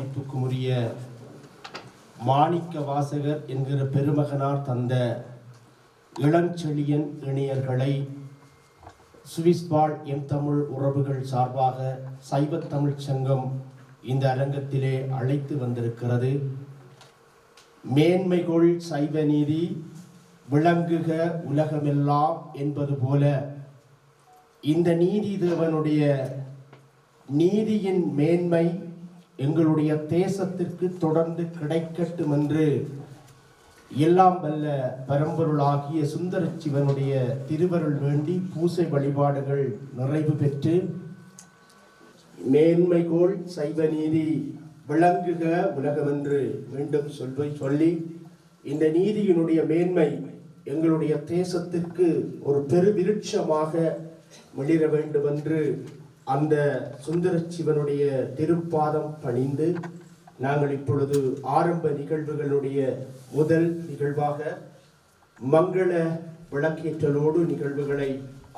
மதிப்புக்குரிய மாணிக்க வாசகர் என்கிற பெருமகனார் தந்த இளஞ்செழியன் இணையர்களை சுவிஸ்பால் எம் தமிழ் உறவுகள் சார்பாக சைவ தமிழ் சங்கம் இந்த அரங்கத்திலே அழைத்து வந்திருக்கிறது. மேன்மைகொள் சைவ நீதி விளங்குக உலகமெல்லாம் என்பது போல இந்த நீதி தேவனுடைய நீதியின் மேன்மை எங்களுடைய தேசத்திற்கு தொடர்ந்து கிடைக்கட்டும் என்று எல்லாம் வல்ல பரம்பொருளாகிய சுந்தர சிவனுடைய திருவருள் வேண்டி பூசை வழிபாடுகள் நிறைவு பெற்று மேன்மைகோள் சைவ நீதி விளங்குக உலகம் என்று மீண்டும் சொல்லி இந்த நீதியினுடைய மேன்மை எங்களுடைய தேசத்திற்கு ஒரு பெருவிருட்சமாக மிளிர வேண்டும் என்று அந்த சுந்தர சிவனுடைய திருப்பாதம் பணிந்து நாங்கள் இப்பொழுது ஆரம்ப நிகழ்வுகளுடைய முதல் நிகழ்வாக மங்கள விளக்கேற்றலோடு நிகழ்வுகளை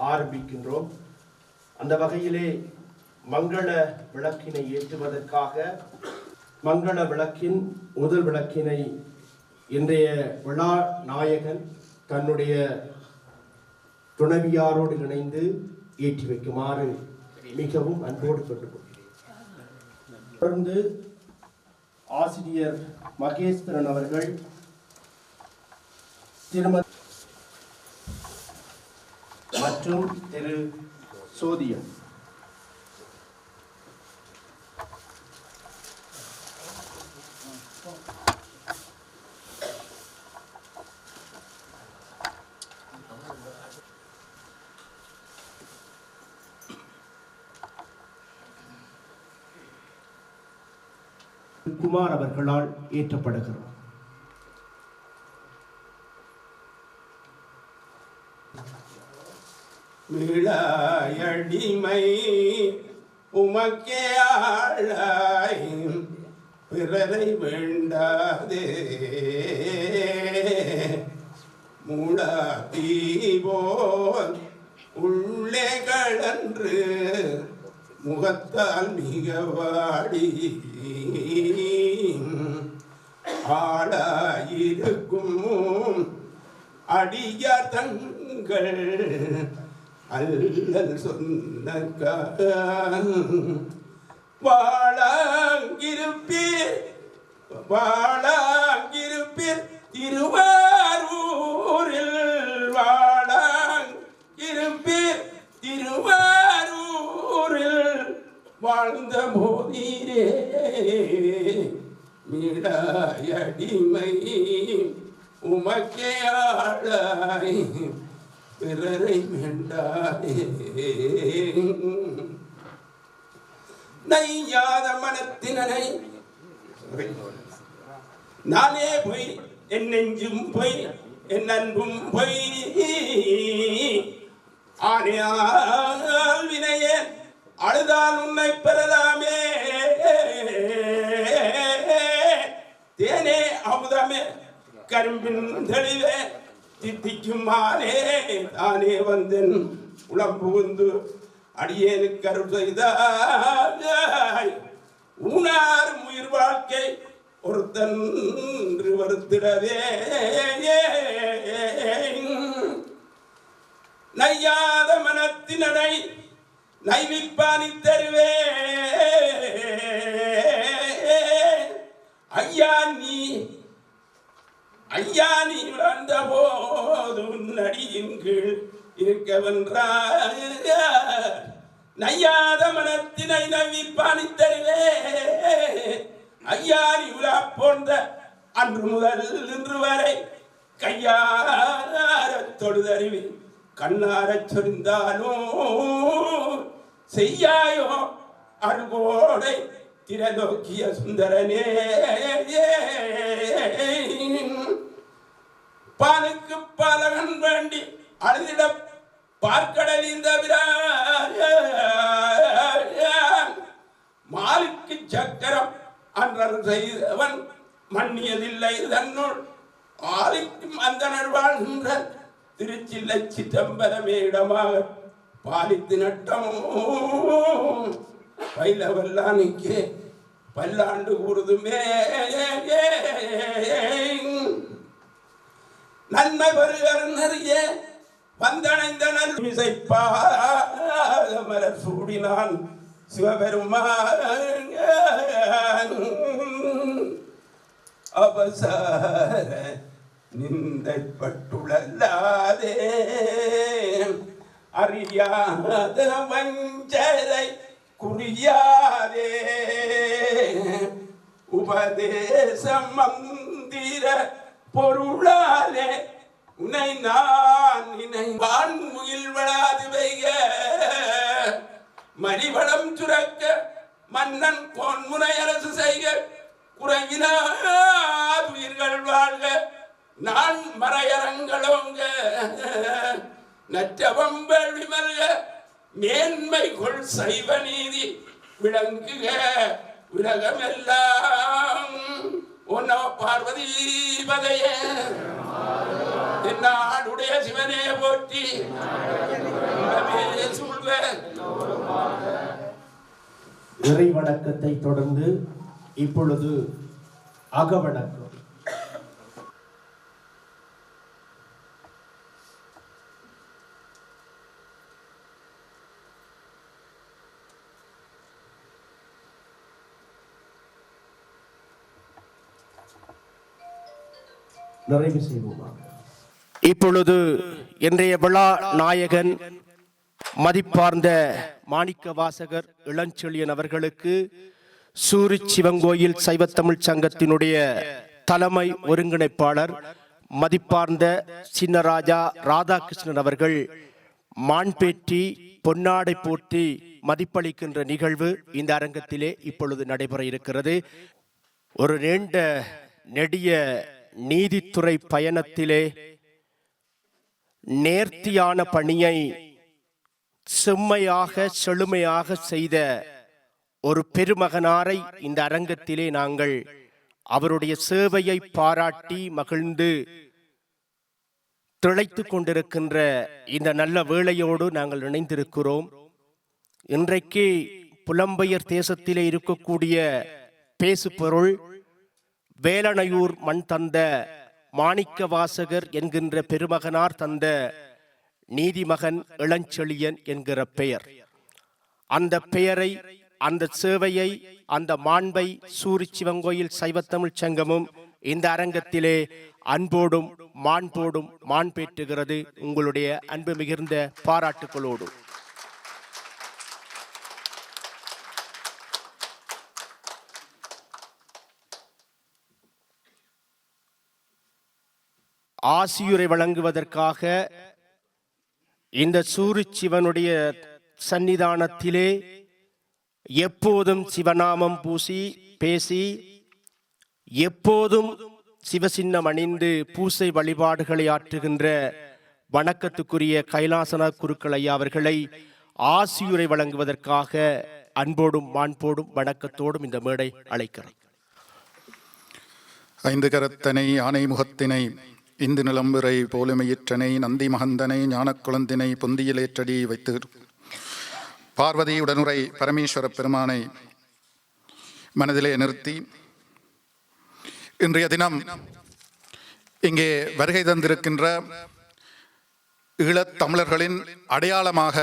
ஆரம்பிக்கின்றோம். அந்த வகையிலே மங்கள விளக்கினை ஏற்றுவதற்காக மங்கள விளக்கின் முதல் விளக்கினை இன்றைய விழா நாயகன் தன்னுடைய துணைவியாரோடு இணைந்து ஏற்றி வைக்குமாறு மிகவும் அன்போடு கேட்டுக்கொள்கிறேன். தொடர்ந்து ஆசிரியர் மகேஸ்வரன் அவர்கள் திருமதி மற்றும் திரு சோதியம் குமார் அவர்களால் ஏற்றப்படுகிறார். மிளாயடிமை உமக்கே ஆளாய் பிறரை வேண்டாதே முளாதீபோல் உள்ளே கடன்று முகத்தால் மிக வாடி ஆளாயிருக்கும் அடியார் தங்கள் அல்லல் சொன்ன வாழாங்கிருப்பீர் திருவாரூரில் வாழாங்கிருப்பீர் திருவாரூரில் வாழ்ந்த போதீரே மிடாயடிமை உமக்கே ஆளாய் பிறரை வேண்டாதே நையாத மனத்தினரை நானே பொய் என் நெஞ்சும் பொய் என் அன்பும் பொய் ஆனையால் வினையே அழுதால் உன்னை பெறலாமே தேனே அமுதமே கரும்பின் தெளிவே தித்திக்கும் மாலே தானே வந்தன் உளம் புகுந்து அடியேனுக்கு அருள் செய்தாய் ஊனார் உயிர் வாழ்க்கை ஒருத்தன் வருத்திடவே நையாத மனத்தினரை நைவிப்பானி தருவே ஐயா நீ வந்த போது நடியின் கீழ் இருக்க வென்றாய் நையாத மனத்தினை நவிப்பானி தருவே ஐயா நீ உலா போன்ற அன்று முதல் இன்று வரை கையார தொழுதறிவி கண்ணாரச் சொரிந்தாலும் செய்யாயோ அருகோடை திரநோக்கிய சுந்தரனே பாலுக்கு பாலகன் வேண்டி அழுதிட பார்க்கடலிந்த மாலுக்கு சக்கரம் அன்றர் செய்தவன் மன்னியதில்லை தன்னுள் ஆலிக்கும் அந்தனர் வாழ்கின்ற திருச்சில்லை சிதம்பரமே இடமாக பாலித்து நட்டமோ பயிலவல்லானிக்கே பல்லாண்டு கூறுதுமே. நன்மை பெறுகிற வந்தடைந்த நல்விசைப்பாமலர் சூடினான் சிவபெருமான் அவசார நிந்தைப்பட்டுள்ளாதே அறியாத வஞ்சரை குறியாதே உபதேசம் மந்திர பொருளாலே உன்னை நான் நினைவான் முகில் வளாது வைக மணிவளம் சுரக்க மன்னன் கோன்முனை அரசு செய்க குறையினார் உயிர்கள் வாழ்க நான் மறையரங்களோங்க நற்றவம் வேள்வி மல்க மேன்மை கொள் சைவ நீதி விளங்குக உலகமெல்லாம். ஒன்னோ பார்வதி பதையே நாடுடைய சிவனே போற்றி சூழ்க. இறை வணக்கத்தை தொடர்ந்து இப்பொழுது அகவணக்கம். நிறைவு செய்வோமா? இப்பொழுது இன்றைய விழா நாயகன் மதிப்பார்ந்த மாணிக்க வாசகர் இளஞ்செழியன் அவர்களுக்கு சூரிச் சிவங்கோயில் சைவத்தமிழ் சங்கத்தினுடைய தலைமை ஒருங்கிணைப்பாளர் மதிப்பார்ந்த சின்னராஜா ராதாகிருஷ்ணன் அவர்கள் மாண்பேற்றி பொன்னாடை போற்றி மதிப்பளிக்கின்ற நிகழ்வு இந்த அரங்கத்திலே இப்பொழுது நடைபெற இருக்கிறது. ஒரு நீண்ட நெடிய நீதித்துறை பயணத்திலே நேர்த்தியான பணியை செம்மையாக செழுமையாக செய்த ஒரு பெருமகனாரை இந்த அரங்கத்திலே நாங்கள் அவருடைய சேவையை பாராட்டி மகிழ்ந்து திளைத்துக் கொண்டிருக்கின்ற இந்த நல்ல வேளையோடு நாங்கள் இணைந்திருக்கிறோம். இன்றைக்கு புலம்பெயர் தேசத்திலே இருக்கக்கூடிய பேசு பொருள் வேலனையூர் மண் தந்த மாணிக்க வாசகர் என்கின்ற பெருமகனார் தந்த நீதிமகன் இளஞ்செழியன் என்கிற பெயர். அந்த பெயரை, அந்த சேவையை, அந்த மாண்பை சூரிச் சிவங்கோயில் சைவத்தமிழ் சங்கமும் இந்த அரங்கத்திலே அன்போடும் மாண்போடும் மாண்பேற்றுகிறது. உங்களுடைய அன்பு மிகுந்த பாராட்டுகளோடு ஆசியுரை வழங்குவதற்காக இந்த சூரிச் சிவனுடைய சன்னிதானத்திலே எப்போதும் சிவநாமம் பூசி பேசி எப்போதும் சிவசின்னம் அணிந்து பூசை வழிபாடுகளை ஆற்றுகின்ற வணக்கத்துக்குரிய கைலாசநாத் குருக்கள் ஐயா அவர்களை ஆசியுரை வழங்குவதற்காக அன்போடும் மாண்போடும் வணக்கத்தோடும் இந்த மேடை அழைக்கிறேன். ஐந்து கரத்தனை ஆனை முகத்தினை இந்து நிலம்புரை போலுமையிற்றனை நந்தி மகந்தனை ஞானக் குழந்தினை பொந்தியிலேற்றடி வைத்து பார்வதி உடனுரை பரமேஸ்வர பெருமானை மனதிலே நிறுத்தி இன்றைய தினம் இங்கே வருகை தந்திருக்கின்ற ஈழத் தமிழர்களின் அடையாளமாக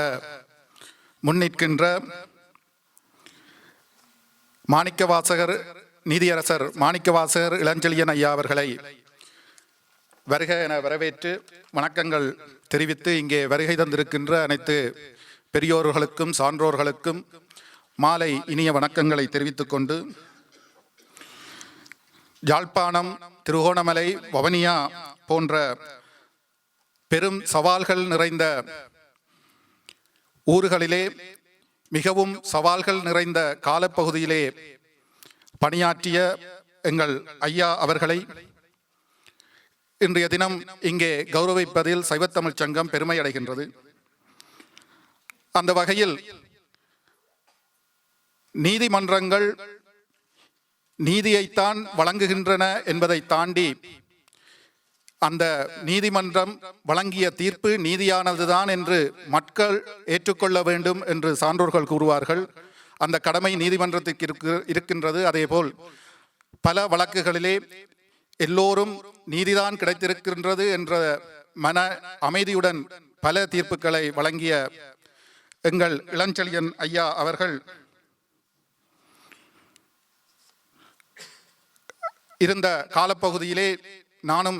முன்னிற்கின்ற மாணிக்கவாசகர் நீதியரசர் மாணிக்கவாசகர் இளஞ்செழியன் ஐயா அவர்களை வருக என வரவேற்று வணக்கங்கள் தெரிவித்து இங்கே வருகை தந்திருக்கின்ற அனைத்து பெரியோர்களுக்கும் சான்றோர்களுக்கும் மாலை இனிய வணக்கங்களை தெரிவித்துக் கொண்டு யாழ்ப்பாணம், திருகோணமலை, வவுனியா போன்ற பெரும் சவால்கள் நிறைந்த ஊர்களிலே மிகவும் சவால்கள் நிறைந்த காலப்பகுதியிலே பணியாற்றிய எங்கள் ஐயா அவர்களை இன்றைய தினம் இங்கே கௌரவிப்பதில் சைவத்தமிழ் சங்கம் பெருமை அடைகின்றது. அந்த வகையில் நீதிமன்றங்கள் நீதியைத்தான் வழங்குகின்றன என்பதை தாண்டி அந்த நீதிமன்றம் வழங்கிய தீர்ப்பு நீதியானதுதான் என்று மக்கள் ஏற்றுக்கொள்ள வேண்டும் என்று சான்றோர்கள் கூறுவார்கள். அந்த கடமை நீதிமன்றத்திற்கு இருக்கின்றது. அதேபோல் பல வழக்குகளிலே எல்லோரும் நீதிதான் கிடைத்திருக்கின்றது என்ற மன அமைதியுடன் பல தீர்ப்புகளை வழங்கிய எங்கள் இளஞ்செழியன் ஐயா அவர்கள் இருந்த காலப்பகுதியிலே நானும்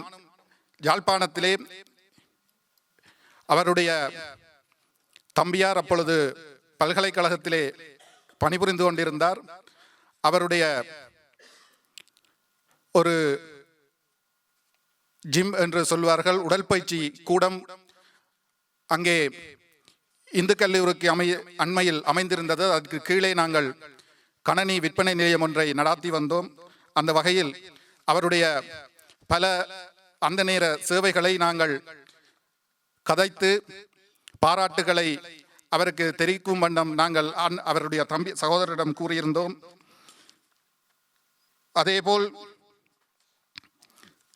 யாழ்ப்பாணத்திலே அவருடைய தம்பியார் அப்பொழுது பல்கலைக்கழகத்திலே பணிபுரிந்து கொண்டிருந்தார். அவருடைய ஒரு ஜிம் என்று சொல்வார்கள், உடற்பயிற்சி கூடம் அங்கே இந்து கல்லூரிக்கு அண்மையில் அமைந்திருந்தது. அதற்கு கீழே நாங்கள் கணனி விற்பனை நிலையம் ஒன்றை நடாத்தி வந்தோம். அந்த வகையில் அவருடைய பல அந்த நேர சேவைகளை நாங்கள் கதைத்து பாராட்டுகளை அவருக்கு தெரிவிக்கும் வண்ணம் நாங்கள் அவருடைய தம்பி சகோதரரிடம் கூறியிருந்தோம். அதேபோல்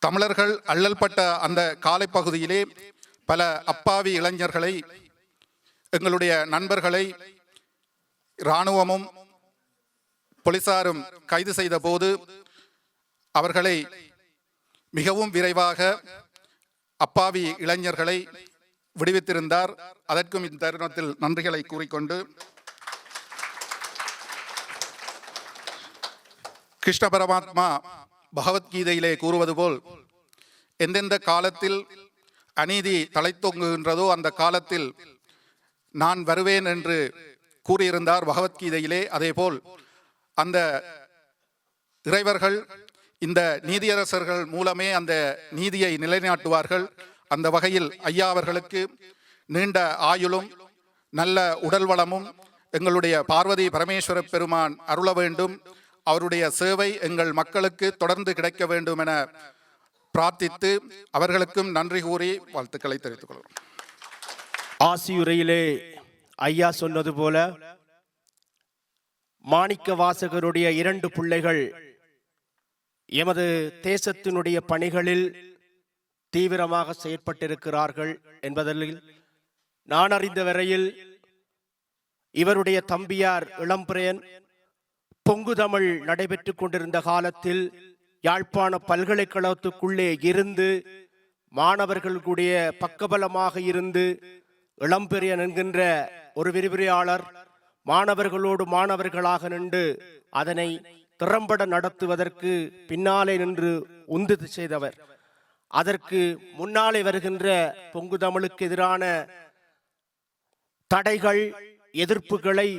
தமிழர்கள் அல்லல்பட்ட அந்த காலைப்பகுதியிலே பல அப்பாவி இளைஞர்களை, எங்களுடைய நண்பர்களை இராணுவமும் போலீசாரும் கைது செய்த போது அவர்களை மிகவும் விரைவாக அப்பாவி இளைஞர்களை விடுவித்திருந்தார். அதற்கும் இந்த தருணத்தில் நன்றிகளை கூறிக்கொண்டு, கிருஷ்ண பரமாத்மா பகவத்கீதையிலே கூறுவது போல், எந்தெந்த காலத்தில் அநீதி தலைத்தொங்குகின்றதோ அந்த காலத்தில் நான் வருவேன் என்று கூறியிருந்தார் பகவத்கீதையிலே. அதேபோல் அந்த இறைவர்கள் இந்த நீதியரசர்கள் மூலமே அந்த நீதியை நிலைநாட்டுவார்கள். அந்த வகையில் ஐயா அவர்களுக்கு நீண்ட ஆயுளும் நல்ல உடல் வளமும் எங்களுடைய பார்வதி பரமேஸ்வர பெருமான் அருள வேண்டும். அவருடைய சேவை எங்கள் மக்களுக்கு தொடர்ந்து கிடைக்க வேண்டும் என பிரார்த்தித்து அவர்களுக்கும் நன்றி கூறி வாழ்த்துக்களை தெரிவித்துக் கொள்கிறோம். ஆசியுரையிலே ஐயா சொன்னது போல மாணிக்க வாசகருடைய 2 பிள்ளைகள் எமது தேசத்தினுடைய பணிகளில் தீவிரமாக செயற்பட்டிருக்கிறார்கள் என்பதில் நான் அறிந்த வரையில் இவருடைய தம்பியார் இளம்பிரையன் பொங்கு தமிழ் நடைபெற்று கொண்டிருந்த காலத்தில் யாழ்ப்பாண பல்கலைக்கழகத்துக்குள்ளே இருந்து மாணவர்களுடைய பக்கபலமாக இருந்து இளம்பிரையன் என்கின்ற ஒரு விரிவுரையாளர் மாணவர்களோடு மாணவர்களாக நின்று அதனை திறம்பட நடத்துவதற்கு பின்னாலே நின்று உந்து செய்தவர். அதற்கு முன்னாலே வருகின்ற பொங்கு தமிழுக்கு எதிரான தடைகள், எதிர்ப்புகளை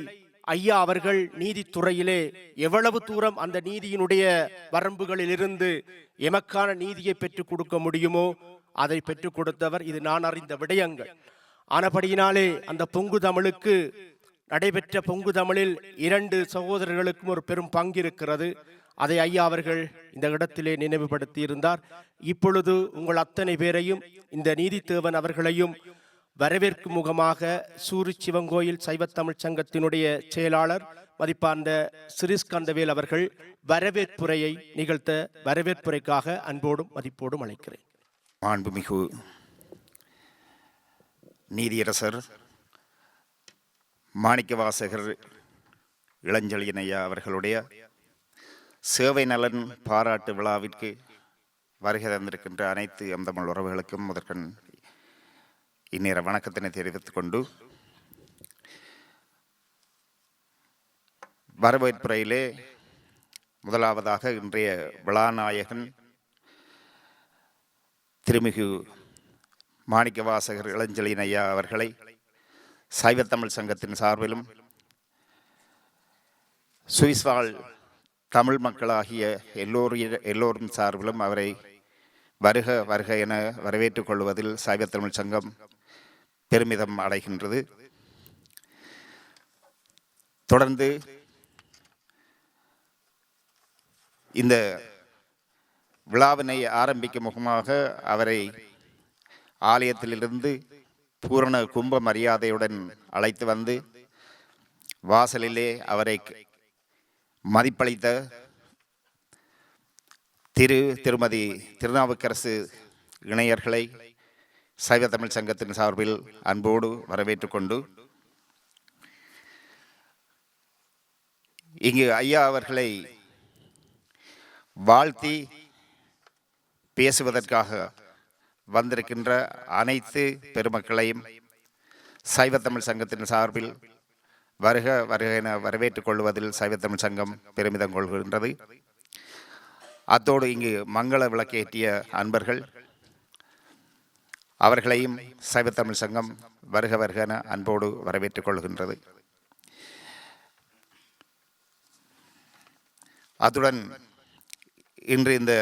ஐயா அவர்கள் நீதித்துறையிலே எவ்வளவு தூரம் அந்த நீதியினுடைய வரம்புகளில் இருந்து எமக்கான நீதியை பெற்றுக் கொடுக்க முடியுமோ அதை பெற்றுக் கொடுத்தவர். இது நான் அறிந்த விடயங்கள். ஆனபடியினாலே அந்த பொங்கு தமிழுக்கு நடைபெற்ற பொங்கு தமிழில் 2 சகோதரர்களுக்கும் ஒரு பெரும் பங்கு இருக்கிறது. அதை ஐயா அவர்கள் இந்த இடத்திலே நினைவுபடுத்தி இருந்தார். இப்பொழுது உங்கள் அத்தனை பேரையும் இந்த நீதித்தேவன் அவர்களையும் வரவேற்கும் முகமாக சூரி சிவங்கோயில் சைவத்தமிழ் சங்கத்தினுடைய செயலாளர் மதிப்பார்ந்த சிறிஸ்கந்தவேல் அவர்கள் வரவேற்புரையை நிகழ்த்த வரவேற்புரைக்காக அன்போடும் மதிப்போடும் அழைக்கிறேன். மாண்புமிகு நீதியரசர் மாணிக்கவாசகர் இளஞ்செழியன் ஐயா அவர்களுடைய சேவை நலன் பாராட்டு விழாவிற்கு வருகை தந்திருக்கின்ற அனைத்து எம்தமிழ் உறவுகளுக்கும் முதற்கண் இந்நேர வணக்கத்தினை தெரிவித்துக் கொண்டு, வரவேற்புரையிலே முதலாவதாக இன்றைய விழாநாயகன் திருமிகு மாணிக்கவாசகர் இளஞ்செழியன் ஐயா அவர்களை சைவத்தமிழ் சங்கத்தின் சார்பிலும் சுவிஸ் வாழ் தமிழ் மக்களாகிய எல்லோரும் சார்பிலும் அவரை வருக வருக என வரவேற்றுக் கொள்வதில் சைவத்தமிழ் சங்கம் பெருமிதம் அடைகின்றது. தொடர்ந்து இந்த விழாவினை ஆரம்பிக்கும் முகமாக அவரை ஆலயத்திலிருந்து பூரண கும்ப மரியாதையுடன் அழைத்து வந்து வாசலிலே அவரை மதிப்பளித்த திருமதி திருநாவுக்கரசு இணையர்களை சைவத்தமிழ் சங்கத்தின் சார்பில் அன்போடு வரவேற்றுக் கொண்டு, இங்கு ஐயா அவர்களை வாழ்த்தி பேசுவதற்காக வந்திருக்கின்ற அனைத்து பெருமக்களையும் சைவத்தமிழ் சங்கத்தின் சார்பில் வருக வருக என வரவேற்றுக் கொள்வதில் சைவத்தமிழ் சங்கம் பெருமிதம் கொள்கின்றது. அத்தோடு இங்கு மங்கள விளக்கேற்றிய அன்பர்கள் அவர்களையும் சைவத்தமிழ் சங்கம் வருக வருக என அன்போடு வரவேற்றுக் கொள்கின்றது. அத்துடன் இன்று இந்த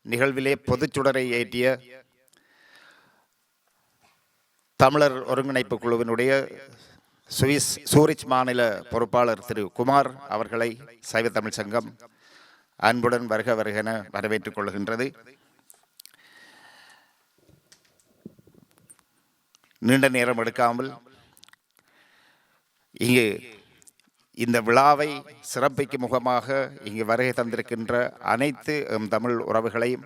நிகழ்விலே பொதுச்சுடரை ஏற்றிய தமிழர் ஒருங்கிணைப்பு குழுவினுடைய சூரிச் மாநில பொறுப்பாளர் திரு குமார் அவர்களை சைவத்தமிழ் சங்கம் அன்புடன் வருக வருக என வரவேற்றுக் கொள்கின்றது. நீண்ட நேரம் எடுக்காமல் இங்கு இந்த விழாவை சிறப்பிக்கும் முகமாக இங்கு வருகை தந்திருக்கின்ற அனைத்து தமிழ் உறவுகளையும்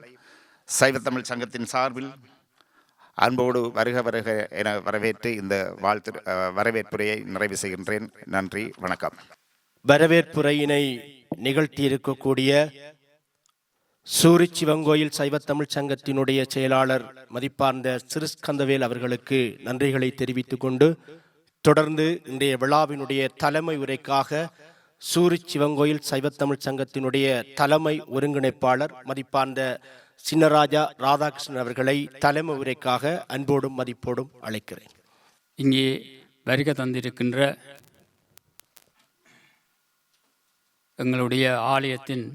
சைவத்தமிழ் சங்கத்தின் சார்பில் அன்போடு வருக வருக என வரவேற்று இந்த வரவேற்புரையை நிறைவு செய்கின்றேன். நன்றி, வணக்கம். வரவேற்புரையினை நிகழ்த்தியிருக்கக்கூடிய சூரிச் சிவங்கோயில் சைவத்தமிழ் சங்கத்தினுடைய செயலாளர் மதிப்பார்ந்த சிறுஸ்கந்தவேல் அவர்களுக்கு நன்றிகளை தெரிவித்துக் கொண்டு தொடர்ந்து இன்றைய விழாவினுடைய தலைமை உரைக்காக சூரிச் சிவங்கோயில் சைவத்தமிழ் சங்கத்தினுடைய தலைமை ஒருங்கிணைப்பாளர் மதிப்பார்ந்த சின்னராஜா ராதாகிருஷ்ணன் அவர்களை தலைமை உரைக்காக அன்போடும் மதிப்போடும் அழைக்கிறேன். இங்கே வருகை தந்திருக்கின்ற எங்களுடைய ஆலயத்தின்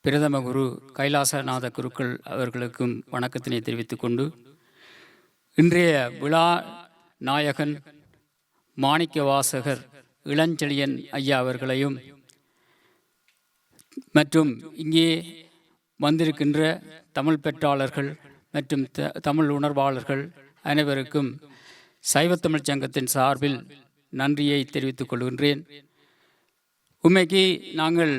பிரதம குரு கைலாசநாத குருக்கள் அவர்களுக்கும் வணக்கத்தினை தெரிவித்துக் கொண்டு இன்றைய விழா நாயகன் மாணிக்க வாசகர் இளஞ்செழியன் ஐயா அவர்களையும் மற்றும் இங்கே வந்திருக்கின்ற தமிழ் பெற்றாளர்கள் மற்றும் தமிழ் உணர்வாளர்கள் அனைவருக்கும் சைவத்தமிழ் சங்கத்தின் சார்பில் நன்றியை தெரிவித்துக் கொள்கின்றேன். உண்மைக்கு நாங்கள்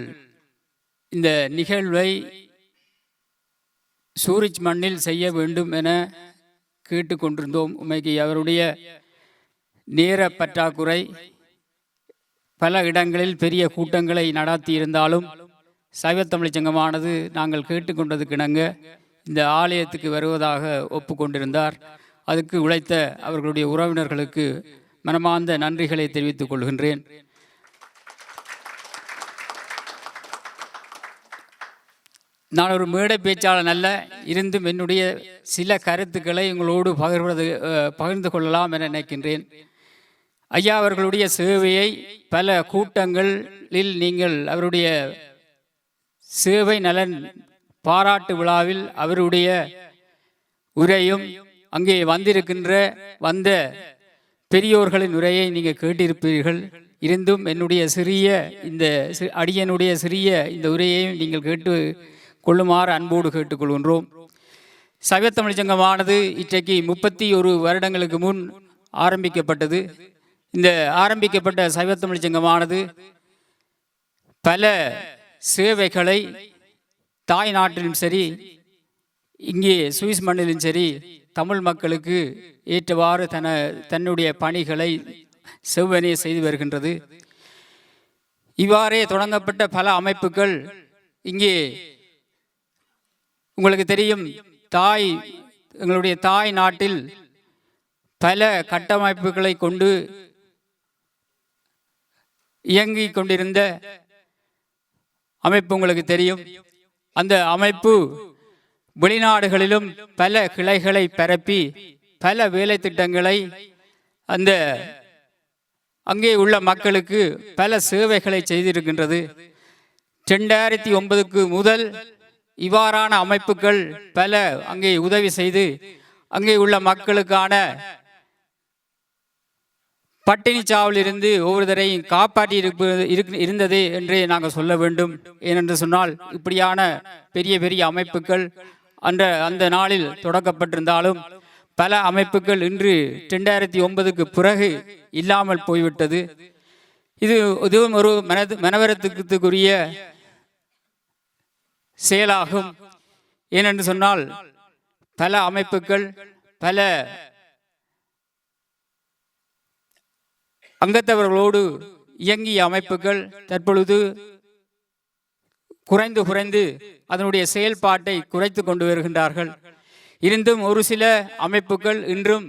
இந்த நிகழ்வை சூரிச் மண்ணில் செய்ய வேண்டும் என கேட்டுக்கொண்டிருந்தோம். உண்மைக்கு அவருடைய நேர பற்றாக்குறை பல இடங்களில் பெரிய கூட்டங்களை நடத்தியிருந்தாலும் சைவத்தமிழ் சங்கமானது நாங்கள் கேட்டுக்கொண்டதுக்கிணங்க இந்த ஆலயத்துக்கு வருவதாக ஒப்புக்கொண்டிருந்தார். அதுக்கு உழைத்த அவர்களுடைய உறவினர்களுக்கு மனமார்ந்த நன்றிகளை தெரிவித்துக் கொள்கின்றேன். நான் ஒரு மேடை பேச்சாளர் அல்ல, இருந்தும் என்னுடைய சில கருத்துக்களை உங்களோடு பகிர்ந்து கொள்ளலாம் என நினைக்கின்றேன். ஐயா அவர்களுடைய சேவையை பல கூட்டங்களில் நீங்கள் அவருடைய சேவை நலன் பாராட்டு விழாவில் அவருடைய உரையும் அங்கே வந்த பெரியோர்களின் உரையை நீங்கள் கேட்டிருப்பீர்கள். இருந்தும் என்னுடைய அடியனுடைய சிறிய இந்த உரையையும் நீங்கள் கேட்டு கொள்ளுமாறு அன்போடு கேட்டுக்கொள்கின்றோம். சைவத்தமிழ் சங்கமானது இன்றைக்கு 31 வருடங்களுக்கு முன் ஆரம்பிக்கப்பட்டது. இந்த ஆரம்பிக்கப்பட்ட சைவத்தமிழ் சங்கமானது பல சேவைகளை தாய் நாட்டிலும் சரி இங்கே சுவிஸ் மண்ணிலும் சரி தமிழ் மக்களுக்கு ஏற்றவாறு தன்னுடைய பணிகளை செவ்வனே செய்து வருகின்றது. இவ்வாறே தொடங்கப்பட்ட பல அமைப்புகள் இங்கே உங்களுக்கு தெரியும், எங்களுடைய தாய் நாட்டில் பல கட்டமைப்புகளை கொண்டு இயங்கிக் கொண்டிருந்த அமைப்பு உங்களுக்கு தெரியும். அந்த அமைப்பு வெளிநாடுகளிலும் பல கிளைகளை பரப்பி பல வேலை திட்டங்களை அங்கே உள்ள மக்களுக்கு பல சேவைகளை செய்திருக்கின்றது. 2009 முதல் இவ்வாறான அமைப்புகள் பல அங்கே உதவி செய்து அங்கே உள்ள மக்களுக்கான பட்டினி சாவில் இருந்து ஒவ்வொருத்தரையும் காப்பாற்றி இருந்தது என்றே நாங்கள் சொல்ல வேண்டும். ஏனென்று சொன்னால் இப்படியான பெரிய பெரிய அமைப்புகள் அந்த நாளில் தொடக்கப்பட்டிருந்தாலும் பல அமைப்புகள் இன்று 2009 பிறகு இல்லாமல் போய்விட்டது. இதுவும் ஒரு மனவரத்துக்குரிய செயலாகும். ஏனென்று சொன்னால் பல அமைப்புகள் பல அங்கத்தவர்களோடு இயங்கிய அமைப்புகள் தற்பொழுது குறைந்து அதனுடைய செயல்பாட்டை குறைத்து கொண்டு வருகின்றார்கள். இருந்தும் ஒரு சில அமைப்புகள் இன்றும்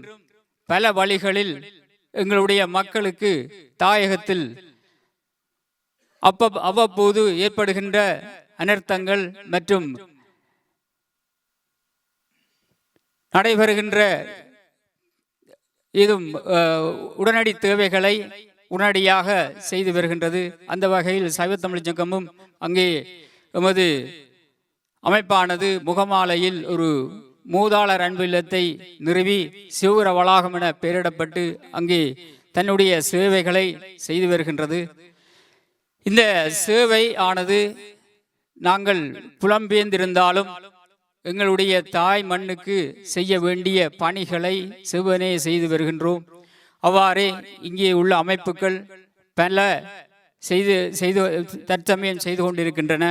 பல வழிகளில் எங்களுடைய மக்களுக்கு தாயகத்தில் அவ்வப்போது ஏற்படுகின்ற அனர்த்தங்கள் மற்றும் நடைபெறுகின்ற இதுவும் உடனடி தேவைகளை உடனடியாக செய்து வருகின்றது. அந்த வகையில் சைவத்தமிழ் சங்கமும் அங்கே எமது அமைப்பானது முகமாலையில் ஒரு மூதாளர் அன்பு இல்லத்தை நிறுவி சிவர வளாகம் என பெயரிடப்பட்டு அங்கே தன்னுடைய சேவைகளை செய்து வருகின்றது. இந்த சேவை ஆனது நாங்கள் புலம்பெயர்ந்திருந்தாலும் எங்களுடைய தாய் மண்ணுக்கு செய்ய வேண்டிய பணிகளை சிவனே செய்து வருகின்றோம். அவ்வாறே இங்கே உள்ள அமைப்புகள் பல செய்து தற்சமயம் செய்து கொண்டிருக்கின்றன.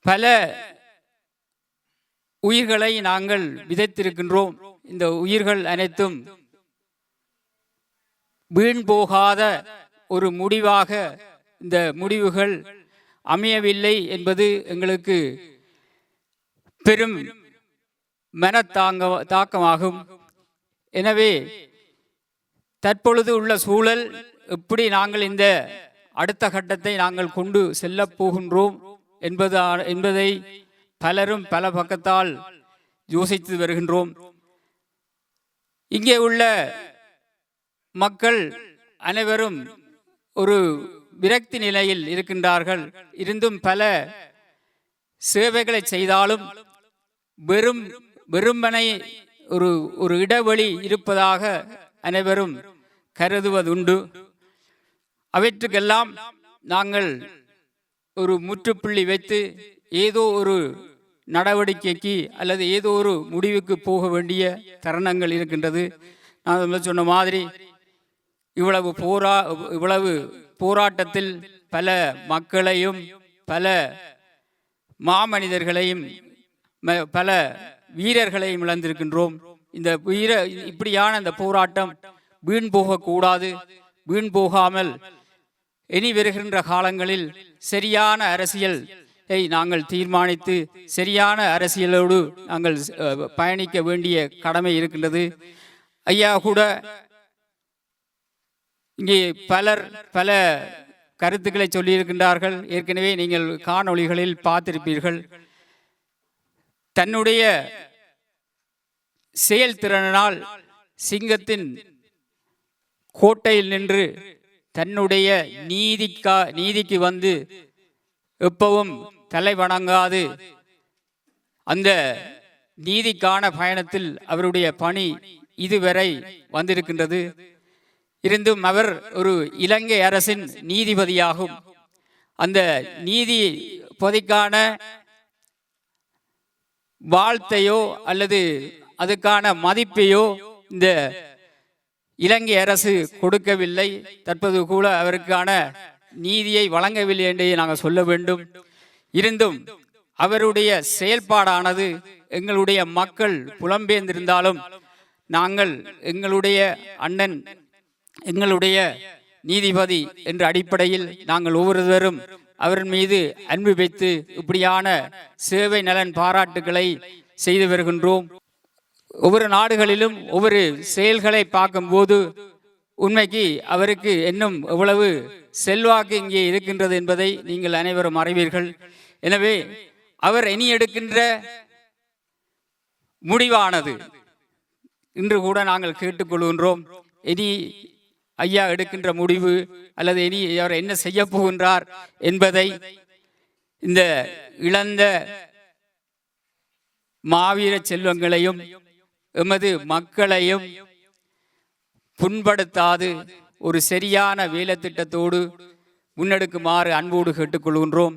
பல உயிர்களை நாங்கள் விதைத்திருக்கின்றோம். இந்த உயிர்கள் அனைத்தும் வீண் போகாத ஒரு முடிவாக இந்த முடிவுகள் அமையவில்லை என்பது எங்களுக்கு பெரும் தாக்கமாகும். எனவே தற்பொழுது உள்ள சூழல் எப்படி நாங்கள் இந்த அடுத்த கட்டத்தை நாங்கள் கொண்டு செல்ல போகின்றோம் என்பதை பலரும் பல பக்கத்தால் யோசித்து வருகின்றோம். இங்கே உள்ள மக்கள் அனைவரும் ஒரு விரக்தி நிலையில் இருக்கின்றார்கள். இருந்தும் பல சேவைகளை செய்தாலும் வெறுமனை ஒரு இடைவெளி இருப்பதாக அனைவரும் கருதுவதுண்டு. அவற்றுக்கெல்லாம் நாங்கள் ஒரு முற்றுப்புள்ளி வைத்து ஏதோ ஒரு நடவடிக்கைக்கு அல்லது ஏதோ ஒரு முடிவுக்கு போக வேண்டிய தருணங்கள் இருக்கின்றது. நான் சொன்ன மாதிரி இவ்வளவு போராட்டத்தில் பல மக்களையும் பல மாமனிதர்களையும் பல வீரர்களையும் இழந்திருக்கின்றோம். இந்த இப்படியான இந்த போராட்டம் வீண் போகக்கூடாது. வீண் போகாமல் இனி வருகின்ற காலங்களில் சரியான அரசியலை நாங்கள் தீர்மானித்து சரியான அரசியலோடு நாங்கள் பயணிக்க வேண்டிய கடமை இருக்கின்றது. ஐயா கூட இங்கே பல கருத்துக்களை சொல்லியிருக்கின்றார்கள். ஏற்கனவே நீங்கள் காணொளிகளில் பார்த்திருப்பீர்கள். தன்னுடைய செயல்திறனால் சிங்கத்தின் கோட்டையில் நின்று தன்னுடைய நீதிக்கு வந்து எப்பவும் தலை வணங்காது அந்த நீதிக்கான பயணத்தில் அவருடைய பணி இதுவரை வந்திருக்கின்றது. இருந்தும் அவர் ஒரு இலங்கை அரசின் நீதிபதியாகும். அந்த நீதிபதிக்கான வாழ்த்தையோ அல்லது அதுக்கான மதிப்பையோ இந்த இலங்கை அரசு கொடுக்கவில்லை. தற்போது கூட அவருக்கான நீதியை வழங்கவில்லை என்றே நாங்கள் சொல்ல வேண்டும். இருந்தும் அவருடைய செயல்பாடானது எங்களுடைய மக்கள் புலம்பெயர்ந்திருந்தாலும் நாங்கள் எங்களுடைய அண்ணன் எங்களுடைய நீதிபதி என்ற அடிப்படையில் நாங்கள் ஒவ்வொருவரும் அவர் மீது அன்பு வைத்து இப்படியான சேவை நலன் பாராட்டுகளை செய்து வருகின்றோம். ஒவ்வொரு நாடுகளிலும் ஒவ்வொரு செயல்களை பார்க்கும்போது உண்மைக்கு அவருக்கு இன்னும் எவ்வளவு செல்வாக்கு இங்கே இருக்கின்றது என்பதை நீங்கள் அனைவரும் அறிவீர்கள். எனவே அவர் இனி எடுக்கின்ற முடிவானது இன்று கூட நாங்கள் கேட்டுக்கொள்கின்றோம். இனி ஐயா எடுக்கின்ற முடிவு அல்லது இனி அவர் என்ன செய்ய போகின்றார் என்பதை இந்த இழந்த மாவீர செல்வங்களையும் எமது மக்களையும் புண்படுத்தாது ஒரு சரியான வேலை திட்டத்தோடு முன்னெடுக்குமாறு அன்போடு கேட்டுக்கொள்கின்றோம்.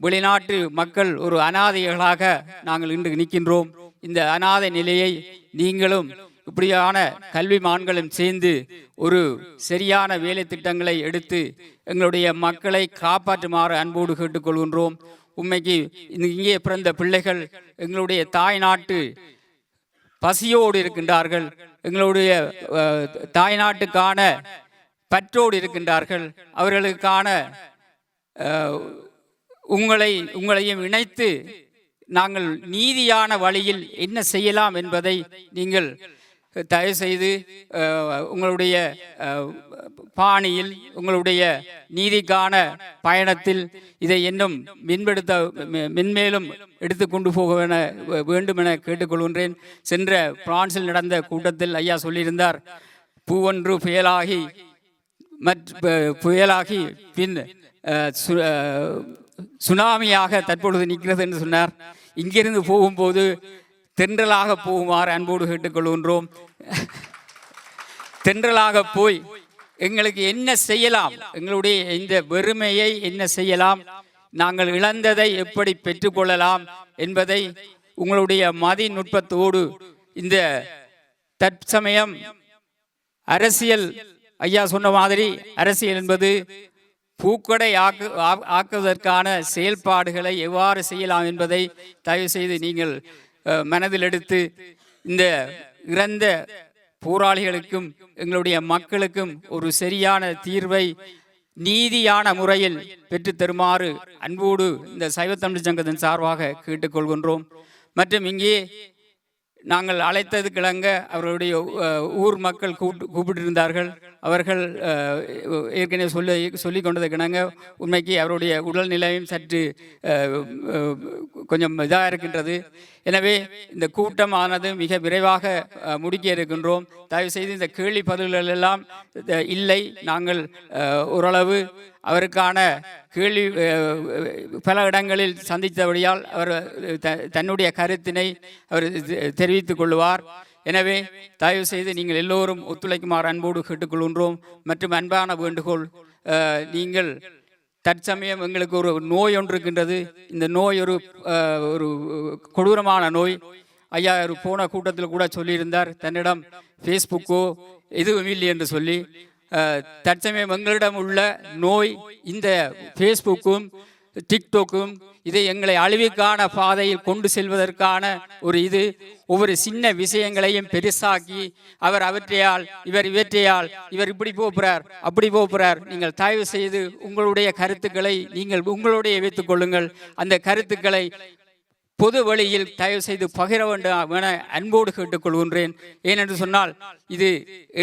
வெளிநாட்டு மக்கள் ஒரு அனாதைகளாக நாங்கள் இன்று நிற்கின்றோம். இந்த அனாதை நிலையை நீங்களும் இப்படியான கல்விமான்களும் சேர்ந்து ஒரு சரியான வேலை திட்டங்களை எடுத்து எங்களுடைய மக்களை காப்பாற்றுமாறு அன்போடு கேட்டுக்கொள்கின்றோம். உண்மைக்கு இங்கே பிறந்த பிள்ளைகள் எங்களுடைய தாய் நாட்டு பசியோடு இருக்கின்றார்கள். எங்களுடைய தாய் நாட்டுக்கான பற்றோடு இருக்கின்றார்கள். அவர்களுக்கான உங்களையும் இணைத்து நாங்கள் நீதியான வழியில் என்ன செய்யலாம் என்பதை நீங்கள் தயவு செய்து உங்களுடைய பாணியில் உங்களுடைய நீதிக்கான பயணத்தில் இதை இன்னும் மென்மேலும் எடுத்து கொண்டு போக வேண்டும் என கேட்டுக்கொள்கின்றேன். சென்ற பிரான்சில் நடந்த கூட்டத்தில் ஐயா சொல்லியிருந்தார், பூவொன்று புயலாகி பின் சுனாமியாக தற்பொழுது நிற்கிறது என்று சொன்னார். இங்கிருந்து போகும்போது தென்றலாக போகுமாறு அன்போடு கேட்டுக்கொள்கின்றோம். தென்றலாக போய் எங்களுக்கு என்ன செய்யலாம், எங்களுடைய இந்த வெறுமையை என்ன செய்யலாம், நாங்கள் இழந்ததை எப்படி பெற்றுக்கொள்ளலாம் என்பதை உங்களுடைய மதிநுட்பத்தோடு இந்த தற்சமயம் அரசியல், ஐயா சொன்ன மாதிரி அரசியல் என்பது பூக்கடை ஆக்குவதற்கான செயல்பாடுகளை எவ்வாறு செய்யலாம் என்பதை தயவு செய்து நீங்கள் மனதில் எடுத்து இந்த இறந்த போராளிகளுக்கும் எங்களுடைய மக்களுக்கும் ஒரு சரியான தீர்வை நீதியான முறையில் பெற்றுத்தருமாறு அன்போடு இந்த சைவத்தமிழ் சங்கத்தின் சார்பாக கேட்டுக்கொள்கின்றோம். மற்றும் இங்கே நாங்கள் அழைத்தது கிளங்க அவர்களுடைய ஊர் மக்கள் கூப்பிட்டிருந்தார்கள். அவர்கள் ஏற்கனவே சொல்லி கொண்டது கிணங்க உண்மைக்கு அவருடைய உடல்நிலையும் சற்று கொஞ்சம் இதாக இருக்கின்றது. எனவே இந்த கூட்டமானது மிக விரைவாக முடிக்க இருக்கின்றோம். தயவுசெய்து இந்த கேள்வி பதில்கள் எல்லாம் இல்லை, நாங்கள் ஓரளவு அவருக்கான கேள்வி பல இடங்களில் சந்தித்தபடியால் அவர் தன்னுடைய கருத்தினை அவர் தெரிவித்துக் கொள்வார். எனவே தயவு செய்து நீங்கள் எல்லோரும் ஒத்துழைக்குமாறு அன்போடு கேட்டுக்கொள்கின்றோம். மற்றும் அன்பான வேண்டுகோள், நீங்கள் தற்சமயம் எங்களுக்கு ஒரு நோய் ஒன்று இருக்கின்றது. இந்த நோய் ஒரு கொடூரமான நோய். ஐயா ஒரு போன கூட்டத்தில் கூட சொல்லியிருந்தார், தன்னிடம் ஃபேஸ்புக்கோ எதுவும் இல்லை என்று சொல்லி. தற்சமயம் எங்களிடம் உள்ள நோய் இந்த ஃபேஸ்புக்கும் டிக்டாக்கும் இதை எங்களை அழிவுக்கான பாதையில் கொண்டு செல்வதற்கான இது ஒவ்வொரு சின்ன விஷயங்களையும் பெருசாக்கி இவர் இப்படி போகிறார் அப்படி போகிறார். நீங்கள் தயவு செய்து உங்களுடைய கருத்துக்களை நீங்கள் உங்களுடைய வைத்துக் கொள்ளுங்கள். அந்த கருத்துக்களை பொது வழியில் தயவு செய்து பகிர வேண்டும் என அன்போடு கேட்டுக்கொள்கின்றேன். ஏனென்று சொன்னால் இது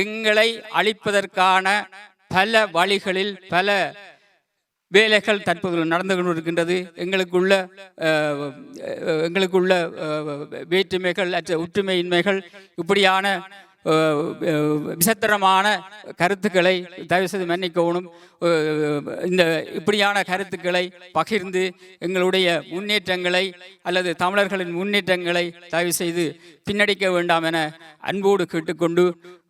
எங்களை அழிப்பதற்கான பல வழிகளில் பல வேலைகள் தற்போது நடந்து கொண்டிருக்கின்றது. எங்களுக்குள்ள வேற்றுமைகள் ஒற்றுமையின்மைகள் இப்படியான விசித்திரமான கருத்துக்களை தயவு செய்து மன்னிக்கவும். இந்த இப்படியான கருத்துக்களை பகிர்ந்து எங்களுடைய முன்னேற்றங்களை அல்லது தமிழர்களின் முன்னேற்றங்களை தயவு செய்து பின்னடிக்க வேண்டாம் என அன்போடு கேட்டுக்கொண்டு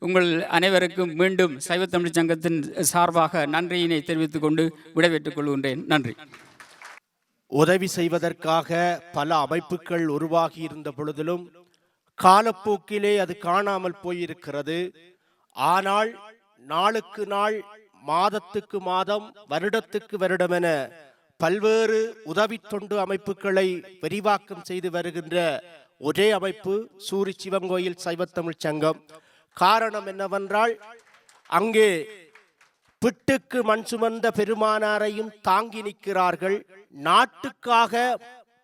உங்கள் அனைவருக்கும் மீண்டும் சைவத்தமிழ் சங்கத்தின் சார்பாக நன்றியினை தெரிவித்துக் கொண்டு விடைபெற்றுக் கொள்கின்றேன். நன்றி. உதவி செய்வதற்காக பல அமைப்புகள் உருவாகி இருந்த பொழுதிலும் காலப்போக்கிலே அது காணாமல் போயிருக்கிறது. ஆனால் நாளுக்கு நாள், மாதத்துக்கு மாதம், வருடத்துக்கு வருடமென பல்வேறு உதவி தொண்டு அமைப்புகளை விரிவாக்கம் செய்து வருகின்ற ஒரே அமைப்பு சூரி சிவங்கோயில் சைவத்தமிழ் சங்கம். காரணம் என்னவென்றால், அங்கே பிட்டுக்கு மண் சுமந்த பெருமானாரையும் தாங்கி நிற்கிறார்கள். நாட்டுக்காக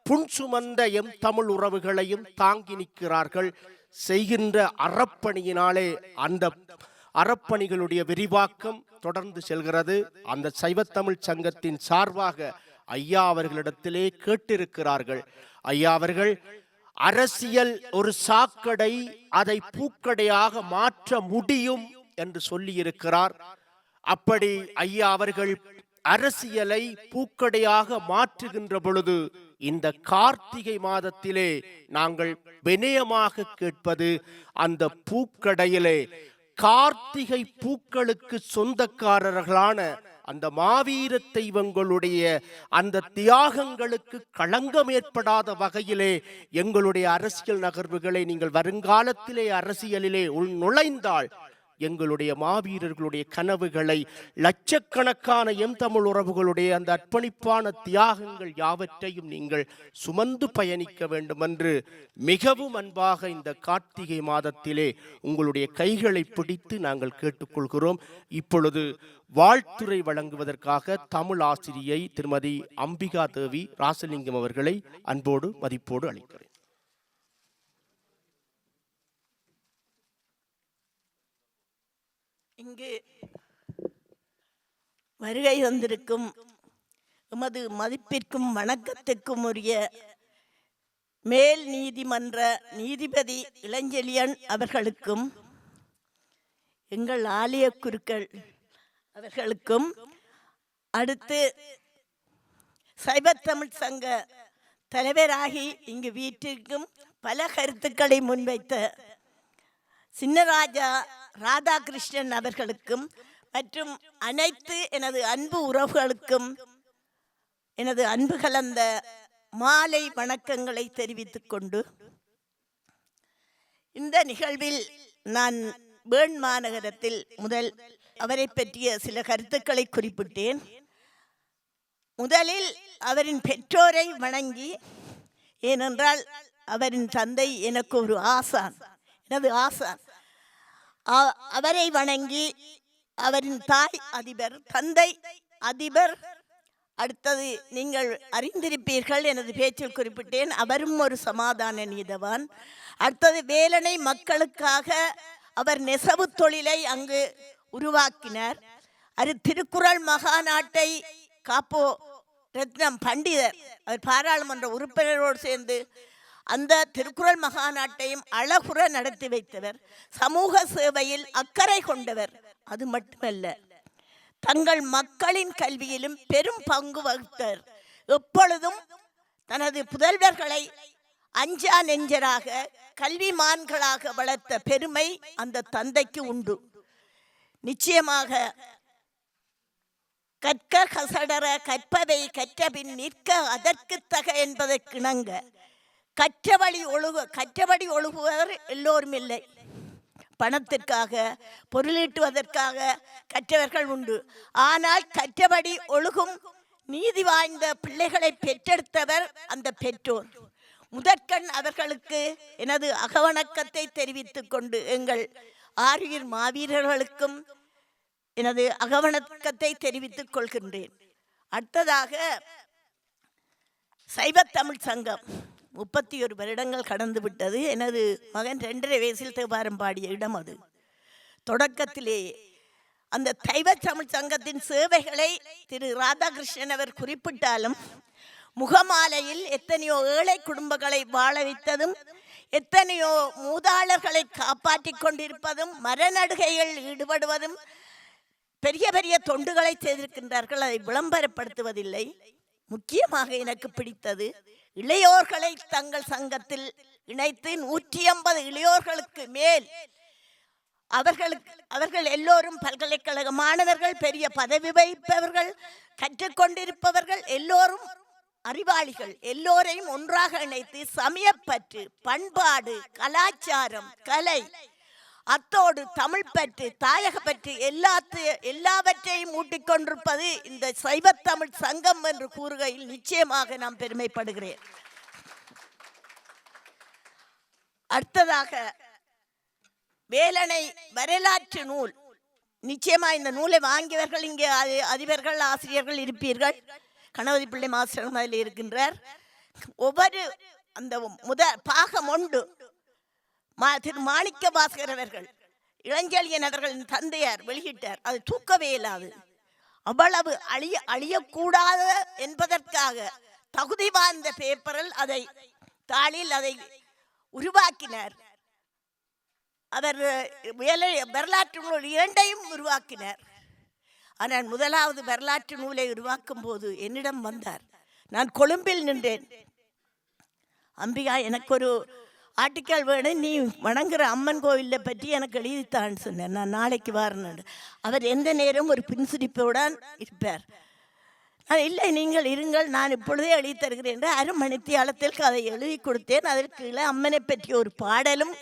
புன் சுமந்த எம் தமிழ் உறவுகளையும் தாங்கி நிற்கிறார்கள். செய்கின்ற அறப்பணியினாலே அந்த அறப்பணிகளுடைய விரிவாக்கம் தொடர்ந்து செல்கிறது. அந்த சைவத்தமிழ் சங்கத்தின் சார்பாக ஐயா அவர்களிடத்திலே கேட்டிருக்கிறார்கள். ஐயா அவர்கள் அரசியல் ஒரு சாக்கடை, அதை பூக்கடையாக மாற்ற முடியும் என்று சொல்லியிருக்கிறார். அப்படி ஐயா அவர்கள் அரசியலை பூக்கடையாக மாற்றுகின்ற பொழுது இந்த கார்த்திகை மாதத்திலே நாங்கள் வினயமாக கேட்பது, அந்த பூக்கடையிலே கார்த்திகை பூக்களுக்கு சொந்தக்காரர்களான அந்த மாவீர தெய்வங்களுடைய அந்த தியாகங்களுக்கு களங்கம் ஏற்படாத வகையிலே எங்களுடைய அரசியல் நகர்வுகளை நீங்கள் வருங்காலத்திலே அரசியலிலே நுழைந்தால் எங்களுடைய மாவீரர்களுடைய கனவுகளை, லட்சக்கணக்கான எம் தமிழ் உறவுகளுடைய அந்த அர்ப்பணிப்பான தியாகங்கள் யாவற்றையும் நீங்கள் சுமந்து பயணிக்க வேண்டும் என்று மிகவும் அன்பாக இந்த கார்த்திகை மாதத்திலே உங்களுடைய கைகளை பிடித்து நாங்கள் கேட்டுக்கொள்கிறோம். இப்பொழுது வாழ்த்துரை வழங்குவதற்காக தமிழ் ஆசிரியை திருமதி அம்பிகா தேவி ராசலிங்கம் அவர்களை அன்போடு மதிப்போடு அழைக்கிறேன். இங்கு வருகை வந்திருக்கும் எமது மதிப்பிற்கும் வணக்கத்திற்கும் உரிய மேல் நீதிமன்ற நீதிபதி இளஞ்செழியன் அவர்களுக்கும், எங்கள் ஆலய குருக்கள் அவர்களுக்கும், அடுத்து சைவத்தமிழ் சங்க தலைவராகி இங்கு வீட்டிற்கும் பல கருத்துக்களை முன்வைத்த சின்னராஜா ராதாகிருஷ்ணன் அவர்களுக்கும் மற்றும் அனைத்து எனது அன்பு உறவுகளுக்கும் எனது அன்பு கலந்த மாலை வணக்கங்களை தெரிவித்துக் கொண்டு, இந்த நிகழ்வில் நான் பேர்ன் மாநகரத்தில் முதல் அவரை பற்றிய சில கருத்துக்களை குறிப்பிட்டேன். முதலில் அவரின் பெற்றோரை வணங்கி, ஏனென்றால் அவரின் தந்தை எனக்கு ஒரு ஆசான், எனது ஆசான். அவரை வணங்கி, அவரின் தாய் அதிபர், தந்தை அதிபர், அடுத்தது நீங்கள் அறிந்திருப்பீர்கள், எனது பேச்சில் குறிப்பிட்டேன், அவரும் ஒரு சமாதான நீதவான். அடுத்தது வேலனை மக்களுக்காக அவர் நெசவு தொழிலை அங்கு உருவாக்கினார். அது திருக்குறள் மகாநாட்டை காப்போ ரத்னம் பண்டிதர் அவர் பாராளுமன்ற உறுப்பினரோடு சேர்ந்து அந்த திருக்குறள் மகாநாட்டையும் அழகுற நடத்தி வைத்தவர். சமூக சேவையில் அக்கறை கொண்டவர். அது மட்டுமல்ல, தங்கள் மக்களின் கல்வியிலும் பெரும் பங்கு வகித்தவர். எப்பொழுதும் தனது புதல்வர்களை அஞ்சா நெஞ்சராக கல்விமான்களாக வளர்த்த பெருமை அந்த தந்தைக்கு உண்டு. நிச்சயமாக கற்க கசடர கற்பவை கற்றபின் நிற்க அதற்கு தக என்பதற்கிணங்க கற்றபடி ஒழுகுவர் எல்லோரும் இல்லை. பணத்திற்காக பொருளீட்டுவதற்காக கற்றவர்கள் உண்டு. ஆனால் கற்றபடி ஒழுகும் நீதி வாய்ந்த பிள்ளைகளை பெற்றெடுத்தவர் அந்த பெற்றோர். முதற்கண் அவர்களுக்கு எனது அகவணக்கத்தை தெரிவித்துக் கொண்டு, எங்கள் ஆரியர் மாவீரர்களுக்கும் எனது அகவணக்கத்தை தெரிவித்துக் கொள்கின்றேன். அடுத்ததாக சைவத்தமிழ் சங்கம் 31 வருடங்கள் கடந்து விட்டது. எனது மகன் 2.5 வயசில் தேவாரம் பாடிய இடம் அது. தொடக்கத்திலே அந்த சைவத்தமிழ் சங்கத்தின் சேவைகளை திரு ராதாகிருஷ்ணன் அவர் குறிப்பிட்டாலும், முகமாலையில் எத்தனையோ ஏழை குடும்பங்களை வாழ வைத்ததும், எத்தனையோ மூதாளர்களை காப்பாற்றி கொண்டிருப்பதும், மரநடுகைகள் ஈடுபடுவதும், பெரிய பெரிய தொண்டுகளை செய்திருக்கின்றார்கள். அதை விளம்பரப்படுத்துவதில்லை. முக்கியமாக எனக்கு பிடித்தது, இளையோர்களை தங்கள் சங்கத்தில் இணைத்து 150 இளையோர்களுக்கு மேல் அவர்கள் எல்லோரும் பல்கலைக்கழக மாணவர்கள், பெரிய பதவி வகிப்பவர்கள், கற்றுக்கொண்டிருப்பவர்கள், எல்லோரும் அறிவாளிகள், எல்லோரையும் ஒன்றாக இணைத்து சமயப்பற்று, பண்பாடு, கலாச்சாரம், கலை, அத்தோடு தமிழ் பற்று, தாயக பற்று எல்லாவற்றையும் ஊட்டிக்கொண்டிருப்பது இந்த சைவத்தமிழ் சங்கம் என்று கூறுகையில் நிச்சயமாக நான் பெருமைப்படுகிறேன். அடுத்ததாக வேலனை வரலாற்று நூல். நிச்சயமா இந்த நூலை வாங்கியவர்கள் இங்கே அதிபர்கள், ஆசிரியர்கள் இருப்பீர்கள். கணபதி பிள்ளை மாஸ்டர் அதில் இருக்கின்றார். ஒவ்வொரு அந்த பாகம் ஒன்று திரு மாணிக்க பாஸ்கர் அவர்கள், இளஞ்செழியன் அவர்களின் தந்தையார் வெளியிட்டார். அது தூக்கவே இல்லாது. அவ்வளவு அழியக்கூடாத என்பதற்காக தகுதி வாய்ந்த பேப்பரில் அதை தாளில் அதை உருவாக்கினார். அவர் வரலாற்று நூல் 2ஐயும் உருவாக்கினார். ஆனால் முதலாவது வரலாற்று நூலை உருவாக்கும் போது என்னிடம் வந்தார். நான் கொழும்பில் நின்றேன். அம்பிகா, எனக்கு ஒரு ஆர்டிக்கல் வேணும், நீ வணங்குற அம்மன் கோவிலை பற்றி எனக்கு எழுதித்தான்னு சொன்னேன். நான் நாளைக்கு வரேன். அவர் எந்த நேரம் ஒரு பின்சிரிப்போடு இருப்பார். நான் இல்லை, நீங்கள் இருங்கள், நான் இப்பொழுதே எழுதி தருகிறேன் என்று 1/2 மணித்தியாலத்தில் அதை எழுதி கொடுத்தேன். அதற்கு அம்மனை பற்றி ஒரு பாடலும்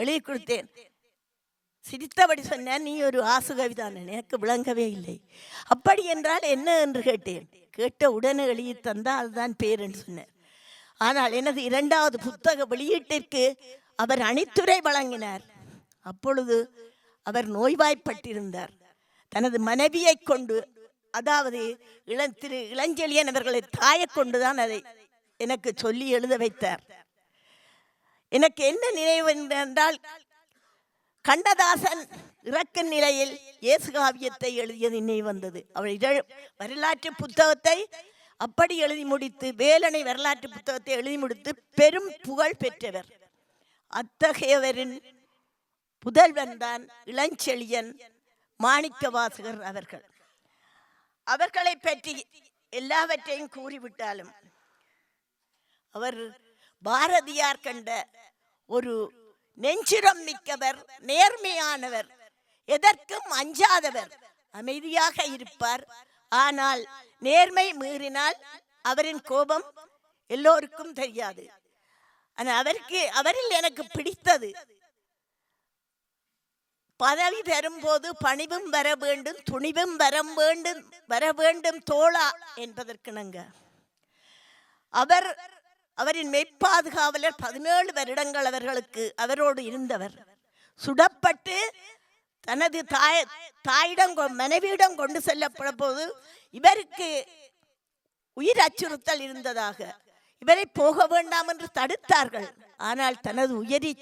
எழுதி கொடுத்தேன். சிரித்தபடி சொன்னார், நீ ஒரு ஆசுகவிதான். எனக்கு விளங்கவே இல்லை. அப்படி என்றால் என்ன என்று கேட்டேன். கேட்ட உடனே எழுதி தந்தால் அதுதான் பேர் என்று சொன்னார். ஆனால் எனது 2வது புத்தக வெளியீட்டிற்கு அவர் அணித்துரை வழங்கினார். அப்பொழுது அவர் நோய்வாய்ப்பட்டிருந்தார். தனது மனைவியை கொண்டு, அதாவது திரு இளஞ்செழியன் அவர்களை தாயை கொண்டுதான் அதை எனக்கு சொல்லி எழுத வைத்தார். எனக்கு என்ன நினைவு என்றால், கண்ணதாசன் இறக்கும் நிலையில் இயேசு காவியத்தை எழுதியது நினைவு வந்தது. அவர் வரலாற்று புத்தகத்தை அப்படி எழுதி முடித்து, வேலனை வரலாற்று புத்தகத்தை எழுதி முடித்து பெரும் புகழ் பெற்றவர். அத்தகையவரின் புதல்வன் தான் இளஞ்செழியன் மாணிக்கவாசகர் அவர்கள். அவர்களை பற்றி எல்லாவற்றையும் கூறிவிட்டாலும், அவர் பாரதியார் கண்ட ஒரு நெஞ்சுரம் மிக்கவர், நேர்மையானவர், எதற்கும் அஞ்சாதவர், அமைதியாக இருப்பார். ஆனால் நேர்மை மீறினால் அவரின் கோபம் எல்லோருக்கும் தெரியாது. ஆனால் அவரில் எனக்கு பிடித்தது, பதவி பெறும்போது பணிவும் வர வேண்டும், துணிவும் வர வேண்டும் தோழா என்பதற்கிணங்க அவரின் மெய்ப்பாதுகாவலர் 17 வருடங்கள் அவரோடு இருந்தவர். சுடப்பட்டு தனது மனைவியிடம் கொண்டு செல்லப்பட போது இவருக்கு உயிர் அச்சுறுத்தல் இருந்ததாக இவரை போக வேண்டாம் என்று தடுத்தார்கள். ஆனால் தனது உயிரை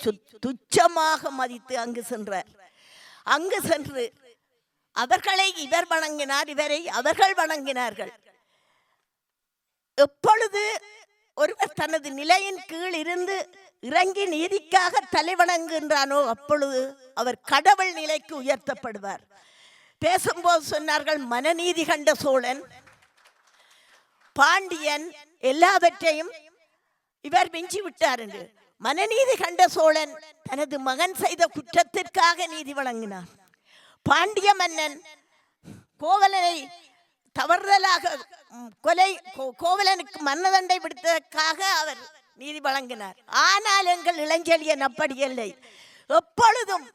துச்சமாக மதித்து அங்கு சென்றார். அங்கு சென்று அவர்களை இவர் வணங்கினார், இவரை அவர்கள் வணங்கினார்கள். எப்பொழுது ஒருவர் தனது நிலையின் கீழ் இருந்து இறங்கி நீதிக்காக தலைவணங்குகின்றானோ அப்பொழுது அவர் கடவுள் நிலைக்கு உயர்த்தப்படுவார். பேசும்போது சொன்னார்கள், மனநீதி கண்ட சோழன், பாண்டியன் எல்லாவற்றையும் இவர் மிஞ்சி விட்டார் என்று. மனநீதி கண்ட சோழன் தனது மகன் செய்த குற்றத்திற்காக நீதி வழங்கினார். பாண்டிய மன்னன் கோவலனை தவறுதலாக கோவலனுக்கு மன்னதண்டை விடுத்ததற்காக அவர் நீதி வழங்கினார். ஆனால் எங்கள் இளஞ்செழியன் அப்படி இல்லை. எப்பொழுதும்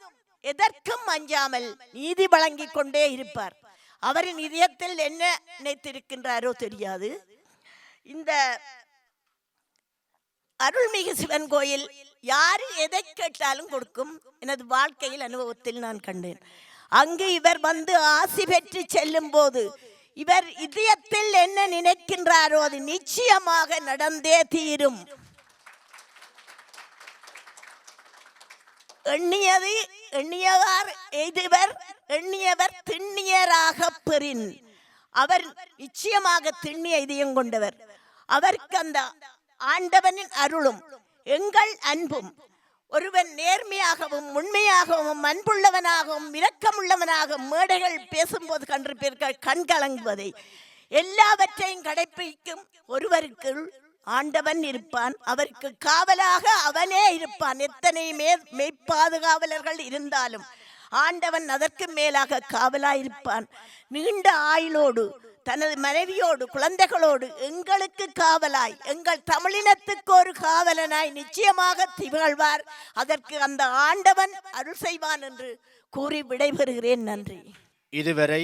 எதற்கும் அஞ்சாமல் நீதி வழங்கிக் கொண்டே இருப்பார். அவரின் இதயத்தில் என்ன நினைத்திருக்கின்றாரோ தெரியாது. இந்த அருள்மிகு சிவன் கோயில் யாரு எதை கேட்டாலும் கொடுக்கும். எனது வாழ்க்கையில் அனுபவத்தில் நான் கண்டேன். அங்கு இவர் வந்து ஆசி பெற்று செல்லும் போது இவர் இதயத்தில் என்ன நினைக்கின்றாரோ அது நிச்சயமாக நடந்தே தீரும். எண்ணியவர் திண்ணியராக பெறின். அவர் நிச்சயமாக திண்ணிய இதயம் கொண்டவர். அவருக்கு அந்த ஆண்டவனின் அருளும் எங்கள் அன்பும், ஒருவன் நேர்மையாகவும் உண்மையாகவும் அன்புள்ளவனாகவும் இரக்கமுள்ளவனாகவும் மேடைகள் பேசும்போது கண்டிருப்பீர்கள் கண் கலங்குவதை, எல்லாவற்றையும் கடைப்பிடிக்கும் ஒருவருக்குள் ஆண்டவன் இருப்பான். அவருக்கு காவலாக அவனே இருப்பான். எத்தனை மெய்ப்பாதுகாவலர்கள் இருந்தாலும் ஆண்டவன் அதற்கு மேலாக காவலாயிருப்பான். நீண்ட ஆயுளோடு தனது மனைவியோடு குழந்தைகளோடு எங்களுக்கு காவலாய், எங்கள் தமிழினத்துக்கு ஒரு காவலனாய் நிச்சயமாக திகழ்வார். அதற்கு அந்த ஆண்டவன் அருள் செய்வான் என்று கூறி விடைபெறுகிறேன். நன்றி. இதுவரை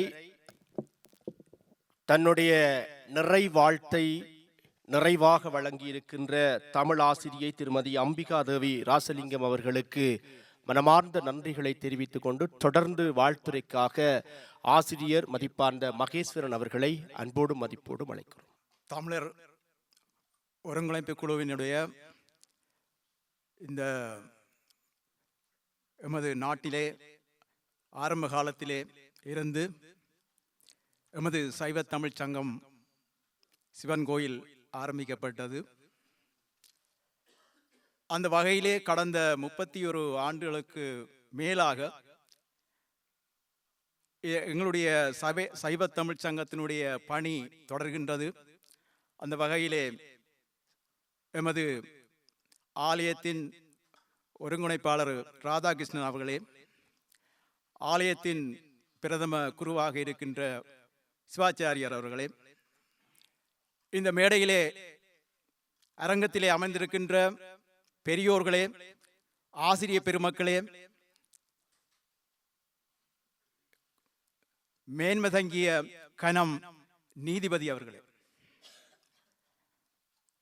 தன்னுடைய நிறைவாழ்த்தை நிறைவாக வழங்கி இருக்கின்ற தமிழ் ஆசிரியை திருமதி அம்பிகா தேவி ராசலிங்கம் அவர்களுக்கு மனமார்ந்த நன்றிகளை தெரிவித்துக் கொண்டு தொடர்ந்து வாழ்த்துரைக்காக ஆசிரியர் மதிப்பார்ந்த மகேஸ்வரன் அவர்களை அன்போடும் மதிப்போடும் அழைக்கிறோம். தமிழர் ஒருங்கிணைப்பு குழுவினுடைய இந்த எமது நாட்டிலே ஆரம்ப காலத்திலே இருந்து எமது சைவ தமிழ் சங்கம் சிவன் கோயில் ஆரம்பிக்கப்பட்டது. அந்த வகையிலே கடந்த 31 ஆண்டுகளுக்கு மேலாக எங்களுடைய சைவ தமிழ் சங்கத்தினுடைய பணி தொடர்கின்றது. அந்த வகையிலே எமது ஆலயத்தின் ஒருங்கிணைப்பாளர் ராதாகிருஷ்ணன் அவர்களே, ஆலயத்தின் பிரதம குருவாக இருக்கின்ற சிவாச்சாரியார் அவர்களே, இந்த மேடையிலே அரங்கத்திலே அமைந்திருக்கின்ற பெரியோர்களே, ஆசிரிய பெருமக்களே, மேன்மை தங்கிய கனம் நீதிபதி அவர்களே,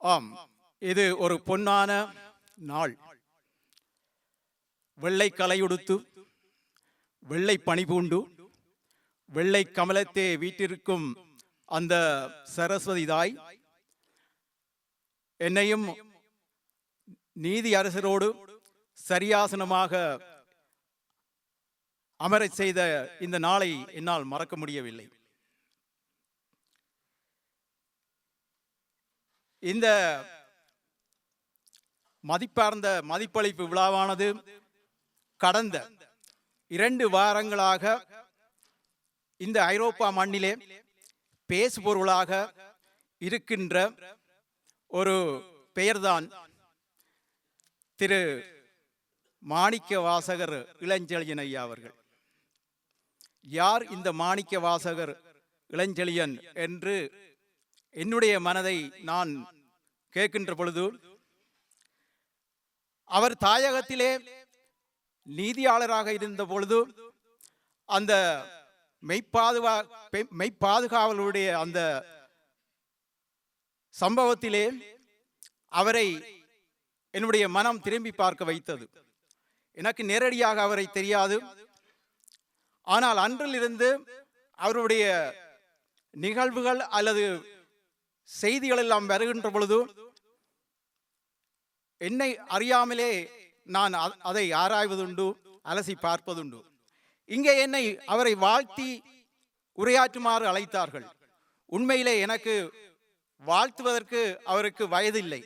ஆம், இது ஒரு பொன்னான நாள். வெள்ளை கலையுடுத்து, வெள்ளை பணிபூண்டு, வெள்ளை கமலத்தே வீட்டிற்கும் அந்த சரஸ்வதி தாய் என்னையும் நீதி அரசரோடு சரியாசனமாக அமரச் செய்த இந்த நாளை என்னால் மறக்க முடியவில்லை. இந்த மதிப்பார்ந்த மதிப்பளிப்பு விழாவானது கடந்த 2 வாரங்களாக இந்த ஐரோப்பா மண்ணிலே பேசுபொருளாக இருக்கின்ற ஒரு பெயர்தான் திரு மாணிக்க வாசகர் இளஞ்செழியன் ஐயா அவர்கள். யார் இந்த மாணிக்க வாசகர் இளஞ்செழியன் என்று என்னுடைய மனதை நான் கேட்கின்ற பொழுது, அவர் தாயகத்திலே நீதியாளராக இருந்த பொழுது அந்த மெய்ப்பாதுகாவலுடைய அந்த சம்பவத்திலே அவரை என்னுடைய மனம் திரும்பி பார்க்க வைத்தது. எனக்கு நேரடியாக அவரை தெரியாது. ஆனால் அன்றிலிருந்து அவருடைய நிகழ்வுகள் அல்லது செய்திகள் எல்லாம் வருகின்ற பொழுது என்னை அறியாமலே நான் அதை ஆராய்வதுண்டு, அலசி பார்ப்பதுண்டு. இங்கே என்னை அவரை வாழ்த்தி உரையாற்றுமாறு அழைத்தார்கள். உண்மையிலே எனக்கு வாழ்த்துவதற்கு அவருக்கு வயதில்லை.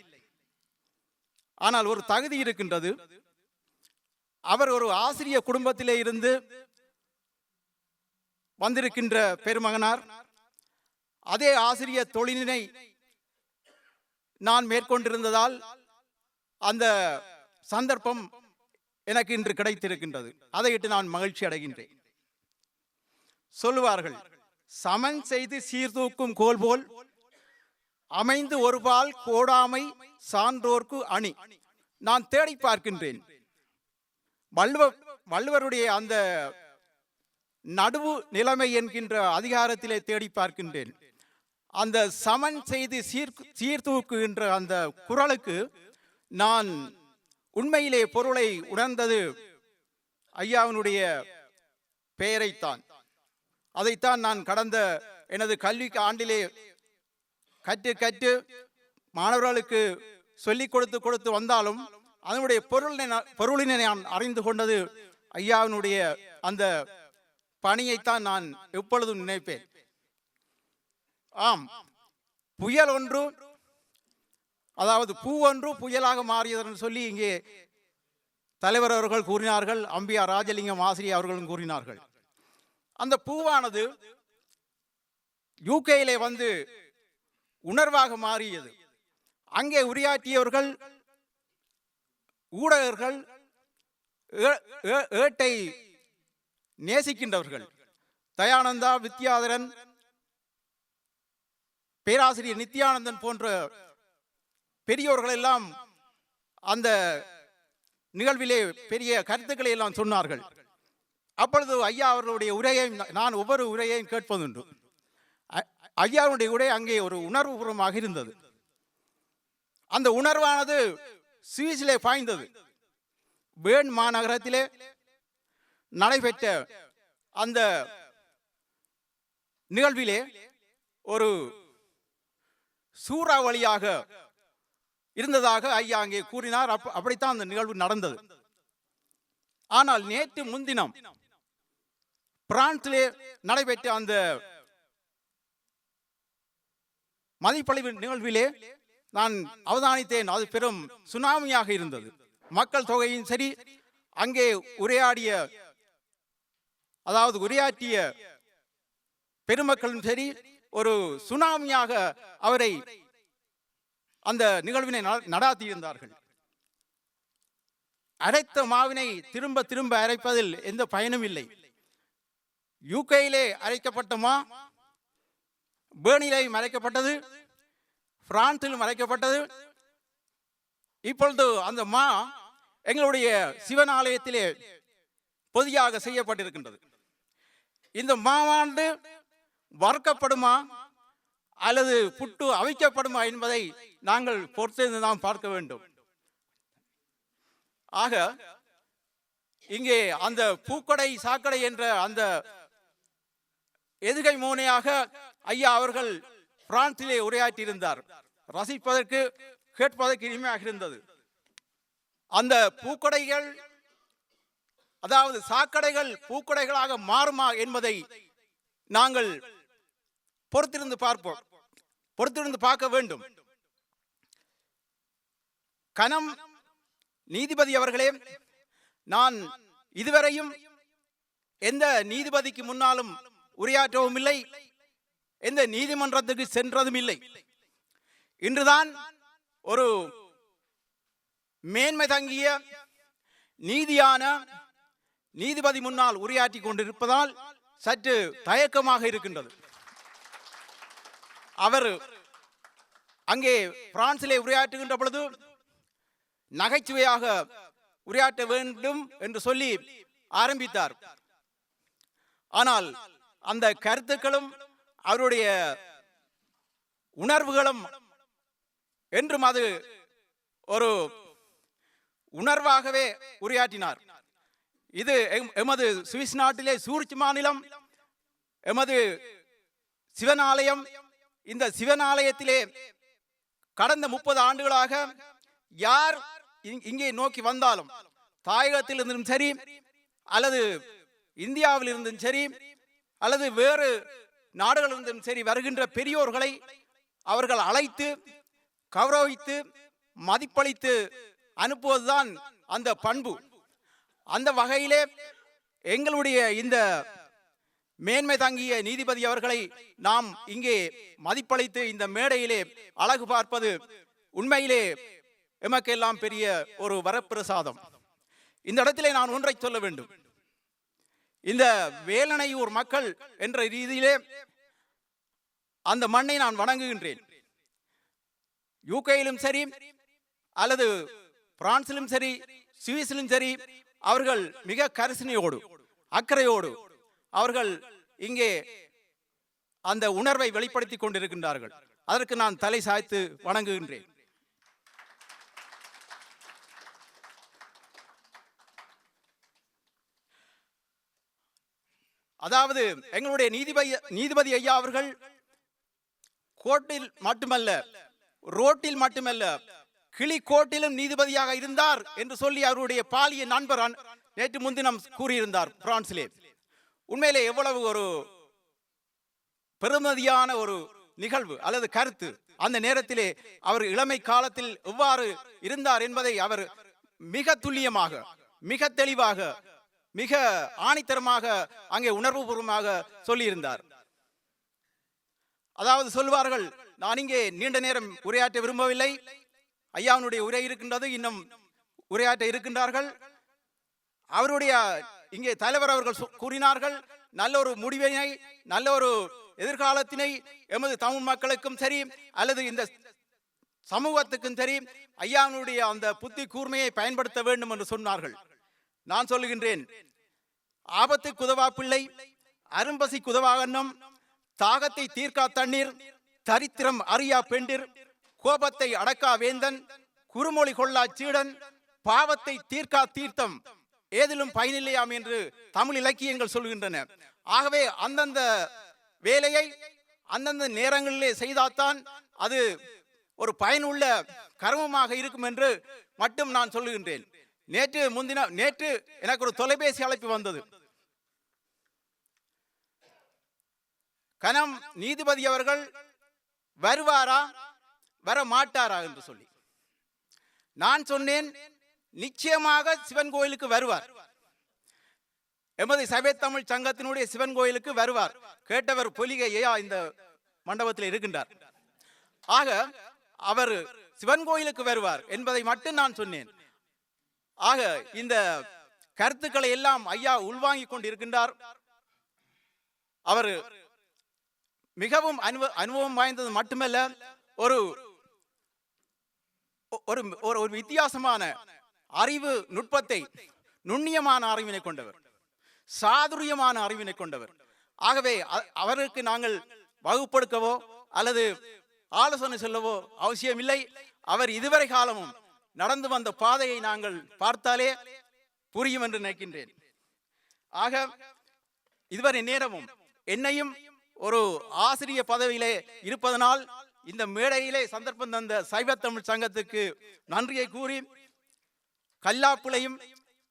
ஆனால் ஒரு தகுதி இருக்கின்றது. அவர் ஒரு ஆசிரிய குடும்பத்திலே இருந்து வந்திருக்கின்ற பெருமகனார். அதே ஆசிரிய தொழிலினை நான் மேற்கொண்டிருந்ததால் அந்த சந்தர்ப்பம் எனக்கு இன்று கிடைத்திருக்கின்றது. அதையிட்டு நான் மகிழ்ச்சி அடைகின்றேன். சொல்லுவார்கள், சமன் செய்து சீர்தூக்கும் கோல் போல் அமைந்து ஒருபால் கோடாமை சான்றோர்க்கு அணி. நான் தேடி பார்க்கின்றேன். வள்ளுவருடைய அந்த நடுவு நிலைமை என்கின்ற அதிகாரத்திலே தேடி பார்க்கின்றேன். அந்த சமன் செய்து சீர்தூக்குகின்ற அந்த குறளுக்கு நான் உண்மையிலே பொருளை உணர்ந்தது ஐயாவினுடைய பெயரைத்தான். அதைத்தான் நான் கடந்த எனது கல்வி ஆண்டிலே கற்று மாணவர்களுக்கு சொல்லிக் கொடுத்து வந்தாலும் அதனுடைய பொருளினை நான் அறிந்து கொண்டது ஐயாவினுடைய அந்த பணியைத்தான் நான் எப்பொழுதும் நினைப்பேன். ஆம், புயல் ஒன்று, அதாவது பூ ஒன்று புயலாக மாறியது சொல்லி இங்கே தலைவர் அவர்கள் கூறினார்கள். அம்பியா ராஜலிங்கம் ஆசிரியர் அவர்களும் கூறினார்கள். அந்த பூவானது யூகேயிலே வந்து உணர்வாக மாறியது. அங்கே உரையாற்றியவர்கள், ஊடகர்கள், ஏட்டை நேசிக்கின்றவர்கள். தயானந்தா, வித்யாதரன், பேராசிரியர் நித்யானந்தன் போன்ற பெரியோர்கள் எல்லாம் அந்த நிகழ்விலே பெரிய கருத்துக்களை எல்லாம் சொன்னார்கள். அப்பொழுது ஐயா அவர்களுடைய உரையை நான் ஒவ்வொரு உரையையும் கேட்பதுண்டு. ஐயாவுடைய உரை அங்கே ஒரு உணர்வுபூர்வமாக இருந்தது. அந்த உணர்வானது சுவிஸிலே பாய்ந்தது. பேர்ன் மாநகரத்திலே நடைபெற்ற அந்த நிகழ்விலே ஒரு சூறாவளியாக இருந்ததாக ஐயா அங்கே கூறினார். அப்படித்தான் அந்த நிகழ்வு நடந்தது. ஆனால் நேற்று முன்தினம் பிரான்சிலே நடைபெற்ற அந்த மதிப்பளிப்பு நிகழ்விலே நான் அவதானித்தேன். அது பெரும் சுனாமியாக இருந்தது. மக்கள் தொகையும் சரி, அங்கே உரையாற்றிய பெருமக்களும் சரி, ஒரு சுனாமியாக அவரை அந்த நிகழ்வினை நடாத்தியிருந்தார்கள். அரைத்த மாவினை திரும்ப திரும்ப அரைப்பதில் எந்த பயனும் இல்லை. யூகேயிலே அரைக்கப்பட்ட மா பேர்னிலேயும் அரைக்கப்பட்டது, பிரான்சிலும் அரைக்கப்பட்டது. இப்பொழுது அந்த மா எங்களுடைய சிவன் ஆலயத்திலே பொதியாக செய்யப்பட்டிருக்கின்றது. இந்த மாவாண்டு வறுக்கப்படுமா அல்லது புட்டு அவிக்கப்படுமா என்பதை நாங்கள் பொறுத்திருந்து நாம் பார்க்க வேண்டும். ஆக இங்கே அந்த பூக்கடை சாக்கடை என்ற அந்த எதுகை மோனையாக ஐயா அவர்கள் பிரான்சிலே உரையாற்றியிருந்தார். ரசிப்பதற்கு கேட்பதற்கு இனிமையாக இருந்தது. அந்த பூக்கடைகள், அதாவது சாக்கடைகள் பூக்கடைகளாக மாறுமா என்பதை நாங்கள் பொறுத்திருந்து பார்ப்போம், பொறுத்திருந்து பார்க்க வேண்டும். கனம் நீதிபதி அவர்களே, நான் இதுவரையும் எந்த நீதிபதிக்கு முன்னாலும் உரையாற்றவும் இல்லை, எந்த நீதிமன்றத்துக்கு சென்றதும் இல்லை. இன்றுதான் ஒரு மேன்மை தங்கிய நீதியான நீதிபதி முன்னால் உரையாற்றி கொண்டிருப்பதால் சற்று தயக்கமாக இருக்கின்றது. அவர் அங்கே பிரான்சிலே உரையாற்றுகின்ற பொழுது நகைச்சுவையாக உரையாற்ற வேண்டும் என்று சொல்லி ஆரம்பித்தார். ஆனால் அந்த கருத்துக்களும் அவருடைய உணர்வுகளும் என்றும் அது ஒரு உணர்வாகவே உரையாற்றினார். இது எமது சுவிஸ் நாட்டிலே சூரிச் மாநிலம், எமது சிவனாலயம். இந்த சிவனாலயத்திலே கடந்த 30 ஆண்டுகளாக யார் இங்கே நோக்கி வந்தாலும், தாயகத்தில் இருந்தும் சரி அல்லது இந்தியாவில் இருந்தும் சரி அல்லது வேறு நாடுகளிலிருந்தும் சரி வருகின்ற பெரியோர்களை அவர்கள் அழைத்து கௌரவித்து மதிப்பளித்து அனுப்புவதுதான் அந்த பண்பு. அந்த வகையிலே எங்களுடைய இந்த மேன்மை தங்கிய நீதிபதி அவர்களை நாம் இங்கே மதிப்பளித்து இந்த மேடையிலே அழகு பார்ப்பது உண்மையிலே எமக்கெல்லாம் பெரிய ஒரு வரப்பிரசாதம். இந்த இடத்திலே நான் ஒன்றை சொல்ல வேண்டும். இந்த வேலணையூர் மக்கள் என்ற ரீதியிலே அந்த மண்ணை நான் வணங்குகின்றேன். யூகேயிலும் சரி அல்லது பிரான்சிலும் சரி சுவிஸிலும் சரி அவர்கள் மிக கரிசனையோடு அக்கறையோடு அவர்கள் இங்கே அந்த உணர்வை வெளிப்படுத்திக் கொண்டிருக்கின்றார்கள். அதற்கு நான் தலை சாய்த்து வணங்குகின்றேன். அதாவது எங்களுடைய நீதிபதி ஐயா அவர்கள் கோர்ட்டில் மட்டுமல்ல, ரோட்டில் மட்டுமல்ல, கிளிக்கோட்டிலும் நீதிபதியாக இருந்தார் என்று சொல்லி அவருடைய பாலிய நண்பர் நேற்று முன்தினம் கூறியிருந்தார் பிரான்சிலே. உண்மையிலே எவ்வளவு ஒரு பெருமதியான ஒரு நிகழ்வு அல்லது கருத்து. அந்த நேரத்திலே அவர் இளமை காலத்தில் எவ்வாறு இருந்தார் என்பதை அவர் மிக துல்லியமாக, மிக தெளிவாக, மிக ஆணித்தரமாக அங்கே உணர்வுபூர்வமாக சொல்லியிருந்தார். அதாவது சொல்வார்கள், நான் இங்கே நீண்ட நேரம் உரையாற்ற விரும்பவில்லை, ஐயாவுடைய உரை இருக்கின்றது, இன்னும் உரையாற்ற இருக்கின்றார்கள். அவருடைய இங்கே தலைவர் அவர்கள் கூறினார்கள், நல்ல ஒரு முடிவினை, நல்ல ஒரு எதிர்காலத்தினை எமது தமிழ் மக்களுக்கும் சரி அல்லது இந்த சமூகத்துக்கும் சரி ஐயாவுடைய அந்த புத்தி கூர்மையை பயன்படுத்த வேண்டும் என்று சொன்னார்கள். நான் சொல்லுகின்றேன், ஆபத்து குதவா பிள்ளை, அரும்பசி குதவாகன்னம், தாகத்தை தீர்க்கா தண்ணீர், தரித்திரம் அறியா பெண்டிர், கோபத்தை அடக்கா வேந்தன், குறுமொழி கொள்ளா சீடன், பாவத்தை தீர்க்கா தீர்த்தம், ஏதிலும் பயனில்லையாம் என்று தமிழ் இலக்கியங்கள் சொல்கின்றன. ஆகவே அந்தந்த வேலையை அந்தந்த நேரங்களிலே செய்தால்தான் அது ஒரு பயனுள்ள கர்மமாக இருக்கும் என்று மட்டும் நான் சொல்லுகின்றேன். நேற்று எனக்கு ஒரு தொலைபேசி அழைப்பு வந்தது. கனம் நீதிபதி அவர்கள் வருவாரா வர மாட்டாரா என்று சொல்லி. நான் சொன்னேன், நிச்சயமாக சிவன் கோயிலுக்கு வருவார். எமது சபை தமிழ் சங்கத்தினுடைய சிவன் கோயிலுக்கு வருவார். கேட்டவர் பொலிகையா இந்த மண்டபத்தில் இருக்கின்றார். ஆக அவர் சிவன் கோயிலுக்கு வருவார் என்பதை மட்டும் நான் சொன்னேன். ஆக இந்த கருத்துக்களை எல்லாம் ஐயா உள்வாங்கிக் கொண்டிருக்கின்றார். அவர் மிகவும் அனுபவம் வாய்ந்தது மட்டுமல்ல, ஒரு ஒரு வித்தியாசமான அறிவு நுட்பத்தை, நுண்ணியமான அறிவினை கொண்டவர், சாதுரியமான அறிவினை கொண்டவர். ஆகவே அவருக்கு நாங்கள் வகுப்படுக்கவோ அல்லது ஆலோசனை சொல்லவோ அவசியமில்லை. அவர் இதுவரை காலமும் நடந்து வந்த பாதையை நாங்கள் பார்த்தாலே புரியும் என்று நினைக்கின்றேன். ஆக இதுவரை நேரமும் என்னையும் ஒரு ஆசிரிய பதவியிலே இருப்பதனால் இந்த மேடையிலே சந்தர்ப்பம் தந்த சைவத்தமிழ் சங்கத்துக்கு நன்றியை கூறி, கல்லாப்புளையும்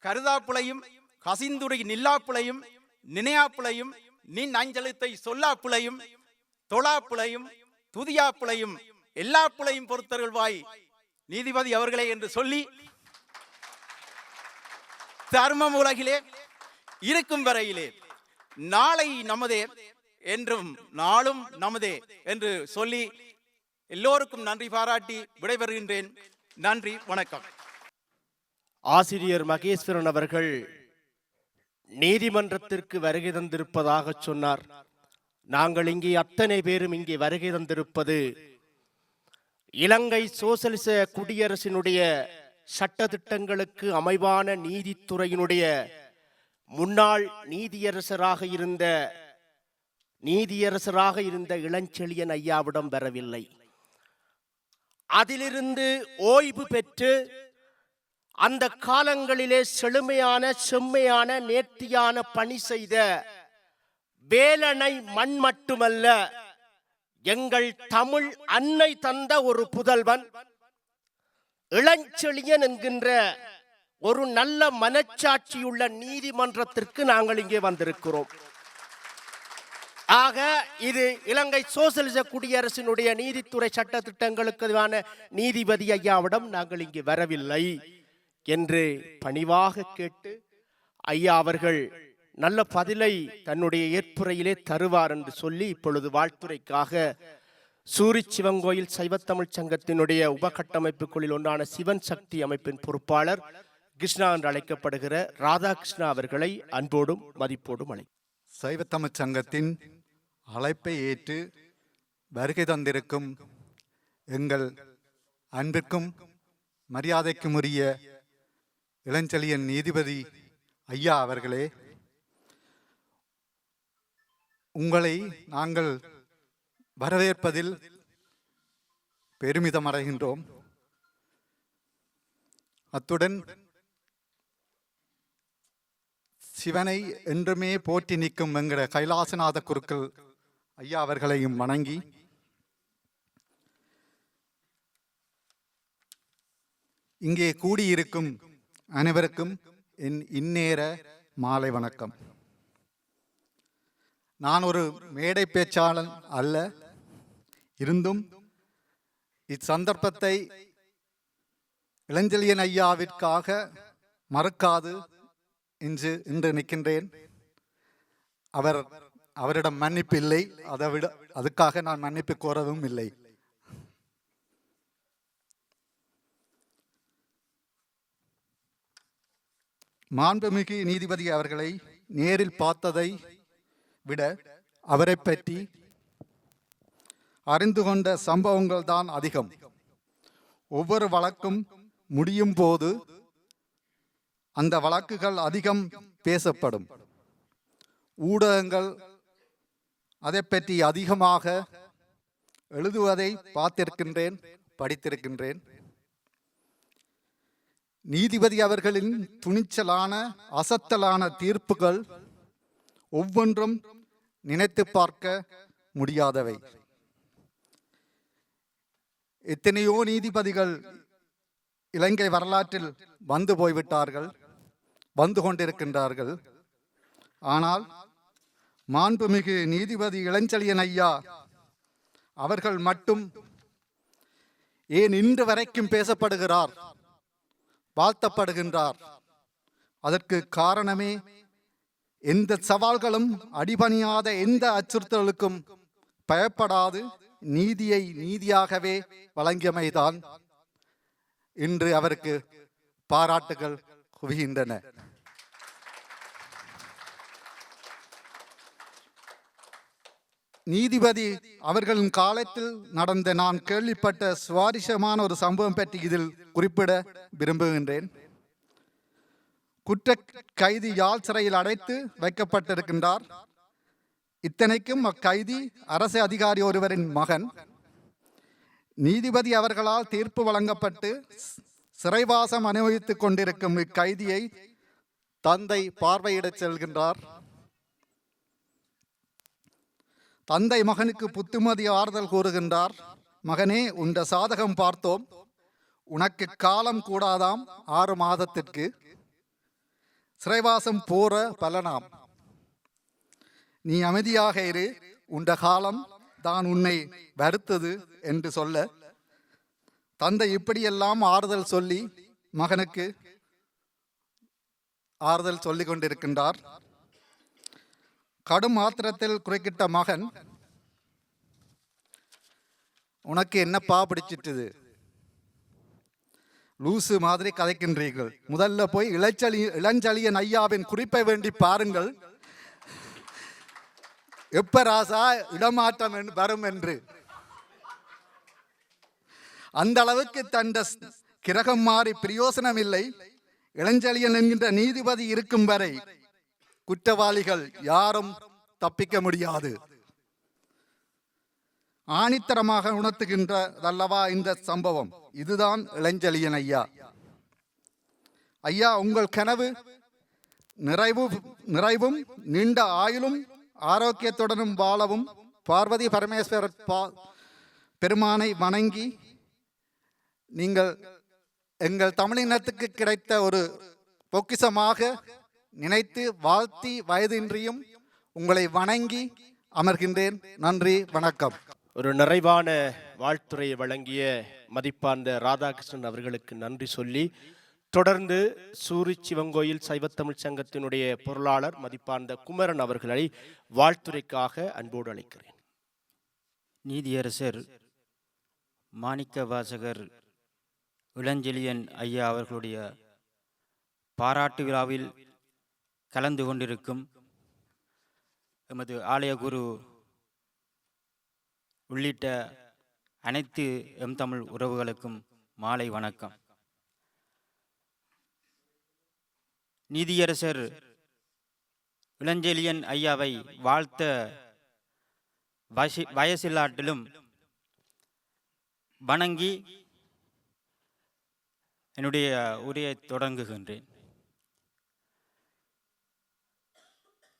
கருதாப்புளையும் கசிந்துரை நில்லாப்புளையும் நினையாப்புளையும் நின் அஞ்சலித்தை சொல்லாப்புளையும் தொழாப்புளையும் துதியாப்புளையும் எல்லா புளையும் பொறுத்தருள்வாய் நீதிபதி அவர்களே என்று சொல்லி, தர்மம் உலகிலே இருக்கும் வரையிலே நாளை நமதே என்றும் நாளும் நமதே என்று சொல்லி எல்லோருக்கும் நன்றி பாராட்டி விடைபெறுகின்றேன். நன்றி, வணக்கம். ஆசிரியர் மகேஸ்வரன் அவர்கள் நீதிமன்றத்திற்கு வருகை தந்திருப்பதாக சொன்னார். நாங்கள் இங்கே அத்தனை பேரும் இங்கே வருகை தந்திருப்பது இலங்கை சோசலிச குடியரசினுடைய சட்ட திட்டங்களுக்கு அமைவான நீதித்துறையினுடைய முன்னாள் நீதியரசராக இருந்த இளஞ்செழியன் ஐயாவிடம் வரவில்லை. அதிலிருந்து ஓய்வு பெற்று அந்த காலங்களிலே செம்மையான நேர்த்தியான பணி செய்த வேலனை மண் மட்டுமல்ல, எங்கள் தமிழ் அன்னை தந்த ஒரு புதல்வன் இளஞ்செழியன் என்கின்ற ஒரு நல்ல மனச்சாட்சியுள்ள நீதிமன்றத்திற்கு நாங்கள் இங்கே வந்திருக்கிறோம். ஆக இது இலங்கை சோசலிச குடியரசினுடைய நீதித்துறை சட்ட திட்டங்களுக்கான நீதிபதி ஐயாவிடம் நாங்கள் இங்கே வரவில்லை என்று பணிவாக கேட்டு, ஐயா அவர்கள் நல்ல பதிலை தன்னுடைய ஏற்புரையிலே தருவார் என்று சொல்லி இப்பொழுது வாழ்த்துரைக்காக சூரி சிவங்கோயில் சைவத்தமிழ் சங்கத்தினுடைய உபகட்டமைப்புகளில் ஒன்றான சிவன் சக்தி அமைப்பின் பொறுப்பாளர் கிருஷ்ணா என்று அழைக்கப்படுகிற ராதாகிருஷ்ணா அவர்களை அன்போடும் மதிப்போடும் சைவத்தமிழ் சங்கத்தின் அழைப்பை ஏற்று வருகை தந்திருக்கும் எங்கள் அன்பிற்கும் மரியாதைக்கும் உரிய இளஞ்செழியன் நீதிபதி ஐயா அவர்களே, உங்களை நாங்கள் வரவேற்பதில் பெருமிதம் அடைகின்றோம். அத்துடன் சிவனை என்றுமே போற்றி நிற்கும் என்கிற கைலாசநாத குருக்கள் ஐயா அவர்களையும் வணங்கி, இங்கே கூடியிருக்கும் அனைவருக்கும் என் இந்நேர மாலை வணக்கம். நான் ஒரு மேடை பேச்சாளன் அல்ல, இருந்தும் இச்சந்தர்ப்பத்தை இளஞ்செழியன் ஐயாவிற்காக மறக்காது இன்று நிற்கின்றேன். அவரிடம் மன்னிப்பு இல்லை, அதுக்காக நான் மன்னிப்பு கோரவும் இல்லை. மாண்புமிகு நீதிபதி அவர்களை நேரில் பார்த்ததை விட அவரை பற்றி அறிந்து கொண்ட சம்பவங்கள் தான் அதிகம். ஒவ்வொரு வழக்கும் முடியும் போது அந்த வழக்குகள் அதிகம் பேசப்படும். ஊடகங்கள் அதை பற்றி அதிகமாக எழுதுவதை பார்த்திருக்கின்றேன், படித்திருக்கின்றேன். நீதிபதி அவர்களின் துணிச்சலான அசத்தலான தீர்ப்புகள் ஒவ்வொன்றும் நினைத்து பார்க்க முடியாதவை. எத்தனையோ நீதிபதிகள் இலங்கை வரலாற்றில் வந்து போய்விட்டார்கள், வந்து கொண்டிருக்கின்றார்கள். ஆனால் மாண்புமிகு நீதிபதி இளஞ்செழியன் ஐயா அவர்கள் மட்டும் ஏன் இன்று வரைக்கும் பேசப்படுகிறார், வாழ்த்தப்படுகின்றார்? அதற்கு காரணமே எந்த சவால்களும் அடிபணியாத, எந்த அச்சுறுத்தலுக்கும் பயப்படாது நீதியை நீதியாகவே வழங்கியமைதான். இன்று அவருக்கு பாராட்டுகள் குவிகின்றன. நீதிபதி அவர்களின் காலத்தில் நடந்த நான் கேள்விப்பட்ட சுவாரஸ்யமான ஒரு சம்பவம் பற்றி இதில் குறிப்பிட விரும்புகின்றேன். குற்ற கைதி யாழ் சிறையில் அடைத்து வைக்கப்பட்டிருக்கின்றார். இத்தனைக்கும் அக்கைதி அரசு அதிகாரி ஒருவரின் மகன். நீதிபதி அவர்களால் தீர்ப்பு வழங்கப்பட்டு சிறைவாசம் அனுபவித்துக் கொண்டிருக்கும் இக்கைதியை தந்தை பார்வையிடச் செல்கின்றார். தந்தை மகனுக்கு புத்துமதி ஆறுதல் கூறுகின்றார். மகனே, உண்ட சாதகம் பார்த்தோம். உனக்கு காலம் கூடாதாம் 6 மாதத்திற்கு. சிறைவாசம் போற பலனாம். நீ அமைதியாக இரு, உண்ட காலம் தான் உன்னை வருத்தது என்று சொல்ல, தந்தை இப்படியெல்லாம் ஆறுதல் சொல்லி மகனுக்கு ஆறுதல் சொல்லிக் கொண்டிருக்கின்றார். கடும் ஆத்திரத்தில் குறுக்கிட்ட மகன், உனக்கு என்னப்பா பிடிச்சிட்டுது? லூசு மாதிரி கதைக்கின்றீர்கள். முதல்ல போய் இளஞ்சலியன் ஐயாவின் குறிப்பை வேண்டி பாருங்கள். எப்ப ராசா இடமாற்றம் வரும் என்று. அந்த அளவுக்கு தண்ட கிரகம் மாறி பிரயோசனம் இல்லை. இளஞ்சலியன் என்கின்ற நீதிபதி இருக்கும் வரை குற்றவாளிகள் யாரும் தப்பிக்க முடியாது. ஆணித்தரமாக உணர்த்துகின்றதல்லவா இந்த சம்பவம். இதுதான் இளஞ்சலியன் ஐயா. ஐயா, உங்கள் கனவு நிறைவும் நீண்ட ஆயுளும் ஆரோக்கியத்துடனும் வாழவும் பார்வதி பரமேஸ்வரர் பெருமானை வணங்கி நீங்கள் எங்கள் தமிழினத்துக்கு கிடைத்த ஒரு பொக்கிஷமாக நினைத்து வாழ்த்தி வயதின்றியும் உங்களை வணங்கி அமர்கின்றேன். நன்றி, வணக்கம். ஒரு நிறைவான வாழ்த்துறையை வழங்கிய மதிப்பார்ந்த ராதாகிருஷ்ணன் அவர்களுக்கு நன்றி சொல்லி, தொடர்ந்து சூரிச்சிவங்கோயில் சைவத்தமிழ் சங்கத்தினுடைய பொருளாளர் மதிப்பார்ந்த குமரன் அவர்களை வாழ்த்துறைக்காக அன்போடு அழைக்கிறேன். நீதியரசர் மாணிக்க வாசகர் இளஞ்செழியன் ஐயா அவர்களுடைய பாராட்டு விழாவில் கலந்து கொண்டிருக்கும் எமது ஆலய குரு உள்ளிட்ட அனைத்து எம் தமிழ் உறவுகளுக்கும் மாலை வணக்கம். நீதியரசர் இளஞ்செழியன் ஐயாவை வாழ்த்த வயசில்லாட்டிலும் வணங்கி என்னுடைய உரையை தொடங்குகின்றேன்.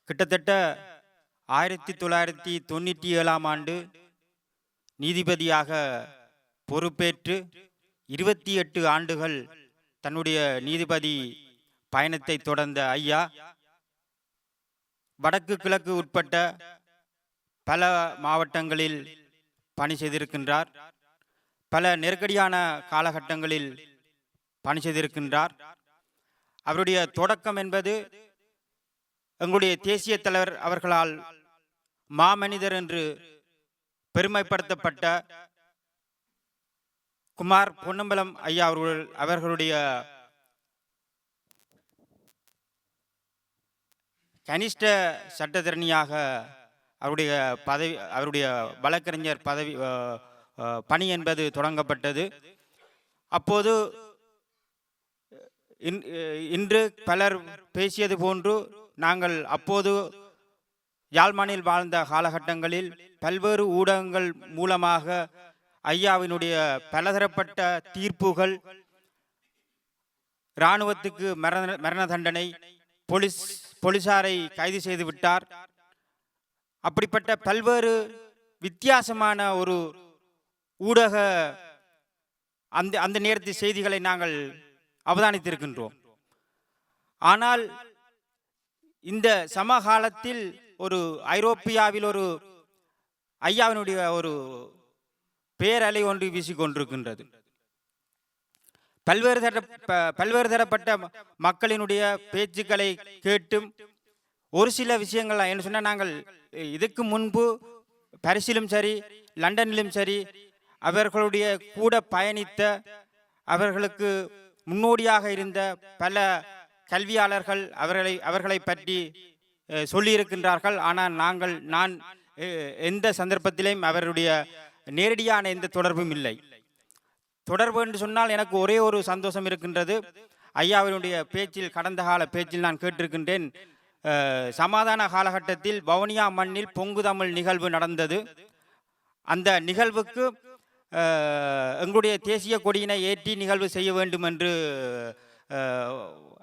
கிட்டத்தட்ட 1997ஆம் ஆண்டு நீதிபதியாக பொறுப்பேற்று 28 ஆண்டுகள் தன்னுடைய நீதிபதி பயணத்தை தொடர்ந்த ஐயா வடக்கு கிழக்கு உட்பட்ட பல மாவட்டங்களில் பணி செய்திருக்கின்றார். பல நெருக்கடியான காலகட்டங்களில் பணி செய்திருக்கின்றார். அவருடைய தொடக்கம் என்பது எங்களுடைய தேசிய தலைவர் அவர்களால் மாமனிதர் என்று பெருமைப்படுத்தப்பட்ட குமார் பொன்னம்பலம் ஐயா அவர்களுடைய கனிஷ்ட சட்டத்தரணியாக அவருடைய வழக்கறிஞர் பணி என்பது தொடங்கப்பட்டது. அப்போது இன்று பலர் பேசியது போன்று நாங்கள் அப்போது யாழ்ப்பாணில் வாழ்ந்த காலகட்டங்களில் பல்வேறு ஊடகங்கள் மூலமாக ஐயாவினுடைய பலதரப்பட்ட தீர்ப்புகள், இராணுவத்துக்கு மரண தண்டனை, போலீசாரை கைது செய்து விட்டார், அப்படிப்பட்ட பல்வேறு வித்தியாசமான ஒரு ஊடக அந்த நேரத்து செய்திகளை நாங்கள் அவதானித்திருக்கின்றோம். ஆனால் இந்த சமகாலத்தில் ஒரு ஐரோப்பியாவில் ஒரு ஐயாவினுடைய ஒரு பேரலை ஒன்று வீசிக்கொண்டிருக்கின்றது. பல்வேறு தரப்பட்ட மக்களினுடைய பேச்சுக்களை கேட்டும் ஒரு சில விஷயங்கள் என்ன சொன்னால், நாங்கள் இதுக்கு முன்பு பாரிஸிலும் சரி லண்டனிலும் சரி அவர்களுடைய கூட பயணித்த அவர்களுக்கு முன்னோடியாக இருந்த பல கல்வியாளர்கள் அவர்களை பற்றி சொல்லியிருக்கின்றார்கள். ஆனால் நான் எந்த சந்தர்ப்பத்திலையும் அவருடைய நேரடியான எந்த தொடர்பும் இல்லை. தொடர்பு என்று சொன்னால் எனக்கு ஒரே ஒரு சந்தோஷம் இருக்கின்றது. ஐயாவினுடைய பேச்சில், கடந்த கால பேச்சில் நான் கேட்டிருக்கின்றேன், சமாதான காலகட்டத்தில் வவுனியா மண்ணில் பொங்கு தமிழ் நிகழ்வு நடந்தது. அந்த நிகழ்வுக்கு எங்களுடைய தேசிய கொடியினை ஏற்றி நிகழ்வு செய்ய வேண்டும் என்று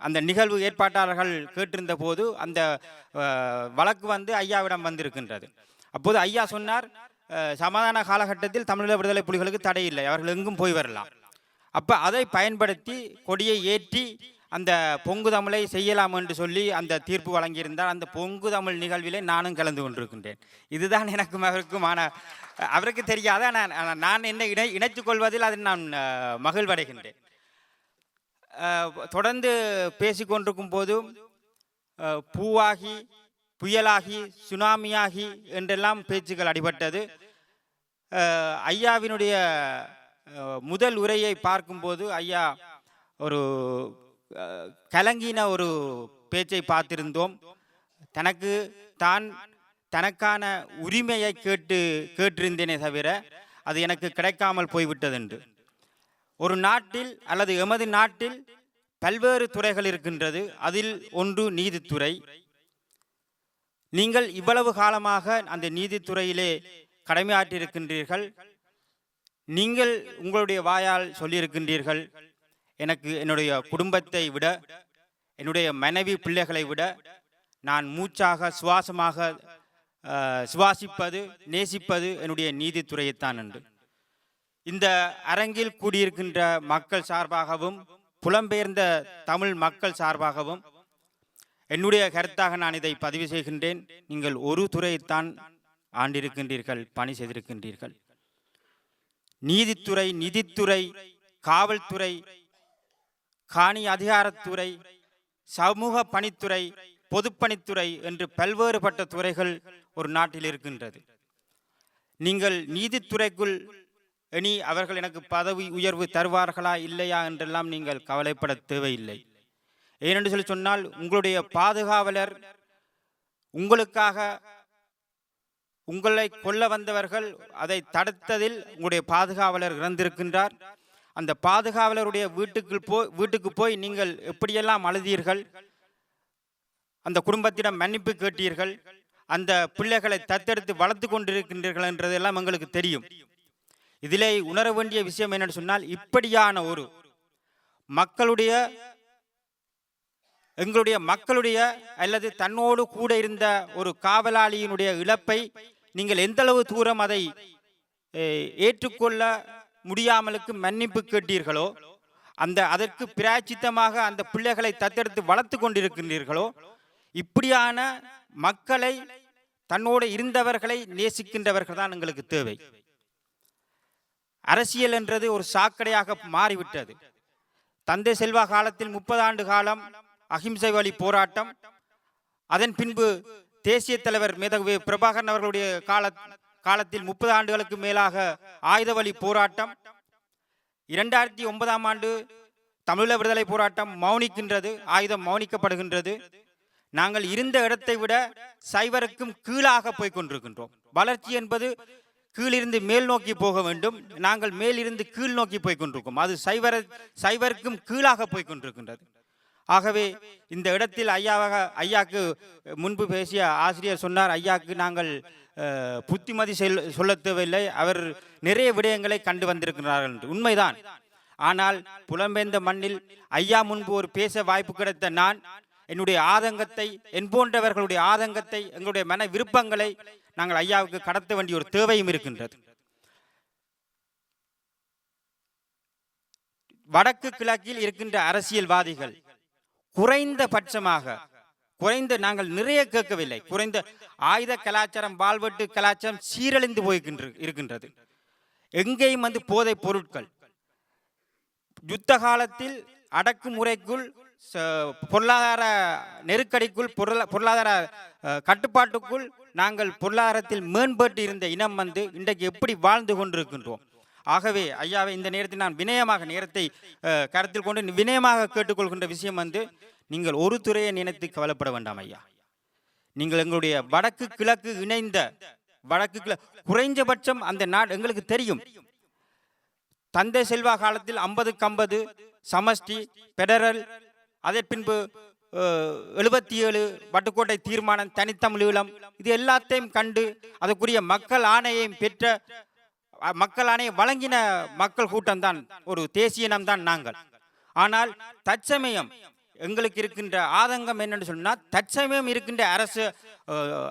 அந்த நிகழ்வு ஏற்பாட்டாளர்கள் கேட்டிருந்த போது அந்த வழக்கு வந்து ஐயாவிடம் வந்திருக்கின்றது. அப்போது ஐயா சொன்னார், சமாதான காலகட்டத்தில் தமிழீழ விடுதலை புலிகளுக்கு தடை இல்லை, அவர்கள் எங்கும் போய் வரலாம். அப்போ அதை பயன்படுத்தி கொடியை ஏற்றி அந்த பொங்கு தமிழை செய்யலாம் என்று சொல்லி அந்த தீர்ப்பு வழங்கியிருந்தார். அந்த பொங்கு தமிழ் நிகழ்விலே நானும் கலந்து கொண்டிருக்கின்றேன். இதுதான் எனக்கும் அவருக்குமான, அவருக்கு தெரியாத நான் என்னை இணைத்துக் கொள்வதில் அதில் நான் மகிழ்வடைகின்றேன். தொடர்ந்து பேசிக்கொண்டிருக்கும் போது பூவாகி புயலாகி சுனாமியாகி என்றெல்லாம் பேச்சுக்கள் அடிபட்டது. ஐயாவினுடைய முதல் உரையை பார்க்கும்போது ஐயா ஒரு கலங்கின ஒரு பேச்சை பார்த்திருந்தோம். தனக்கான உரிமையை கேட்டிருந்தேனே தவிர அது எனக்கு கிடைக்காமல் போய்விட்டதென்று. ஒரு நாட்டில் அல்லது எமது நாட்டில் பல்வேறு துறைகள் இருக்கின்றது. அதில் ஒன்று நீதித்துறை. நீங்கள் இவ்வளவு காலமாக அந்த நீதித்துறையிலே கடமையாற்றியிருக்கின்றீர்கள். நீங்கள் உங்களுடைய வாயால் சொல்லியிருக்கின்றீர்கள், எனக்கு என்னுடைய குடும்பத்தை விட, என்னுடைய மனைவி பிள்ளைகளை விட நான் மூச்சாக சுவாசமாக சுவாசிப்பது நேசிப்பது என்னுடைய நீதித்துறையைத்தான் என்று. இந்த அரங்கில் கூடியிருக்கின்ற மக்கள் சார்பாகவும் புலம்பெயர்ந்த தமிழ் மக்கள் சார்பாகவும் என்னுடைய கருத்தாக நான் இதை பதிவு செய்கின்றேன். நீங்கள் ஒரு துறையைத்தான் ஆண்டிருக்கின்றீர்கள், பணி செய்திருக்கின்றீர்கள். நீதித்துறை, நிதித்துறை, காவல்துறை, காணி அதிகாரத்துறை, சமூக பணித்துறை, பொதுப்பணித்துறை என்று பல்வேறுபட்ட துறைகள் ஒரு நாட்டில் இருக்கின்றது. நீங்கள் நீதித்துறைக்குள் இனி அவர்கள் எனக்கு பதவி உயர்வு தருவார்களா இல்லையா என்றெல்லாம் நீங்கள் கவலைப்பட தேவையில்லை. ஏனென்று சொல்லி சொன்னால் உங்களுடைய பாதுகாவலர், உங்களுக்காக உங்களை கொல்ல வந்தவர்கள் அதை தடுத்ததில் உங்களுடைய பாதுகாவலர் இறந்திருக்கின்றார். அந்த பாதுகாவலருடைய வீட்டுக்கு போய் நீங்கள் எப்படியெல்லாம் அழுதீர்கள், அந்த குடும்பத்திடம் மன்னிப்பு கேட்டீர்கள், அந்த பிள்ளைகளை தத்தெடுத்து வளர்த்து கொண்டிருக்கின்றீர்கள் என்றதெல்லாம் எங்களுக்கு தெரியும். இதிலே உணர வேண்டிய விஷயம் என்னன்னு சொன்னால், இப்படியான ஒரு எங்களுடைய மக்களுடைய அல்லது தன்னோடு கூட இருந்த ஒரு காவலாளியினுடைய இழப்பை நீங்கள் எந்தளவு தூரம் அதை ஏற்றுக்கொள்ள முடியாமலுக்கு மன்னிப்பு கேட்டீர்களோ, அதற்கு பிராய்ச்சித்தமாக அந்த பிள்ளைகளை தத்தெடுத்து வளர்த்து கொண்டிருக்கின்றீர்களோ, இப்படியான மக்களை, தன்னோடு இருந்தவர்களை நேசிக்கின்றவர்கள் தான் எங்களுக்கு தேவை. அரசியல் என்றது ஒரு சாக்கடையாக மாறிவிட்டது. தந்தை செல்வா காலத்தில் 30 ஆண்டு காலம் அகிம்சை வழி போராட்டம், அதன் பின்பு தேசிய தலைவர் மேதகு பிரபாகரன் அவர்களுடைய காலத்தில் 30 ஆண்டுகளுக்கு மேலாக ஆயுத வழி போராட்டம். 2009ஆம் ஆண்டு தமிழீழ விடுதலை போராட்டம் மௌனிக்கின்றது, ஆயுதம் மௌனிக்கப்படுகின்றது. நாங்கள் இருந்த இடத்தை விட சைவருக்கும் கீழாக போய் கொண்டிருக்கின்றோம். வளர்ச்சி என்பது கீழிருந்து மேல் நோக்கி போக வேண்டும், நாங்கள் மேலிருந்து கீழ் நோக்கி போய் கொண்டிருக்கோம். அது சைவருக்கும் கீழாக போய் கொண்டிருக்கின்றது. ஆகவே இந்த இடத்தில் ஐயாக்கு முன்பு பேசிய ஆசிரியர் சொன்னார், ஐயாக்கு நாங்கள் புத்திமதி சொல்ல தேவையில்லை, அவர் நிறைய விடயங்களை கண்டு வந்திருக்கிறார்கள் என்று. உண்மைதான். ஆனால் புலம்பெயர்ந்த மண்ணில் ஐயா முன்பு ஒரு பேச வாய்ப்பு கிடைத்த நான் என்னுடைய ஆதங்கத்தை, என் போன்றவர்களுடைய ஆதங்கத்தை, எங்களுடைய மன விருப்பங்களை நாங்கள் ஐயாவுக்கு கடத்த வேண்டிய ஒரு தேவையும் இருக்கின்றது. வடக்கு கிழக்கில் இருக்கின்ற அரசியல்வாதிகள் குறைந்த நாங்கள் நிறைய கேட்கவில்லை, குறைந்த ஆயுத கலாச்சாரம், வாழ்வெட்டு கலாச்சாரம் சீரழிந்து இருக்கின்றது. எங்கேயும் போதைப் பொருட்கள், யுத்த காலத்தில் அடக்குமுறைக்குள், பொருளாதார நெருக்கடிக்குள், பொருளாதார கட்டுப்பாட்டுக்குள் நாங்கள் பொருளாதாரத்தில் மேம்பட்டு இருந்த இனம் இன்றைக்கு எப்படி வாழ்ந்து கொண்டிருக்கின்றோம். ஆகவே ஐயாவை இந்த நேரத்தில் நான் வினயமாக நேரத்தை கருத்தில் கொண்டு வினயமாக கேட்டுக்கொள்கின்ற விஷயம் நீங்கள் ஒரு துறையை நினைத்து கவலைப்பட வேண்டாம் ஐயா. நீங்கள் எங்களுடைய வடக்கு கிழக்கு இணைந்த குறைஞ்சபட்சம் அந்த நாடு எங்களுக்கு தெரியும். தந்தை செல்வா காலத்தில் 50-50 சமஷ்டி பெடரல், அதன் பின்பு 77 வட்டுக்கோட்டை தீர்மானம், தனித்தமிழ் ஈழம், இது எல்லாத்தையும் கண்டு அதுக்குரிய மக்கள் ஆணையையும் பெற்ற, மக்கள் ஆணையை வழங்கின மக்கள் கூட்டம்தான் ஒரு தேசிய இனம்தான் நாங்கள். ஆனால் தற்சமயம் எங்களுக்கு இருக்கின்ற ஆதங்கம் என்னன்னு சொன்னால், தற்சமயம் இருக்கின்ற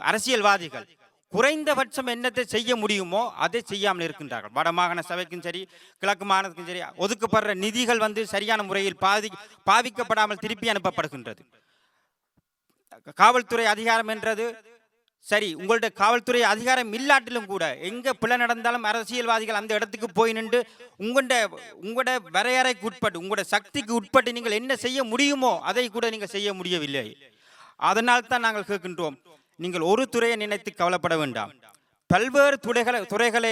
அரசியல்வாதிகள் குறைந்தபட்சம் என்னத்தை செய்ய முடியுமோ அதை செய்யாமல் இருக்கின்றார்கள். வடமாகாண சபைக்கும் சரி, கிழக்கு மாகாணத்துக்கும் சரி, ஒதுக்கப்படுற நிதிகள் சரியான முறையில் பாவிக்கப்படாமல் திருப்பி அனுப்பப்படுகின்றது. காவல்துறை அதிகாரம் என்றது சரி, உங்கள்ட்ட காவல்துறை அதிகாரம் இல்லாட்டிலும் கூட எங்க பிள்ளை நடந்தாலும் அரசியல்வாதிகள் அந்த இடத்துக்கு போய் நின்று உங்களோட வரையறைக்கு உட்பட்டு, உங்களோட சக்திக்கு உட்பட்டு நீங்கள் என்ன செய்ய முடியுமோ அதை கூட நீங்கள் செய்ய முடியவில்லை. அதனால் தான் நாங்கள் கேட்கின்றோம், நீங்கள் ஒரு துறையை நினைத்து கவலைப்பட வேண்டாம். பல்வேறு துறைகளை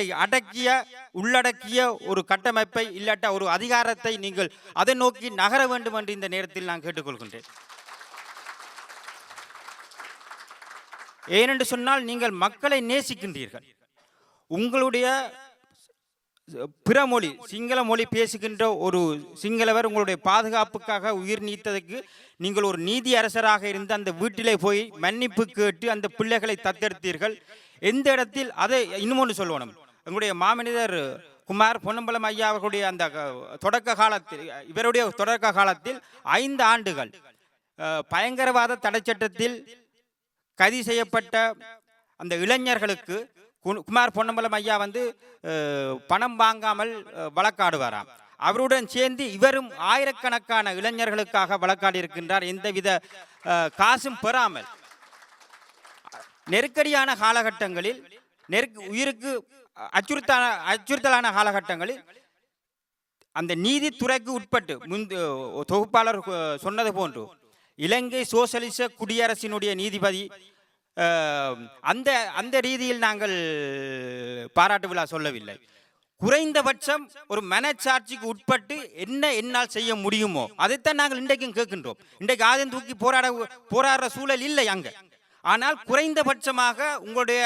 உள்ளடக்கிய ஒரு கட்டமைப்பை இல்லாட்ட ஒரு அதிகாரத்தை நீங்கள் அதை நோக்கி நகர வேண்டும் என்று இந்த நேரத்தில் நான் கேட்டுக்கொள்கின்றேன். ஏனென்று சொன்னால், நீங்கள் மக்களை நேசிக்கின்றீர்கள். உங்களுடைய பிற மொழி, சிங்கள மொழி பேசுகின்ற ஒரு சிங்களவர் உங்களுடைய பாதுகாப்புக்காக உயிர் நீத்ததுக்கு நீங்கள் ஒரு நீதி அரசராக இருந்து அந்த வீட்டிலே போய் மன்னிப்பு கேட்டு அந்த பிள்ளைகளை தத்தெடுத்தீர்கள். எந்த இடத்தில் அதை இன்னும் சொல்லணும், எங்களுடைய மாமனிதர் குமார் பொன்னம்பலம் ஐயா அவர்களுடைய அந்த இவருடைய தொடக்க காலத்தில் 5 ஆண்டுகள் பயங்கரவாத தடை சட்டத்தில் கைது செய்யப்பட்ட அந்த இளைஞர்களுக்கு குமார் பொன்னம்பலம் ஐயா பணம் வாங்காமல் வழக்காடுவாராம். அவருடன் சேர்ந்து இவரும் ஆயிரக்கணக்கான இளைஞர்களுக்காக வழக்காடி இருக்கின்றார். எந்தவித காசும் பெறாமல் நெருக்கடியான காலகட்டங்களில், உயிருக்கு அச்சுறுத்தலான காலகட்டங்களில் அந்த நீதித்துறைக்கு உட்பட்டு தொகுப்பாளர் சொன்னது போன்று இலங்கை சோசலிச குடியரசினுடைய நீதிபதி, அந்த ரீதியில் நாங்கள் பாராட்டு விழா சொல்லவில்லை. குறைந்தபட்சம் ஒரு மனச்சாட்சிக்கு உட்பட்டு என்னால் செய்ய முடியுமோ அதைத்தான் நாங்கள் இன்றைக்கும் கேட்கின்றோம். இன்றைக்கு ஆதம் தூக்கி போராடுற சூழல் இல்லை அங்க. ஆனால் குறைந்தபட்சமாக உங்களுடைய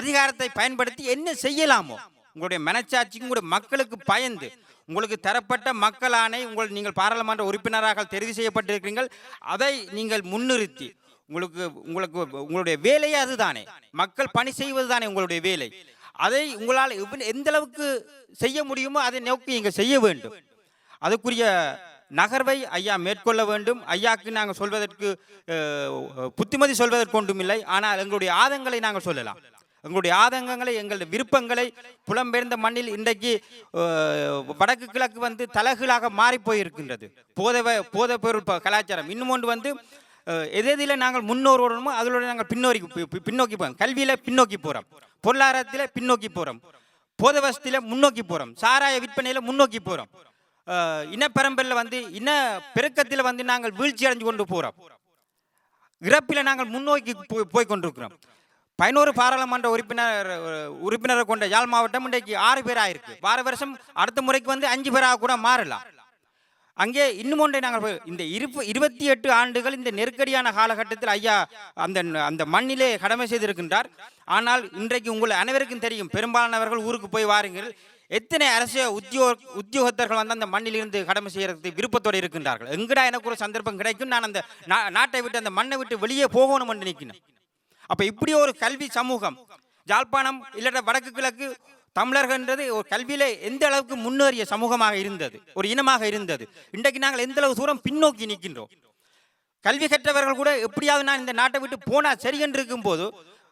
அதிகாரத்தை பயன்படுத்தி என்ன செய்யலாமோ, உங்களுடைய மனச்சாட்சிக்கு, உங்களுடைய மக்களுக்கு பயந்து, உங்களுக்கு தரப்பட்ட மக்கள் ஆணை, நீங்கள் பாராளுமன்ற உறுப்பினராக தெரிவு செய்யப்பட்டிருக்கிறீர்கள், அதை நீங்கள் முன்னிறுத்தி உங்களுடைய வேலையே அதுதானே, மக்கள் பணி செய்வது தானே உங்களுடைய வேலை. அதை உங்களால் எந்த அளவுக்கு செய்ய முடியுமோ அதை நோக்கி நீங்கள் செய்ய வேண்டும். அதுக்குரிய நகர்வை ஐயா மேற்கொள்ள வேண்டும். ஐயாக்கு நாங்கள் சொல்வதற்கு புத்திமதி சொல்வதற்கு ஒன்றும் இல்லை. ஆனால் எங்களுடைய ஆதங்களை நாங்கள் சொல்லலாம். எங்களுடைய ஆதங்கங்களை, எங்களுடைய விருப்பங்களை புலம்பெயர்ந்த மண்ணில் இன்றைக்கு வடக்கு கிழக்கு தலைகீழாக மாறி போயிருக்கின்றது. போதை பொருள் கலாச்சாரம். இன்னும் ஒன்று எதில் நாங்கள் முன்னோரோடமோ அதோட நாங்கள் பின்னோக்கி போகிறோம். கல்வியில் பின்னோக்கி போகிறோம், பொருளாதாரத்தில் பின்னோக்கி போகிறோம், போதை வசதியில் முன்னோக்கி போகிறோம், சாராய விற்பனையில் முன்னோக்கி போகிறோம், இனப்பரம்பரில் இன பெருக்கத்தில் நாங்கள் வீழ்ச்சி அடைஞ்சு கொண்டு போகிறோம், இறப்பில் நாங்கள் முன்னோக்கி போய் கொண்டிருக்கிறோம். 11 பாராளுமன்ற உறுப்பினரை கொண்ட யாழ் மாவட்டம் இன்றைக்கு 6 பேராக இருக்கு. வார வருஷம் அடுத்த முறைக்கு 5 பேராக கூட மாறலாம். அங்கே இன்னும் ஒன்றை நாங்கள் இந்த 28 ஆண்டுகள் இந்த நெருக்கடியான காலகட்டத்தில் ஐயா அந்த மண்ணிலே கடமை செய்திருக்கின்றார். ஆனால் இன்றைக்கு உங்களை அனைவருக்கும் தெரியும், பெரும்பாலானவர்கள் ஊருக்கு போய் வாருங்கள், எத்தனை அரசியல் உத்தியோகத்தர்கள் அந்த மண்ணிலிருந்து கடமை செய்யறதுக்கு விருப்பத்தோடு இருக்கின்றார்கள். எங்கடா எனக்கு ஒரு சந்தர்ப்பம் கிடைக்கும், நான் அந்த நாட்டை விட்டு அந்த மண்ணை விட்டு வெளியே போகணும் என்று நிற்கணும். அப்ப இப்படி ஒரு கல்வி சமூகம் யாழ்ப்பாணம் இல்லாட்ட வடக்கு கிழக்கு தமிழர்கள்ன்றது ஒரு கல்வியில எந்த அளவுக்கு முன்னேறிய சமூகமாக இருந்தது, ஒரு இனமாக இருந்தது. இன்றைக்கு நாங்கள் எந்த அளவு தூரம் பின்னோக்கி நிற்கின்றோம். கல்வி கற்றவர்கள் கூட எப்படியாவது நான் இந்த நாட்டை விட்டு போனா சரி என்று இருக்கும் போது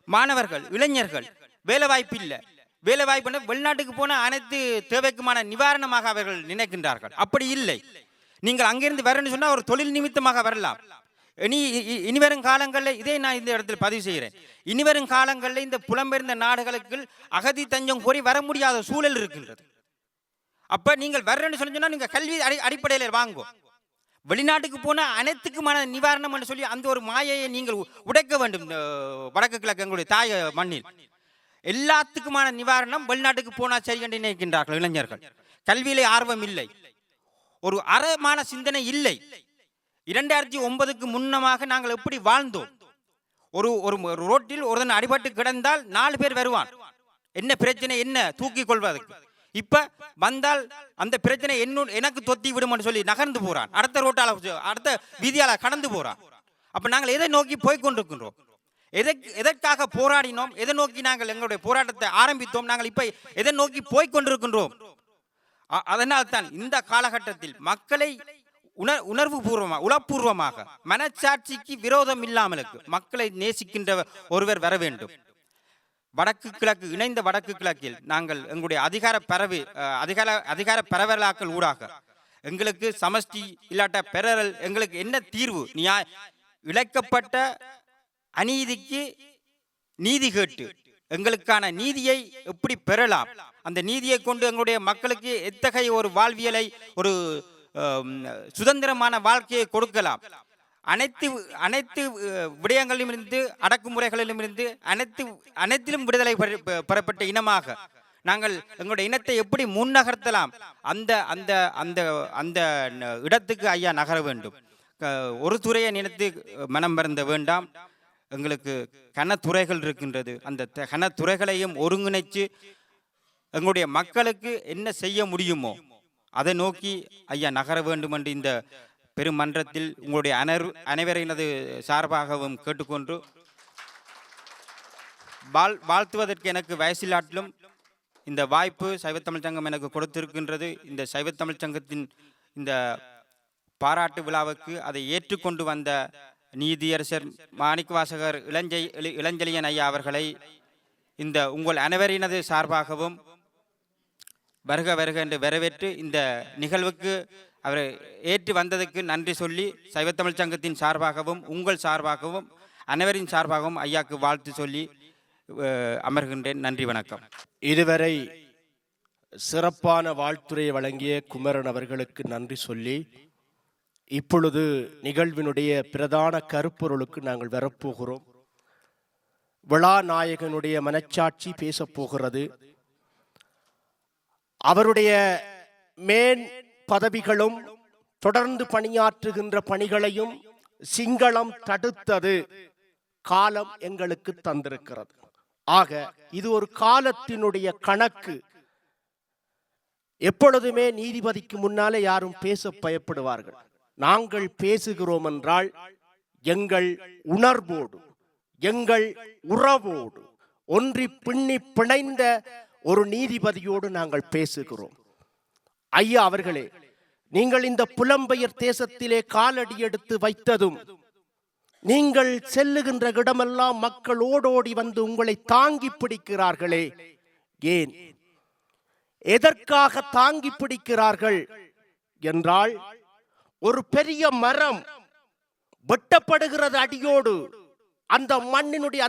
மாணவர்கள், இளைஞர்கள் வேலை வாய்ப்பு இல்லை, வேலை வாய்ப்பு வெளிநாட்டுக்கு போன அனைத்து தேவைக்குமான நிவாரணமாக அவர்கள் நினைக்கின்றார்கள். அப்படி இல்லை. நீங்கள் அங்கிருந்து வரணும்னு சொன்னா ஒரு தொழில் நிமித்தமாக வரலாம். இனிவரும் காலங்களில் இதை நான் இந்த இடத்தில் பதிவு செய்கிறேன். இனிவரும் காலங்களில் இந்த புலம்பெயர்ந்த நாடுகளுக்கு அகதி தஞ்சம் கோரி வர முடியாத சூழல் இருக்கின்றது. அப்ப நீங்கள் வரணும்னு சொன்னா நீங்க கல்வி அடிப்படையில் வாங்கும். வெளிநாட்டுக்கு போன அனைத்துக்குமான நிவாரணம் என்று சொல்லி அந்த ஒரு மாயையை நீங்கள் உடைக்க வேண்டும். வடக்கு கிழக்கு எங்களுடைய தாய மண்ணில் எல்லாத்துக்குமான நிவாரணம் வெளிநாட்டுக்கு போனா சரி என்று நினைக்கின்றார்கள் இளைஞர்கள். கல்வியிலே ஆர்வம் இல்லை, ஒரு அறமான சிந்தனை இல்லை. 2009க்கு முன்னமாக நாங்கள் எப்படி வாழ்ந்தோம்? ஒரு ரோட்டில் ஒருத்தன் அடிபட்டு கிடந்தால் 4 பேர் வருவான். என்ன பிரச்சனை, என்ன தூக்கி கொள்வதற்கு. இப்ப வந்தால் அந்த பிரச்சனை எனக்கு தொத்தி விடும்னு சொல்லி நகர்ந்து போறான், அடுத்த ரோட்டால அடுத்த வீதியால கடந்து போறான். அப்ப நாங்கள் எதை நோக்கி போய்கொண்டிருக்கின்றோம்? எதற்காக போராடினோம்? எதை நோக்கி நாங்கள் எங்களுடைய போராட்டத்தை ஆரம்பித்தோம்? நாங்கள் இப்ப எதை நோக்கி போய்கொண்டிருக்கின்றோம்? அதனால் தான் இந்த காலகட்டத்தில் மக்களை உளப்பூர்வமாக மனச்சாட்சிக்கு விரோதம் இல்லாமலுக்கு மக்களை நேசிக்கின்ற ஒருவர் வர வேண்டும். வடக்கு கிழக்கு இணைந்த வடக்கு கிழக்கில் நாங்கள் எங்களுடைய அதிகார பரவலாக்கள் ஊடாக எங்களுக்கு சமஷ்டி இல்லாட்ட பெறல் எங்களுக்கு என்ன தீர்வு? இழைக்கப்பட்ட அநீதிக்கு நீதி கேட்டு எங்களுக்கான நீதியை எப்படி பெறலாம், அந்த நீதியை கொண்டு எங்களுடைய மக்களுக்கு எத்தகைய ஒரு வாழ்வியலை, ஒரு சுதந்திரமான வாழ்க்கையை கொடுக்கலாம், அனைத்து விடயங்களிலும் இருந்து அடக்குமுறைகளிலும் இருந்து அனைத்திலும் விடுதலை பெறப்பட்ட இனமாக நாங்கள் எங்களுடைய இனத்தை எப்படி முன்னகர்த்தலாம், அந்த அந்த அந்த அந்த இடத்துக்கு ஐயா நகர வேண்டும். ஒரு துறையை நினைத்து மனம் வருந்த வேண்டாம். எங்களுக்கு கனத்துறைகள் இருக்கின்றது. அந்த கனத்துறைகளையும் ஒருங்கிணைச்சு எங்களுடைய மக்களுக்கு என்ன செய்ய முடியுமோ அதை நோக்கி ஐயா நகர வேண்டும் என்று இந்த பெருமன்றத்தில் உங்களுடைய அனைவரினது சார்பாகவும் கேட்டுக்கொண்டு வாழ்த்துவதற்கு எனக்கு வயசிலாட்டிலும் இந்த வாய்ப்பு சைவத்தமிழ் சங்கம் எனக்கு கொடுத்திருக்கின்றது. இந்த சைவத்தமிழ் சங்கத்தின் இந்த பாராட்டு விழாவுக்கு அதை ஏற்றுக்கொண்டு வந்த நீதியரசர் மாணிக்கவாசகர் இளஞ்செழியன் ஐயா அவர்களை இந்த உங்கள் அனைவரினது சார்பாகவும் வருக வருக என்று வரவேற்று இந்த நிகழ்வுக்கு அவரை ஏற்று வந்ததுக்கு நன்றி சொல்லி சைவத்தமிழ் சங்கத்தின் சார்பாகவும் உங்கள் சார்பாகவும் அனைவரின் சார்பாகவும் ஐயாக்கு வாழ்த்து சொல்லி அமர்கின்றேன். நன்றி, வணக்கம். இதுவரை சிறப்பான வாழ்த்துரை வழங்கிய குமரன் அவர்களுக்கு நன்றி சொல்லி இப்பொழுது நிகழ்வினுடைய பிரதான கருப்பொருளுக்கு நாங்கள் வரப்போகிறோம். விழா நாயகனுடைய மனச்சாட்சி பேசப்போகிறது. அவருடைய மேன் பதவிகளும் தொடர்ந்து பணியாற்றுகின்ற பணிகளையும் சிங்களம் தடுத்தது காலம் எங்களுக்கு தந்திருக்கிறது. ஆக இது ஒரு காலத்தினுடைய கணக்கு. எப்பொழுதுமே நீதிபதிக்கு முன்னாலே யாரும் பேச பயப்படுவார்கள். நாங்கள் பேசுகிறோம் என்றால் எங்கள் உணர்வோடு எங்கள் உறவோடு ஒன்றி பின்னி பிணைந்த ஒரு நீதிபதியோடு நாங்கள் பேசுகிறோம். ஐயா அவர்களே, நீங்கள் இந்த புலம்பெயர் தேசத்திலே காலடி எடுத்து வைத்ததும் நீங்கள் செல்லுகின்ற இடமெல்லாம் மக்கள் ஓடோடி வந்து உங்களை தாங்கி பிடிக்கிறார்களே, ஏன்? எதற்காக தாங்கி பிடிக்கிறார்கள் என்றால், ஒரு பெரிய மரம் வெட்டப்படுகிறது அடியோடு, அந்த மண்ணினுடைய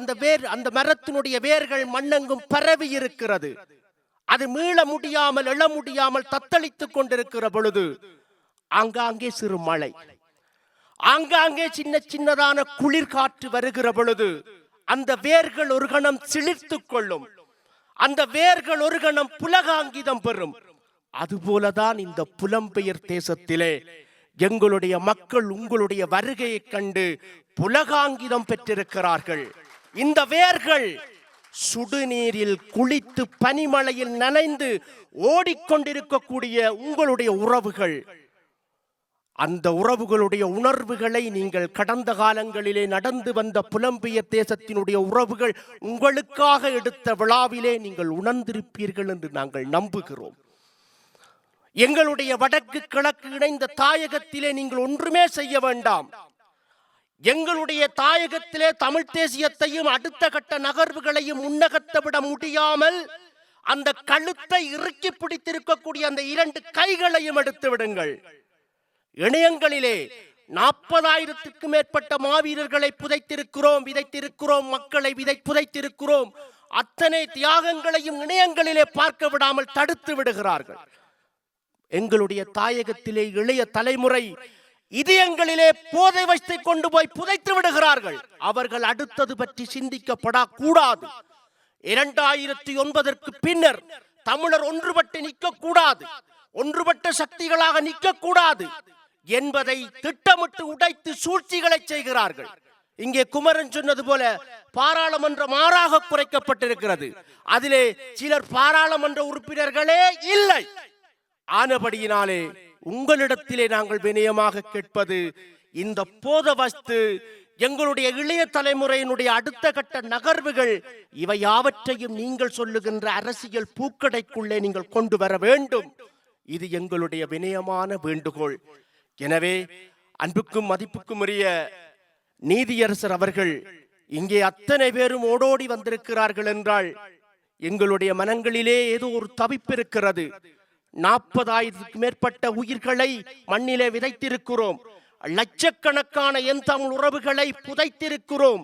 அந்த மரத்தினுடைய வேர்கள் மண்ணெங்கும் பரவி இருக்கிறது. அது மீள முடியாமல் எழ முடியாமல் தத்தளித்துக் கொண்டிருக்கிற பொழுது ஆங்காங்கே சிறு மழை, ஆங்காங்கே சின்ன சின்னதான குளிர் காற்று வருகிற பொழுது அந்த வேர்கள் ஒரு கணம் சிலிர்த்துக் கொள்ளும், அந்த வேர்கள் ஒரு கணம் புலகாங்கிதம் பெறும். அதுபோலதான் இந்த புலம்பெயர் தேசத்திலே எங்களுடைய மக்கள் உங்களுடைய வருகையை கண்டு புலகாங்கிதம் பெற்றிருக்கிறார்கள். இந்த வேர்கள் சுடுநீரில் குளித்து பனிமழையில் நனைந்து ஓடிக்கொண்டிருக்கக்கூடிய உங்களுடைய உறவுகள், அந்த உறவுகளுடைய உணர்வுகளை நீங்கள் கடந்த காலங்களிலே நடந்து வந்த புலம்பெயர் தேசத்தினுடைய உறவுகள் உங்களுக்காக எடுத்த விழாவிலே நீங்கள் உணர்ந்திருப்பீர்கள் என்று நாங்கள் நம்புகிறோம். எங்களுடைய வடக்கு கிழக்கு இணைந்த தாயகத்திலே நீங்கள் ஒன்றுமே செய்ய வேண்டாம். எங்களுடைய தாயகத்திலே தமிழ் தேசியத்தையும் அடுத்த கட்ட நகர்வுகளையும் முன்னகர்த்தவிட முடியாமல் அந்த கழுத்தை இறுக்கி பிடித்திருக்கக்கூடிய அந்த இரண்டு கைகளையும் எடுத்து விடுங்கள். இணையங்களிலே 40,000க்கும் மேற்பட்ட மாவீரர்களை விதைத்திருக்கிறோம், மக்களை புதைத்திருக்கிறோம். அத்தனை தியாகங்களையும் இணையங்களிலே பார்க்க விடாமல் தடுத்து விடுகிறார்கள். எங்களுடைய தாயகத்திலே இளைய தலைமுறை இதயங்களிலே போதை வைத்து கொண்டு போய் புதைத்து விடுகிறார்கள். அவர்கள் அடுத்தது பற்றி சிந்திக்கப்படக்கூடாது. 2009ற்கு பின்னர் தமிழர் ஒன்றுபட்டு நிற்கக்கூடாது, ஒன்றுபட்ட சக்திகளாக நிற்கக்கூடாது என்பதை திட்டமிட்டு உடைத்து சூழ்ச்சிகளை செய்கிறார்கள். இங்கே குமரன் சொன்னது போல பாராளுமன்றம் 6ஆக குறைக்கப்பட்டிருக்கிறது. அதிலே சிலர் பாராளுமன்ற உறுப்பினர்களே இல்லை. ஆனபடியினாலே உங்களிடத்திலே நாங்கள் வினயமாக கேட்பது, இந்த போத வஸ்து, எங்களுடைய இளைய தலைமுறையினுடைய அடுத்த கட்ட நகர்வுகள், இவை யாவற்றையும் நீங்கள் சொல்லுகின்ற அரசியல் பூக்கடைக்குள்ளே நீங்கள் கொண்டு வர வேண்டும். இது எங்களுடைய வினயமான வேண்டுகோள். எனவே அன்புக்கும் மதிப்புக்கும் உரிய நீதியரசர் அவர்கள் இங்கே அத்தனை பேரும் ஓடோடி வந்திருக்கிறார்கள் என்றால் எங்களுடைய மனங்களிலே ஏதோ ஒரு தவிப்பு இருக்கிறது. 40,000க்கு மேற்பட்ட உயிர்களை மண்ணிலே விதைத்திருக்கிறோம். லட்சக்கணக்கான என் தமிழ் உறவுகளை புதைத்திருக்கிறோம்.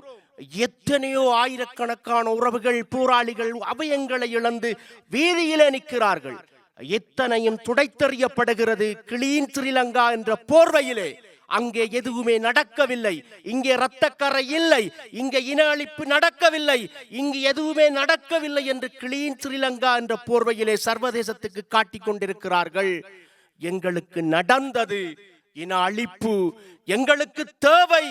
எத்தனையோ ஆயிரக்கணக்கான உறவுகள், போராளிகள் அபயங்களை இழந்து வீதியிலே நிற்கிறார்கள். எத்தனையும் துடைத்தெறியப்படுகிறது கிளீன் ஸ்ரீலங்கா என்ற போர்வையிலே. அங்கே எதுவுமே நடக்கவில்லை. இங்கே இரத்தக்கரை இல்லை. இங்கே இன அழிப்பு நடக்கவில்லை. இங்கு எதுவுமே நடக்கவில்லை என்று கிளீன் ஸ்ரீலங்கா என்ற போர்வையிலே சர்வதேசத்துக்கு காட்டிக் கொண்டிருக்கிறார்கள். எங்களுக்கு நடந்தது இன அழிப்பு. எங்களுக்கு தேவை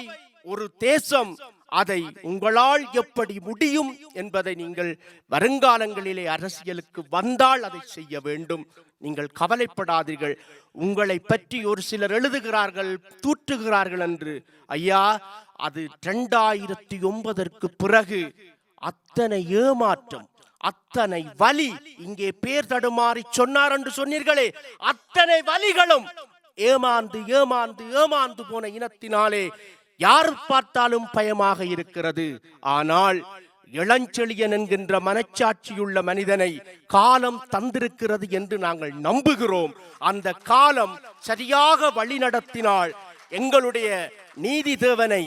ஒரு தேசம். அதை உங்களால் எப்படி முடியும் என்பதை நீங்கள் வருங்காலங்களிலே அரசியலுக்கு வந்தால் அதை செய்ய வேண்டும். நீங்கள் கவலைப்படாதீர்கள். உங்களை பற்றி ஒரு சிலர் எழுதுகிறார்கள், தூற்றுகிறார்கள் என்று. ஐயா, அது 2009ற்கு பிறகு அத்தனை ஏமாற்றம், அத்தனை வலி. இங்கே பேர் தடுமாறி சொன்னார் என்று சொன்னீர்களே, அத்தனை வலிகளும் ஏமாந்து ஏமாந்து ஏமாந்து போன இனத்தினாலே யார் பார்த்தாலும் பயமாக இருக்கிறது. ஆனால் இளஞ்செழியன் என்கின்ற மனச்சாட்சியுள்ள மனிதனை காலம் தந்திருக்கிறது என்று நாங்கள் நம்புகிறோம். அந்த காலம் சரியாக வழி நடத்தினால் எங்களுடைய நீதி தேவனை,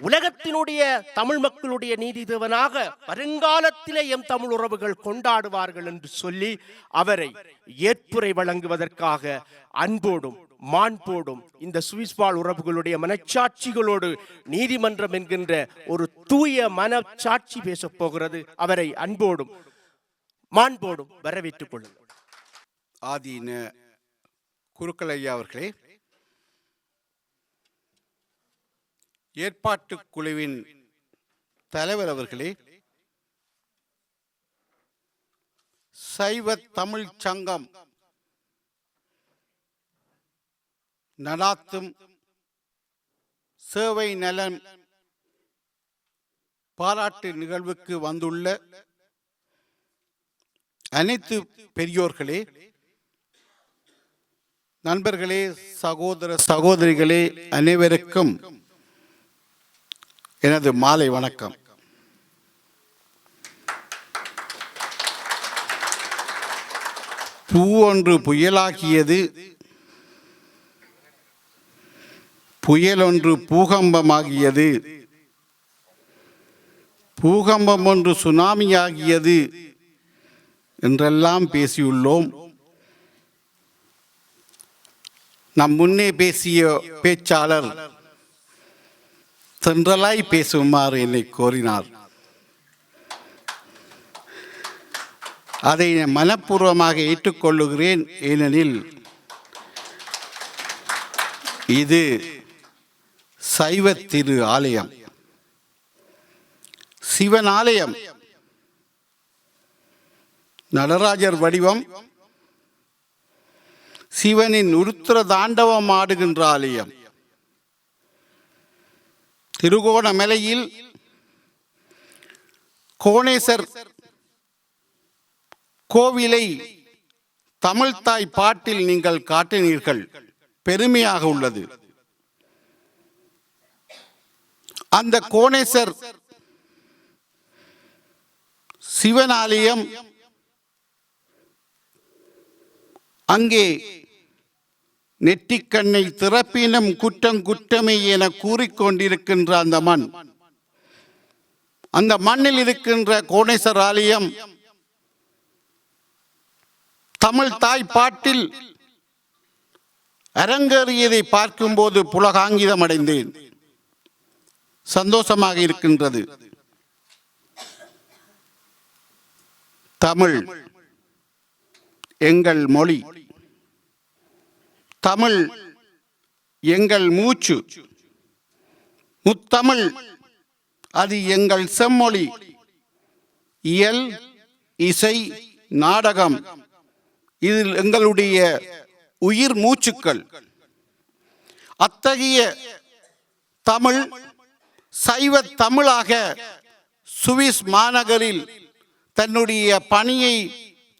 உலகத்தினுடைய தமிழ் மக்களுடைய நீதி தேவனாக வருங்காலத்திலே எம் தமிழ் உறவுகள் கொண்டாடுவார்கள் என்று சொல்லி அவரை ஏற்புரை வழங்குவதற்காக அன்போடும் மாண்போடும் இந்த சுவிஸ் வாழ் உறவுகளுடைய மனச்சாட்சிகளோடு நீதிமன்றம் என்கின்ற ஒரு தூய மனச்சாட்சி பேசப் போகிறது. அவரை அன்போடும் மாண்போடும் வரவேற்றுக் கொள்ளுங்கள். ஆதீன குருக்கள் ஐயா அவர்களே, ஏற்பாட்டு குழுவின் தலைவர் அவர்களே, சைவ தமிழ் சங்கம் நடாத்தும் சேவை நலன் பாராட்டு நிகழ்வுக்கு வந்துள்ள அனைத்து பெரியோர்களே, நண்பர்களே, சகோதர சகோதரிகளே, அனைவருக்கும் எனது மாலை வணக்கம். பூ ஒன்று புயலாகியது, புயல் ஒன்று பூகம்பமாகியது, பூகம்பம் ஒன்று சுனாமியாகியது என்றெல்லாம் பேசியுள்ளோம். நம் முன்னே பேசிய பேச்சாளர் தென்றலாய் பேசுமாறு என்னை கோரினார். அதை மனப்பூர்வமாக ஏற்றுக்கொள்ளுகிறேன். ஏனெனில் இது சைவ திரு ஆலயம், சிவன் ஆலயம், நடராஜர் வடிவம், சிவனின் உருத்திர தாண்டவம் ஆடுகின்ற ஆலயம். திருகோணமலையில் கோணேசர் கோவிலை தமிழ்தாய் பாட்டில் நீங்கள் காட்டினீர்கள். பெருமையாக உள்ளது. அந்த கோணேசர் சிவனாலயம் அங்கே நெற்றிக்கண்ணை திறப்பினும் குற்றம் குற்றமே என கூறிக்கொண்டிருக்கின்ற அந்த மண், அந்த மண்ணில் இருக்கின்ற கோணேசர் ஆலயம் தமிழ் தாய் பாட்டில் அரங்கேறியதை பார்க்கும்போது புலகாங்கிதம் அடைந்தேன். சந்தோஷமாக இருக்கின்றது. தமிழ் எங்கள் மொழி, தமிழ் எங்கள் மூச்சு, முத்தமிழ் அது எங்கள் செம்மொழி, இயல், இசை, நாடகம். இதில் எங்களுடைய உயிர் மூச்சுக்கள். அத்தகைய தமிழ் சைவ தமிழாக சுவிஸ் மாநகரில் தன்னுடைய பணியை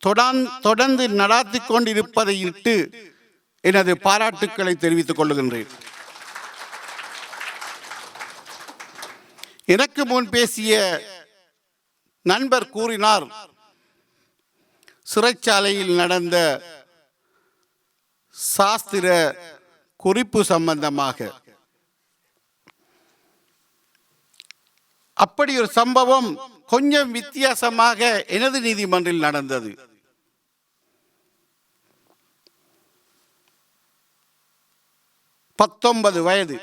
தொடர்ந்து நடாத்தி கொண்டிருப்பதை இட்டு எனது பாராட்டுக்களை தெரிவித்துக் கொள்கின்றேன். எனக்கு முன் பேசிய நண்பர் கூறினார், சிறைச்சாலையில் நடந்த சாஸ்திர குறிப்பு சம்பந்தமாக. அப்படி ஒரு சம்பவம் கொஞ்சம் வித்தியாசமாக எனது நீதிமன்றில் நடந்தது. பத்தொன்பது வயது,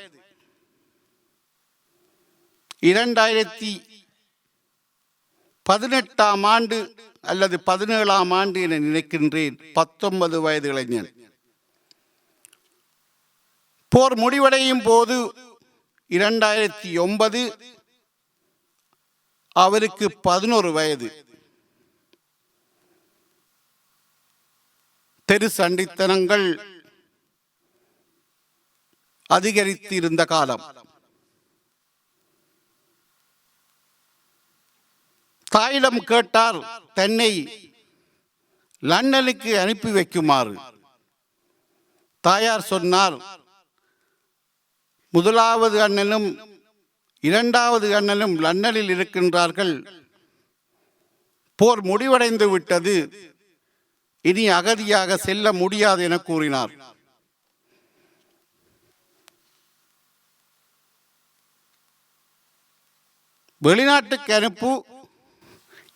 2018 ஆண்டு அல்லது 17 ஆண்டு என நினைக்கின்றேன். 19 வயது இளைஞன். போர் முடிவடையும் போது 2009 அவருக்கு 11 வயது. தெரு சண்டித்தனங்கள் அதிகரித்து இருந்த காலம். தாயிடம் கேட்டார் தன்னை லண்டனுக்கு அனுப்பி வைக்குமாறு. தாயார் சொன்னார், முதலாவது அண்ணனும் 2வது அண்ணனும் லண்டனில் இருக்கின்றார்கள். போர் முடிவடைந்து விட்டது, இனி அகதியாக செல்ல முடியாது என கூறினார். வெளிநாட்டுக்கு அனுப்பு,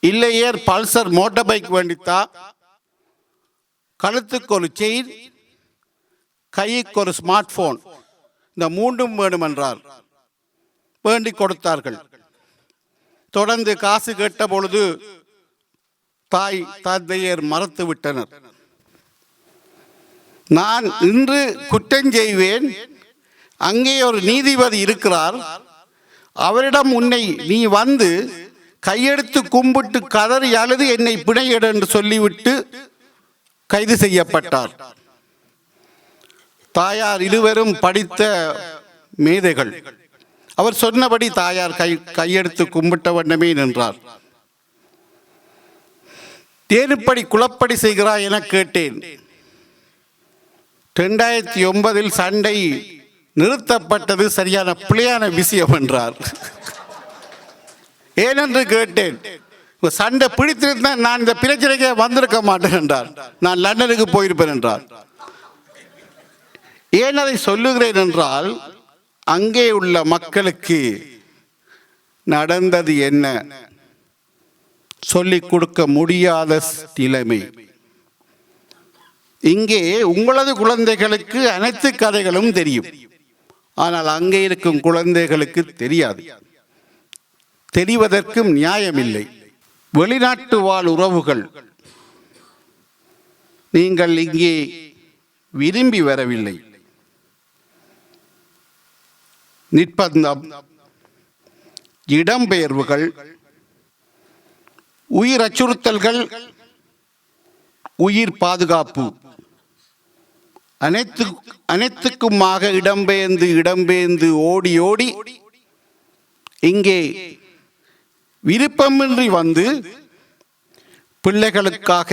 இல்லையே பல்சர் மோட்டார் பைக் வேண்டித்தா, கழுத்துக்கு ஒரு செயின், கைக்கு ஒரு ஸ்மார்ட் போன், இந்த 3ம் வேணும் என்றார். வேண்டி கொடுத்தார்கள். தொடர்ந்து காசு கேட்ட பொழுது தாய் தந்தையர் மறுத்து விட்டனர். நான் இன்று குற்றம் செய்வேன், அங்கே ஒரு நீதிபதி இருக்கிறார், அவரிடம் உன்னை நீ வந்து கையெடுத்து கும்பிட்டு கதறி அழுது என்னை பிணையிடு என்று சொல்லிவிட்டு கைது செய்யப்பட்டார். தாயார் இருவரும் படித்த மேதைகள். அவர் சொன்னபடி தாயார் கையெடுத்து கும்பிட்ட வண்ணமே நின்றார். தேனுப்படி குளப்படி செய்கிறாய் என கேட்டேன். 2009 சண்டை நிறுத்தப்பட்டது சரியான பிழையான விஷயம் என்றார். ஏனென்று கேட்டேன். சண்டை பிடித்திருந்தால் நான் இந்த பிரச்சனைக்கே வந்திருக்க மாட்டேன் என்றார். நான் லண்டனுக்கு போயிருப்பேன் என்றார். ஏன் அதை சொல்லுகிறேன் என்றால், அங்கே உள்ள மக்களுக்கு நடந்தது என்ன சொல்லிக் கொடுக்க முடியாத நிலைமை. இங்கே உங்களது குழந்தைகளுக்கு அனைத்து கதைகளும் தெரியும், ஆனால் அங்கே இருக்கும் குழந்தைகளுக்கு தெரியாது. தெரிவதற்கும் நியாயமில்லை. வெளிநாட்டு வாழ் உறவுகள், நீங்கள் இங்கே விரும்பி வரவில்லை. நிர்பந்தம், இடம்பெயர்வுகள், உயிர் அச்சுறுத்தல்கள், உயிர் பாதுகாப்பு அனைத்துக்குமாக இடம்பெயர்ந்து ஓடி ஓடி இங்கே விருப்பமின்றி வந்து பிள்ளைகளுக்காக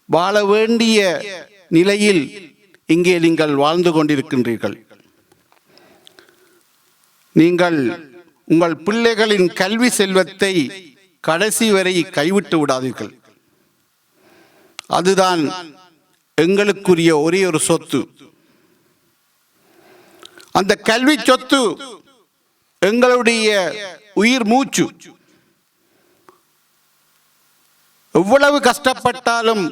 வாழ வேண்டிய நிலையில் இங்கே நீங்கள் வாழ்ந்து கொண்டிருக்கின்றீர்கள். நீங்கள் உங்கள் பிள்ளைகளின் கல்வி செல்வத்தை கடைசி வரை கைவிட்டு விடாதீர்கள். அதுதான் எங்களுக்குரிய ஒரே ஒரு சொத்து. அந்த கல்வி சொத்து எங்களுடைய உயிர் மூச்சு. எவ்வளவு கஷ்டப்பட்டாலும்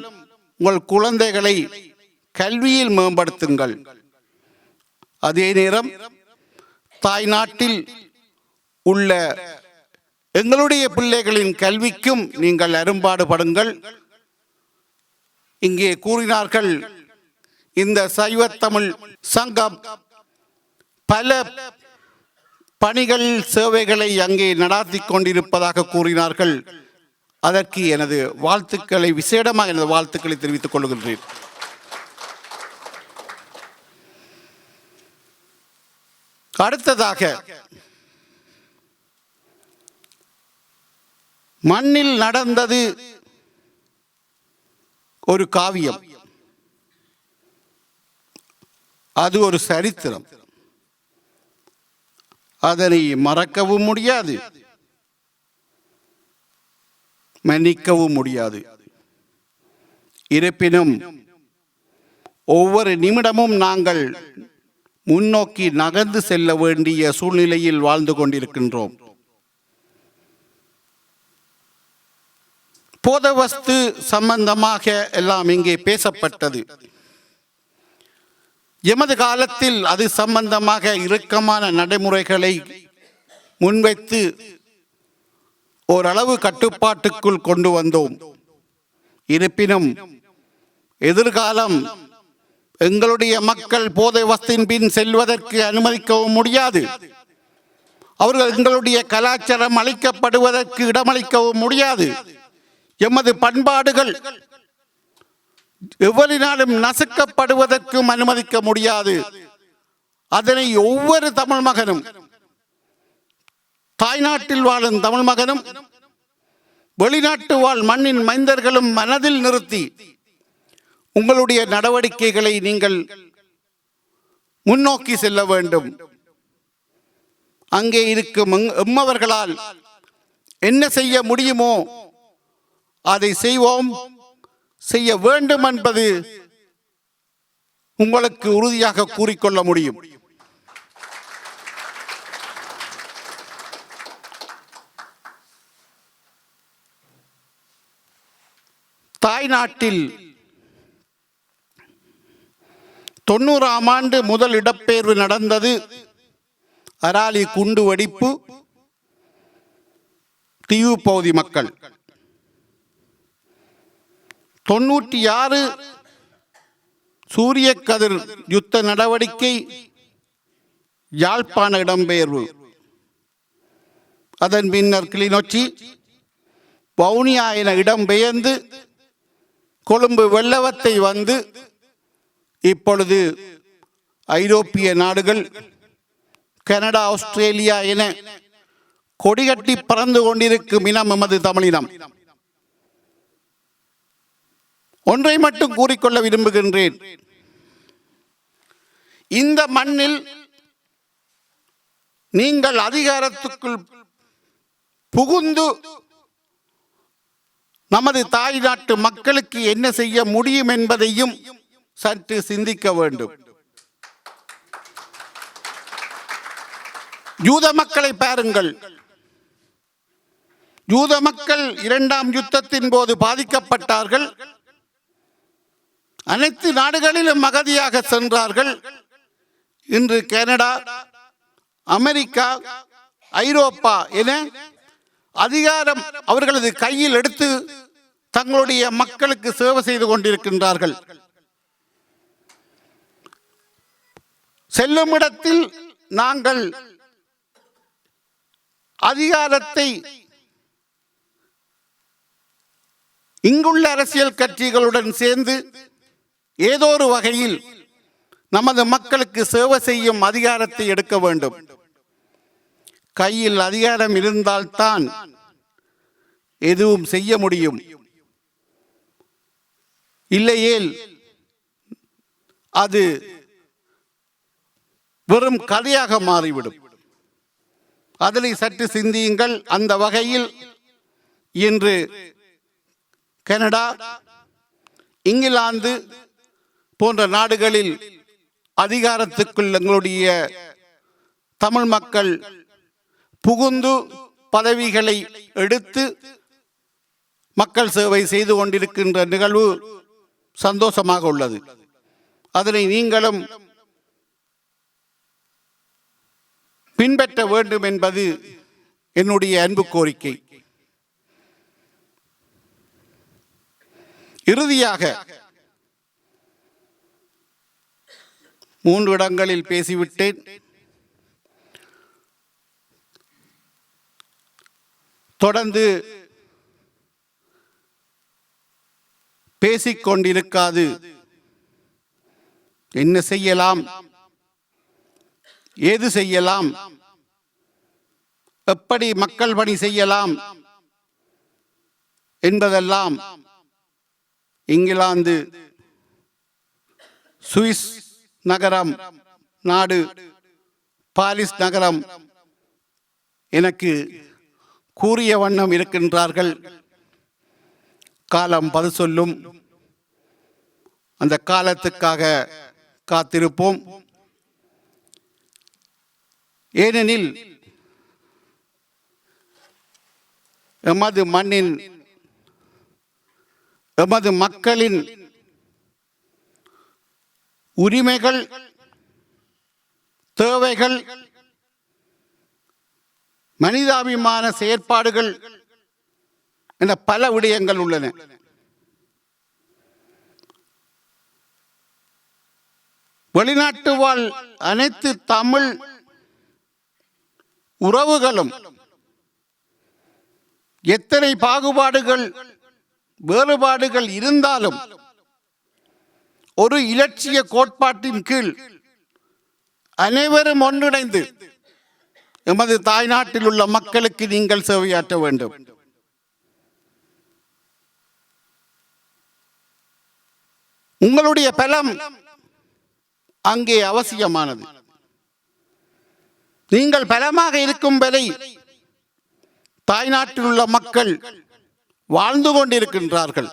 உங்கள் குழந்தைகளை கல்வியில் மேம்படுத்துங்கள். அதே நேரம் தாய் நாட்டில் உள்ள எங்களுடைய பிள்ளைகளின் கல்விக்கும் நீங்கள் அரும்பாடுபடுங்கள். இங்கே கூறினார்கள், இந்த சைவ தமிழ் சங்கம் பல பணிகள் சேவைகளை அங்கே நடாத்தி கொண்டிருப்பதாக கூறினார்கள். அதற்கு எனது வாழ்த்துக்களை, விசேடமாக எனது வாழ்த்துக்களை தெரிவித்துக் கொள்கின்றேன். அடுத்ததாக மண்ணில் நடந்தது ஒரு காவியம், அது ஒரு சரித்திரம். அதனை மறக்கவும் முடியாது, மன்னிக்கவும் முடியாது. இருப்பினும் ஒவ்வொரு நிமிடமும் நாங்கள் முன்னோக்கி நகர்ந்து செல்ல வேண்டிய சூழ்நிலையில் வாழ்ந்து கொண்டிருக்கின்றோம். போதவஸ்து சம்பந்தமாக எல்லாம் இங்கே பேசப்பட்டது. எமது காலத்தில் அது சம்பந்தமாக இறுக்கமான நடைமுறைகளை முன்வைத்து ஓரளவு கட்டுப்பாட்டுக்குள் கொண்டு வந்தோம். இருப்பினும் எதிர்காலம் எங்களுடைய மக்கள் போதை வஸ்தின் பின் செல்வதற்கு அனுமதிக்கவும் முடியாது. அவர்கள் எங்களுடைய கலாச்சாரம் அளிக்கப்படுவதற்கு இடமளிக்கவும் முடியாது. எமது பண்பாடுகள் எவ்வளினாலும் நசுக்கப்படுவதற்கும் அனுமதிக்க முடியாது. அதனை ஒவ்வொரு தமிழ் மகனும், தாய்நாட்டில் வாழும் தமிழ் மகனும், வெளிநாட்டு வாழ் மண்ணின் மைந்தர்களும் மனதில் நிறுத்தி உங்களுடைய நடவடிக்கைகளை நீங்கள் முன்னோக்கி செல்ல வேண்டும். அங்கே இருக்கும் எம்மவர்களால் என்ன செய்ய முடியுமோ அதை செய்வோம், செய்ய வேண்டும் என்பது உங்களுக்கு உறுதியாக கூறிக்கொள்ள முடியும். தாய்நாட்டில் 90ஆம் ஆண்டு முதல் இடப்பெயர்வு நடந்தது. அராலி குண்டு வெடிப்பு, தீவு பகுதி மக்கள். 96 சூரிய கதிர் யுத்த நடவடிக்கை, யாழ்ப்பாண இடம்பெயர்வு. அதன் பின்னர் கிளிநொச்சி, வவுனியா என இடம்பெயர்ந்து கொழும்பு வெள்ளவத்தை வந்து இப்பொழுது ஐரோப்பிய நாடுகள், கனடா, ஆஸ்திரேலியா என கொடிகட்டி பறந்து கொண்டிருக்கும் இனம் எமது தமிழினம். ஒன்றை மட்டும் கூறிக்கொள்ள விரும்புகின்றேன். இந்த மண்ணில் நீங்கள் அதிகாரத்துக்குள் புகுந்து நமது தாய் நாட்டு மக்களுக்கு என்ன செய்ய முடியும் என்பதையும் சற்று சிந்திக்க வேண்டும். யூத மக்களை பாருங்கள். யூத மக்கள் 2ஆம் யுத்தத்தின் போது பாதிக்கப்பட்டார்கள். அனைத்து நாடுகளிலும் அகதியாக சென்றார்கள். இன்று கனடா, அமெரிக்கா, ஐரோப்பா என அதிகாரம் அவர்களது கையில் எடுத்து தங்களுடைய மக்களுக்கு சேவை செய்து கொண்டிருக்கின்றார்கள். செல்லும் இடத்தில் நாங்கள் அதிகாரத்தை இங்குள்ள அரசியல் கட்சிகளுடன் சேர்ந்து ஏதோ ஒரு வகையில் நமது மக்களுக்கு சேவை செய்யும் அதிகாரத்தை எடுக்க வேண்டும். கையில் அதிகாரம் இருந்தால்தான் எதுவும் செய்ய முடியும். இல்லையேல் அது வெறும் கதையாக மாறிவிடும். அதனை சற்று சிந்தியுங்கள். அந்த வகையில் இன்று கனடா, இங்கிலாந்து போன்ற நாடுகளில் அதிகாரத்துக்குள் எங்களுடைய தமிழ் மக்கள் புகுந்து பதவிகளை எடுத்து மக்கள் சேவை செய்து கொண்டிருக்கின்ற நிகழ்வு சந்தோஷமாக உள்ளது. அதனை நீங்களும் பின்பற்ற வேண்டும் என்பது என்னுடைய அன்பு கோரிக்கை. இறுதியாக 3 இடங்களில் பேசிவிட்டேன். தொடர்ந்து பேசிக்கொண்டிருக்காது என்ன செய்யலாம், ஏது செய்யலாம், எப்படி மக்கள் பணி செய்யலாம் என்பதெல்லாம் இங்கிலாந்து, சுவிஸ் நகரம், நாடு பாரிஸ் நகரம் எனக்கு கூறிய வண்ணம் இருக்கின்றார்கள். காலம் பதில் சொல்லும். அந்த காலத்துக்காக காத்திருப்போம். ஏனெனில் எமது மண்ணின், எமது மக்களின் உரிமைகள், தேவைகள், மனிதாபிமான செயற்பாடுகள் என பல விடயங்கள் உள்ளன. வெளிநாட்டு வாழ் அனைத்து தமிழ் உறவுகளும் எத்தனை பாகுபாடுகள், வேறுபாடுகள் இருந்தாலும் ஒரு இலட்சிய கோட்பாட்டின் கீழ் அனைவரும் ஒன்றிணைந்து எமது தாய்நாட்டில் உள்ள மக்களுக்கு நீங்கள் சேவையாற்ற வேண்டும். உங்களுடைய பலம் அங்கே அவசியமானது. நீங்கள் பலமாக இருக்கும் வரை தாய்நாட்டில் உள்ள மக்கள் வாழ்ந்து கொண்டிருக்கின்றார்கள்.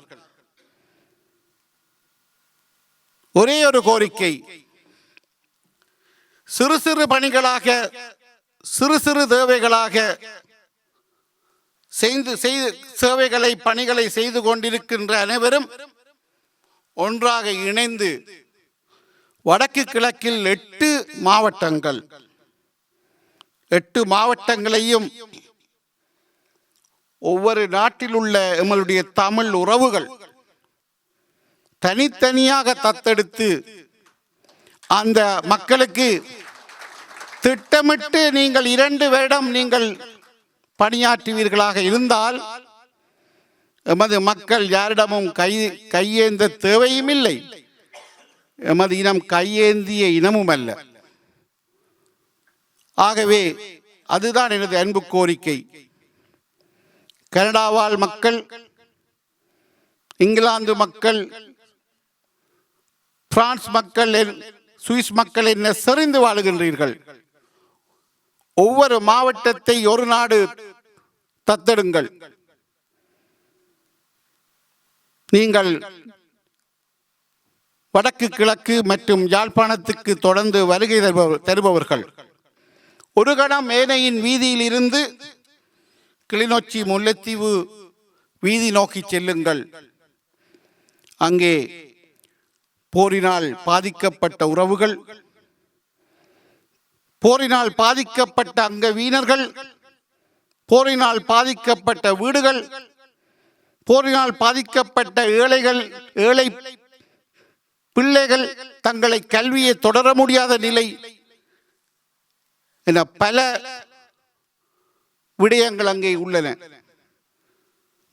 ஒரே ஒரு கோரிக்கை, சிறு சிறு பணிகளாக, சிறு சிறு தேவைகளாக சேவைகளை, பணிகளை செய்து கொண்டிருக்கின்ற அனைவரும் ஒன்றாக இணைந்து வடக்கு கிழக்கில் 8 மாவட்டங்கள், 8 மாவட்டங்களையும் ஒவ்வொரு நாட்டில் உள்ள எங்களுடைய தமிழ் உறவுகள் தனித்தனியாக தத்தெடுத்து அந்த மக்களுக்கு திட்டமிட்டு நீங்கள் 2 வருடம் நீங்கள் பணியாற்றுவீர்களாக இருந்தால் எமது மக்கள் யாரிடமும் கையேந்த தேவையும் இல்லை. எமது இனம் கையேந்திய இனமும் அல்ல. ஆகவே அதுதான் எனது அன்பு கோரிக்கை. கனடா வாழ் மக்கள், இங்கிலாந்து மக்கள், பிரான்ஸ் மக்கள், சுவிஸ் மக்கள் என்ன செறிந்து வாழுகின்றீர்கள். ஒவ்வொரு மாவட்டத்தை ஒரு நாடு தத்தெடுங்கள். நீங்கள் வடக்கு கிழக்கு மற்றும் யாழ்ப்பாணத்துக்கு தொடர்ந்து வருகை தருபவர்கள் ஒரு கணம் மேனையின் வீதியில் இருந்து கிளிநொச்சி முல்லைத்தீவு வீதி நோக்கி செல்லுங்கள். அங்கே போரினால் பாதிக்கப்பட்ட உறவுகள், போரினால் பாதிக்கப்பட்ட அங்கவீனர்கள், போரினால் பாதிக்கப்பட்ட வீடுகள், போரினால் பாதிக்கப்பட்ட ஏழை பிள்ளைகள் தங்களை கல்வியை தொடர முடியாத நிலை என பல விடயங்கள் அங்கே உள்ளன.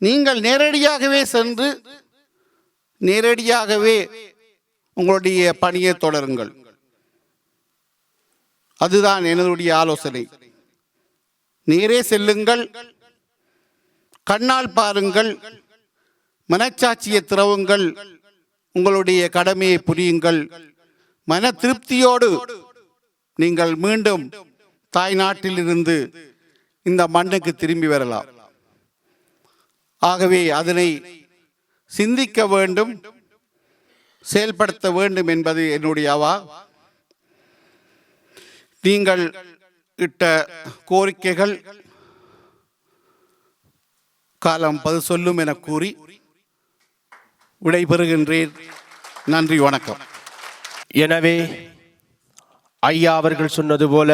நீங்கள் நேரடியாகவே சென்று நேரடியாகவே உங்களுடைய பணியை தொடருங்கள். அதுதான் என்னுடைய ஆலோசனை. நேரே செல்லுங்கள், கண்ணால் பாருங்கள், மனச்சாட்சியை திறவுங்கள், உங்களுடைய கடமையை புரியுங்கள். மன திருப்தியோடு நீங்கள் மீண்டும் தாய்நாட்டில் இருந்து இந்த மண்ணுக்கு திரும்பி வரலாம். ஆகவே அதனை சிந்திக்க வேண்டும், செயல்படுத்த வேண்டும் என்பது என்னுடைய அவா. நீங்கள் இட்ட கோரிக்கைகள் காலம் பதில் சொல்லும் என கூறி விடைபெறுகின்றேன். நன்றி, வணக்கம். எனவே ஐயா அவர்கள் சொன்னது போல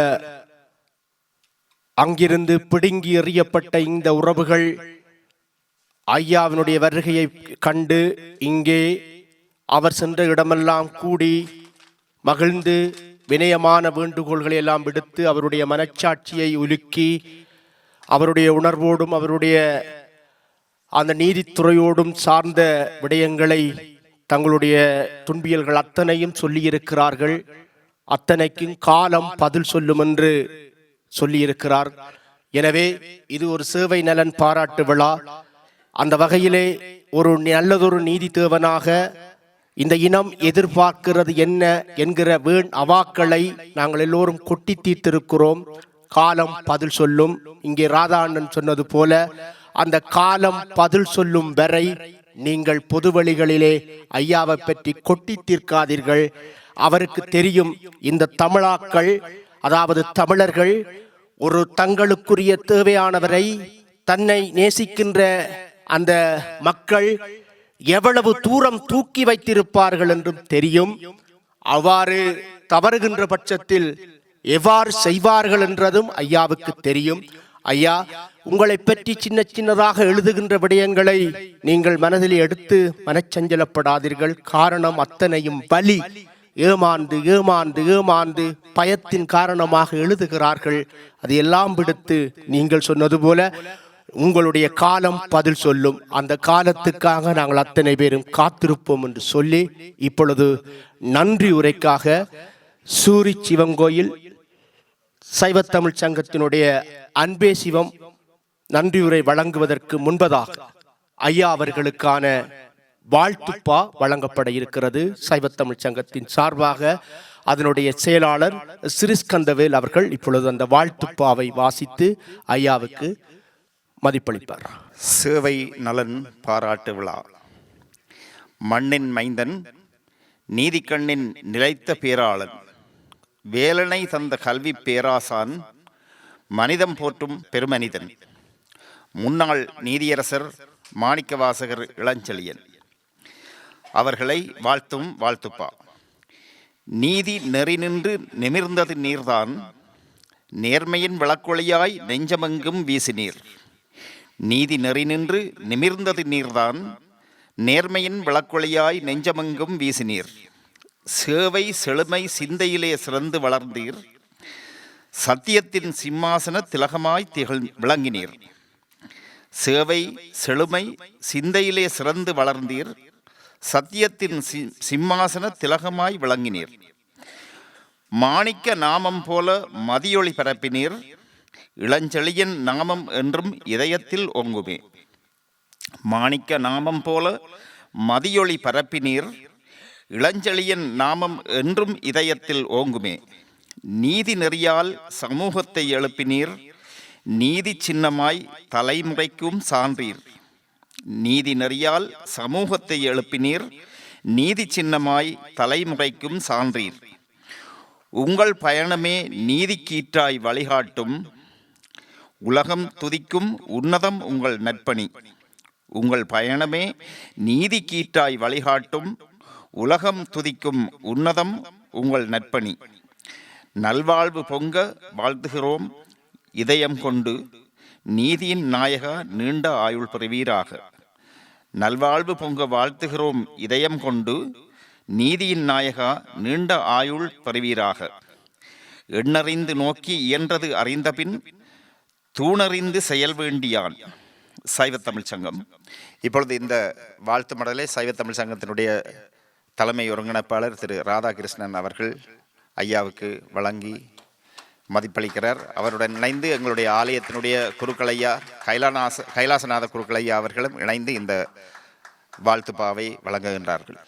அங்கிருந்து பிடுங்கி எறியப்பட்ட இந்த உறவுகள் ஐயாவினுடைய வருகையை கண்டு இங்கே அவர் சென்ற இடமெல்லாம் கூடி மகிழ்ந்து வினயமான வேண்டுகோள்களை எல்லாம் விடுத்து அவருடைய மனச்சாட்சியை உலுக்கி அவருடைய உணர்வோடும் அவருடைய அந்த நீதித்துறையோடும் சார்ந்த விடயங்களை தங்களுடைய துன்பியல்கள் அத்தனையும் சொல்லியிருக்கிறார்கள். அத்தனைக்கும் காலம் பதில் சொல்லும் என்று சொல்லியிருக்கிறார். எனவே இது ஒரு சேவை நலன் பாராட்டு விழா. அந்த வகையிலே ஒரு நல்லதொரு நீதி தேவனாக இந்த இனம் எதிர்பார்க்கிறது என்ன என்கிற வீண் அவாக்களை நாங்கள் எல்லோரும் கொட்டி தீர்த்திருக்கிறோம். காலம் பதில் சொல்லும். இங்கே ராதாண்ணன் சொன்னது போல அந்த காலம் பதில் சொல்லும் வரை நீங்கள் பொது வழிகளிலே ஐயாவை பற்றி கொட்டி தீர்க்காதீர்கள். அவருக்கு தெரியும் இந்த தமிழாக்கள், அதாவது தமிழர்கள், ஒரு தங்களுக்குரிய தேவையானவரை தன்னை நேசிக்கின்ற அந்த மக்கள் எவ்வளவு தூரம் தூக்கி வைத்திருப்பார்கள் என்றும் தெரியும். அவ்வாறு தவறுகின்ற பட்சத்தில் எவ்வாறு செய்வார்கள் என்றதும் ஐயாவுக்கு தெரியும். ஐயா, உங்களை பற்றி சின்ன சின்னதாக எழுதுகின்ற விடயங்களை நீங்கள் மனதில் எடுத்து மனச்சஞ்சலப்படாதீர்கள். காரணம் அத்தனையும் வலி, ஏமாந்து ஏமாந்து ஏமாந்து பயத்தின் காரணமாக எழுதுகிறார்கள். அது எல்லாம் விடுத்து நீங்கள் சொன்னது போல உங்களுடைய காலம் பதில் சொல்லும். அந்த காலத்துக்காக நாங்கள் அத்தனை பேரும் காத்திருப்போம் என்று சொல்லி இப்பொழுது நன்றி உரைக்காக சூரி சிவங்கோயில் சைவத்தமிழ் சங்கத்தினுடைய அன்பே சிவம் நன்றியுரை வழங்குவதற்கு முன்பதாக ஐயா அவர்களுக்கான வாழ்த்துப்பா வழங்கப்பட இருக்கிறது. சைவத்தமிழ் சங்கத்தின் சார்பாக அதனுடைய செயலாளர் சிறிஸ்கந்தவேல் அவர்கள் இப்பொழுது அந்த வாழ்த்துப்பாவை வாசித்து ஐயாவுக்கு மதிப்பளிப்பார். சேவை நலன் பாராட்டு விழா. மண்ணின் மைந்தன், நீதிக்கண்ணின் நிலைத்த பேராளன், வேலனை தந்த கல்வி பேராசான், மனிதம் போற்றும் பெருமனிதன், முன்னாள் நீதியரசர் மாணிக்கவாசகர் இளஞ்செழியன் அவர்களை வாழ்த்தும் வாழ்த்துப்பா. நீதி நெறி நின்று நிமிர்ந்தது நீர்தான், நேர்மையின் விளக்கொளியாய் நெஞ்சமெங்கும் வீசினீர். நீதி நெறி நின்று நிமிர்ந்தது நீர்தான், நேர்மையின் விளக்கொளியாய் நெஞ்சமெங்கும் வீசினீர். சேவை செழுமை சிந்தையிலே சிறந்து வளர்ந்தீர். சத்தியத்தின் சிம்மாசன திலகமாய் விளங்கினீர். சேவை செழுமை சிந்தையிலே சிறந்து வளர்ந்தீர். சத்தியத்தின் சிம்மாசன திலகமாய் விளங்கினீர். மாணிக்க நாமம் போல மதியொளி பரப்பினீர். இளஞ்செழியன் நாமம் என்றும் இதயத்தில் ஓங்குமே. மாணிக்க நாமம் போல மதியொளி பரப்பினீர். இளஞ்செழியன் நாமம் என்றும் இதயத்தில் ஓங்குமே. நீதி நெறியால் சமூகத்தை எழுப்பினீர். நீதி சின்னமாய் தலைமுறைக்கும் சான்றீர். நீதி நெறியால் சமூகத்தை எழுப்பினீர். நீதி சின்னமாய் தலைமுறைக்கும் சான்றீர். உங்கள் பயணமே நீதிக்கீற்றாய் வழிகாட்டும். உலகம் துதிக்கும் உன்னதம் உங்கள் நற்பணி. உங்கள் பயணமே நீதிக்கீற்றாய் வழிகாட்டும். உலகம் துதிக்கும் உன்னதம் உங்கள் நற்பணி. நல்வாழ்வு பொங்க வாழ்த்துகிறோம் இதயம் கொண்டு. நீதியின் நாயகா நீண்ட ஆயுள் பெறுவீராக. நல்வாழ்வு பொங்க வாழ்த்துகிறோம் இதயம் கொண்டு. நீதியின் நாயகா நீண்ட ஆயுள் பெறுவீராக. எண்ணறிந்து நோக்கி இயன்றது அறிந்தபின் தூணறிந்து செயல் வேண்டியான். சைவத்தமிழ் சங்கம். இப்பொழுது இந்த வாழ்த்து மடலை சைவத்தமிழ் சங்கத்தினுடைய தலைமை ஒருங்கிணைப்பாளர் திரு ராதாகிருஷ்ணன் அவர்கள் ஐயாவுக்கு வழங்கி மதிப்பளிக்கிறார். அவருடன் இணைந்து எங்களுடைய ஆலயத்தினுடைய குருக்கள் ஐயா கைலாசநாத குருக்கள் ஐயா அவர்களும் இணைந்து இந்த வாழ்த்துப்பாவை வழங்குகின்றார்கள்.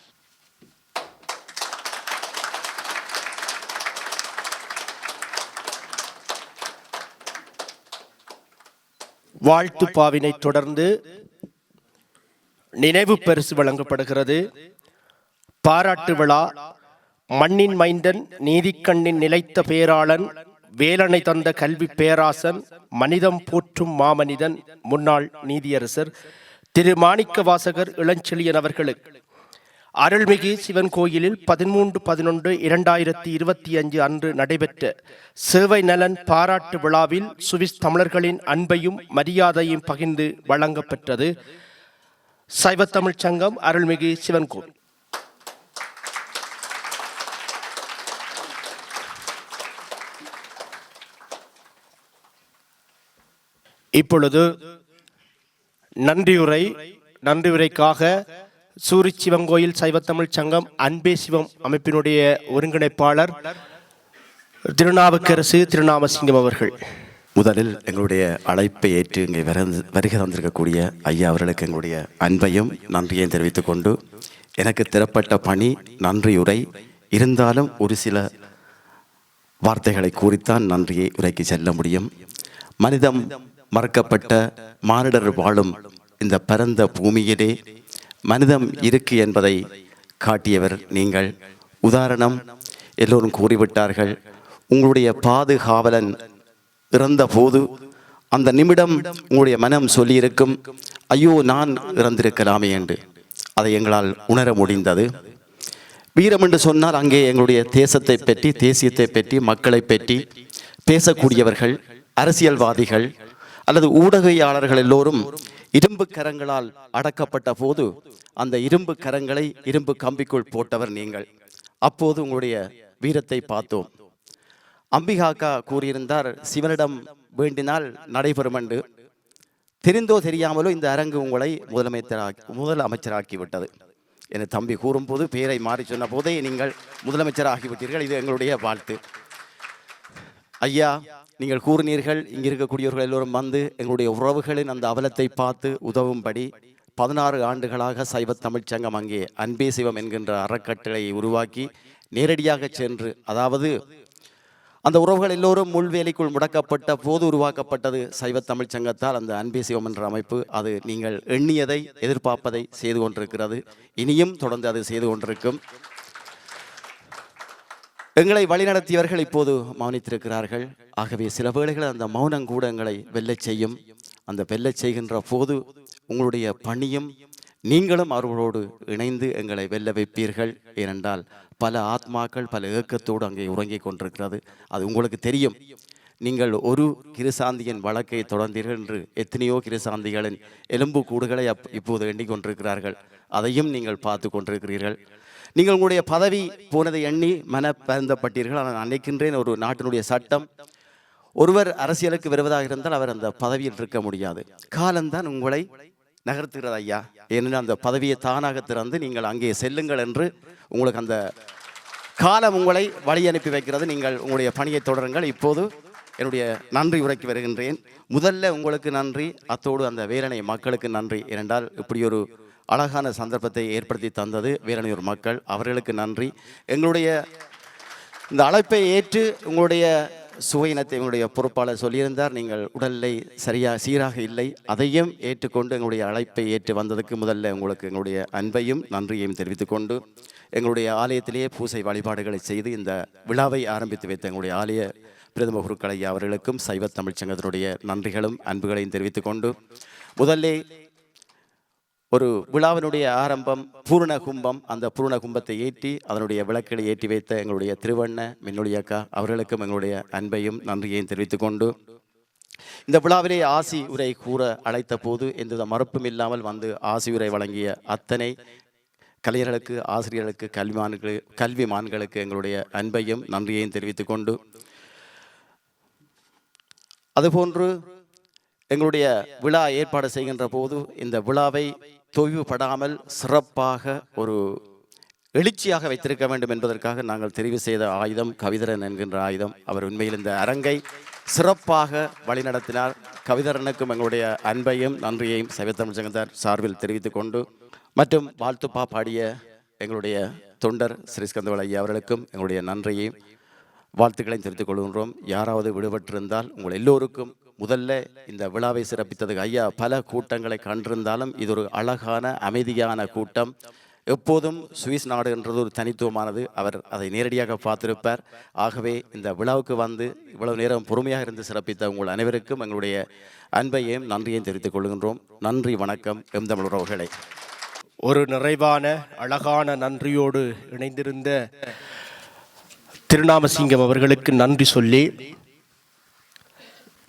வாழ்த்துப்பாவினை தொடர்ந்து நினைவு பரிசு வழங்கப்படுகிறது. பாராட்டு விழா. மண்ணின் மைந்தன், நீதிக்கண்ணின் நிலைத்த பேராளன், வேலனை தந்த கல்வி பேராசன், மனிதம் போற்றும் மாமனிதன், முன்னாள் நீதியரசர் திரு மாணிக்கவாசகர் இளஞ்செழியன் அவர்களுக்கு அருள்மிகு சிவன் கோயிலில் 13/11/2025 அன்று நடைபெற்ற சேவை நலன் பாராட்டு விழாவில் சுவிஸ் தமிழர்களின் அன்பையும் மரியாதையும் பகிர்ந்து வழங்கப்பெற்றது. சைவத்தமிழ் சங்கம், அருள்மிகு சிவன் கோவில். இப்பொழுது நன்றியுரைக்காக சூரிச்சிவங்கோயில் சைவத்தமிழ் சங்கம் அன்பே சிவம் அமைப்பினுடைய ஒருங்கிணைப்பாளர் திருநாவுக்கரசு திருநாமசிங்கம் அவர்கள். முதலில் எங்களுடைய அழைப்பை ஏற்று இங்கே வருகை தந்திருக்கக்கூடிய ஐயா அவர்களுக்கு எங்களுடைய அன்பையும் நன்றியையும் தெரிவித்துக் கொண்டு, எனக்கு தரப்பட்ட பணி நன்றியுரை இருந்தாலும் ஒரு சில வார்த்தைகளை கூறித்தான் நன்றியை உரைக்கு செல்ல முடியும். மனிதம் மறக்கப்பட்ட மானிடர் வாழும் இந்த பரந்த பூமியிலே மனிதம் இருக்கு என்பதை காட்டியவர் நீங்கள். உதாரணம் எல்லோரும் கூறிவிட்டார்கள். உங்களுடைய பாதுகாவலன் இறந்த போது அந்த நிமிடம் உங்களுடைய மனம் சொல்லியிருக்கும், ஐயோ நான் இறந்திருக்கலாமே என்று. அதை எங்களால் உணர முடிந்தது. வீரம் என்று சொன்னால் அங்கே எங்களுடைய தேசத்தை பற்றி, தேசியத்தை பற்றி, மக்களை பற்றி பேசக்கூடியவர்கள், அரசியல்வாதிகள் அல்லது ஊடகவியலாளர்கள் எல்லோரும் இரும்பு கரங்களால் அடக்கப்பட்ட போது அந்த இரும்பு கரங்களை இரும்பு கம்பிக்குள் போட்டவர் நீங்கள். அப்போது உங்களுடைய வீரத்தை பார்த்தோம். அம்பிகாக்கா கூறியிருந்தார், சிவனிடம் வேண்டினால் நடைபெறும் என்று. தெரிந்தோ தெரியாமலோ இந்த அரங்கு உங்களை முதலமைச்சராக்கிவிட்டது. என் தம்பி கூறும்போது பேரை மாறி சொன்ன போதே நீங்கள் முதலமைச்சராகிவிட்டீர்கள். இது எங்களுடைய வாழ்த்து. ஐயா, நீங்கள் கூறினீர்கள் இங்கே இருக்கக்கூடியவர்கள் எல்லோரும் வந்து எங்களுடைய உறவுகளின் அந்த அவலத்தை பார்த்து உதவும்படி 16 ஆண்டுகளாக சைவ தமிழ்ச்சங்கம் அங்கே அன்பே சிவம் என்கின்ற அறக்கட்டளையை உருவாக்கி நேரடியாக சென்று, அதாவது அந்த உறவுகள் எல்லோரும் முள்வேலிக்குள் முடக்கப்பட்ட போது உருவாக்கப்பட்டது சைவ தமிழ் சங்கத்தால் அந்த அன்பே சிவம் என்ற அமைப்பு. அது நீங்கள் எண்ணியதை எதிர்பார்ப்பதை செய்து கொண்டிருக்கிறது. இனியும் தொடர்ந்து அது செய்து கொண்டிருக்கும். எங்களை வழிநடத்தியவர்கள் இப்போது மௌனித்திருக்கிறார்கள். ஆகவே சில வேளைகள் அந்த மௌனம் கூட எங்களை வெல்லச் செய்யும். அந்த வெல்லச் செய்கின்ற போது உங்களுடைய பணியும் நீங்களும் அவர்களோடு இணைந்து எங்களை வெல்ல வைப்பீர்கள். ஏனென்றால் பல ஆத்மாக்கள் பல ஏக்கத்தோடு அங்கே உறங்கிக் கொண்டிருக்கிறது. அது உங்களுக்கு தெரியும். நீங்கள் ஒரு கிருசாந்தியின் வழக்கை தொடர்ந்தீர்கள் என்று எத்தனையோ கிருசாந்திகளின் எலும்பு கூடுகளை இப்போது எண்ணிக்கொண்டிருக்கிறார்கள். அதையும் நீங்கள் பார்த்து கொண்டிருக்கிறீர்கள். நீங்கள் உங்களுடைய பதவி போனதை எண்ணி மனப்பருந்தப்பட்டீர்கள். நான் நினைக்கின்றேன், ஒரு நாட்டினுடைய சட்டம், ஒருவர் அரசியலுக்கு வருவதாக இருந்தால் அவர் அந்த பதவியில் இருக்க முடியாது. காலம்தான் உங்களை நகர்த்துகிறது ஐயா. ஏனென்றால் அந்த பதவியை தானாக திறந்து நீங்கள் அங்கே செல்லுங்கள் என்று உங்களுக்கு அந்த காலம் உங்களை வழி அனுப்பி வைக்கிறது. நீங்கள் உங்களுடைய பணியை தொடருங்கள். இப்போது என்னுடைய நன்றி உரைக்கு வருகின்றேன். முதல்ல உங்களுக்கு நன்றி, அத்தோடு அந்த வேலனை மக்களுக்கு நன்றி. ஏனென்றால் இப்படி ஒரு அழகான சந்தர்ப்பத்தை ஏற்படுத்தி தந்தது வேலனையூர் மக்கள், அவர்களுக்கு நன்றி. எங்களுடைய இந்த அழைப்பை ஏற்று உங்களுடைய சுவையினத்தை எங்களுடைய பொறுப்பாளர் சொல்லியிருந்தார். நீங்கள் உடல்நிலை சீராக இல்லை, அதையும் ஏற்றுக்கொண்டு எங்களுடைய அழைப்பை ஏற்று வந்ததுக்கு முதல்ல உங்களுக்கு எங்களுடைய அன்பையும் நன்றியையும் தெரிவித்துக் கொண்டு, எங்களுடைய ஆலயத்திலேயே பூசை வழிபாடுகளை செய்து இந்த விழாவை ஆரம்பித்து வைத்த எங்களுடைய ஆலய பிரதம குருக்களை அவர்களுக்கும் சைவ தமிழ்ச்சங்கத்தினுடைய நன்றிகளும் அன்புகளையும் தெரிவித்துக் கொண்டு, முதல்ல ஒரு விழாவினுடைய ஆரம்பம் பூர்ண கும்பம். அந்த பூர்ண கும்பத்தை ஏற்றி அதனுடைய விளக்குகளை ஏற்றி வைத்த எங்களுடைய திருவண்ண மின்னொழியக்கா அவர்களுக்கும் எங்களுடைய அன்பையும் நன்றியையும் தெரிவித்துக் கொண்டு, இந்த விழாவிலே ஆசி உரை கூற அழைத்த போது எந்த மறுப்பும் இல்லாமல் வந்து ஆசி உரை வழங்கிய அத்தனை கலைஞர்களுக்கு, ஆசிரியர்களுக்கு, கல்விமான்களுக்கு எங்களுடைய அன்பையும் நன்றியையும் தெரிவித்துக் கொண்டு, அதுபோன்று எங்களுடைய விழா ஏற்பாடு செய்கின்ற போது இந்த விழாவை தொய்வுபடாமல் சிறப்பாக ஒரு எழுச்சியாக வைத்திருக்க வேண்டும் என்பதற்காக நாங்கள் தெரிவு செய்த ஆயுதம் கவிதரன் என்கின்ற ஆயுதம். அவர் உண்மையில் இந்த அரங்கை சிறப்பாக வழிநடத்தினார். கவிதரனுக்கும் எங்களுடைய அன்பையும் நன்றியையும் சைவ தமிழ் சங்கத்தார் சார்பில் தெரிவித்துக் கொண்டு, மற்றும் வாழ்த்துப்பா பாடிய எங்களுடைய தொண்டர் ஸ்ரீஸ்கந்தவள ஐயா அவர்களுக்கும் எங்களுடைய நன்றியையும் வாழ்த்துக்களையும் தெரிவித்துக் கொள்கின்றோம். யாராவது விடுபட்டிருந்தால் உங்கள் எல்லோருக்கும் முதல்ல இந்த விழாவை சிறப்பித்ததுக்கு ஐயா பல கூட்டங்களை கண்டிருந்தாலும் இது ஒரு அழகான அமைதியான கூட்டம். எப்போதும் சுவிஸ் நாடு என்றது ஒரு தனித்துவமானது. அவர் அதை நேரடியாக பார்த்திருப்பார். ஆகவே இந்த விழாவுக்கு வந்து இவ்வளவு நேரம் பொறுமையாக இருந்து சிறப்பித்த உங்கள் அனைவருக்கும் எங்களுடைய அன்பையும் நன்றியையும் தெரிவித்துக் கொள்கின்றோம். நன்றி, வணக்கம். தமிழ் உறவுகளை ஒரு நிறைவான அழகான நன்றியோடு இணைந்திருந்த திருநாமசிங்கம் அவர்களுக்கு நன்றி சொல்லி,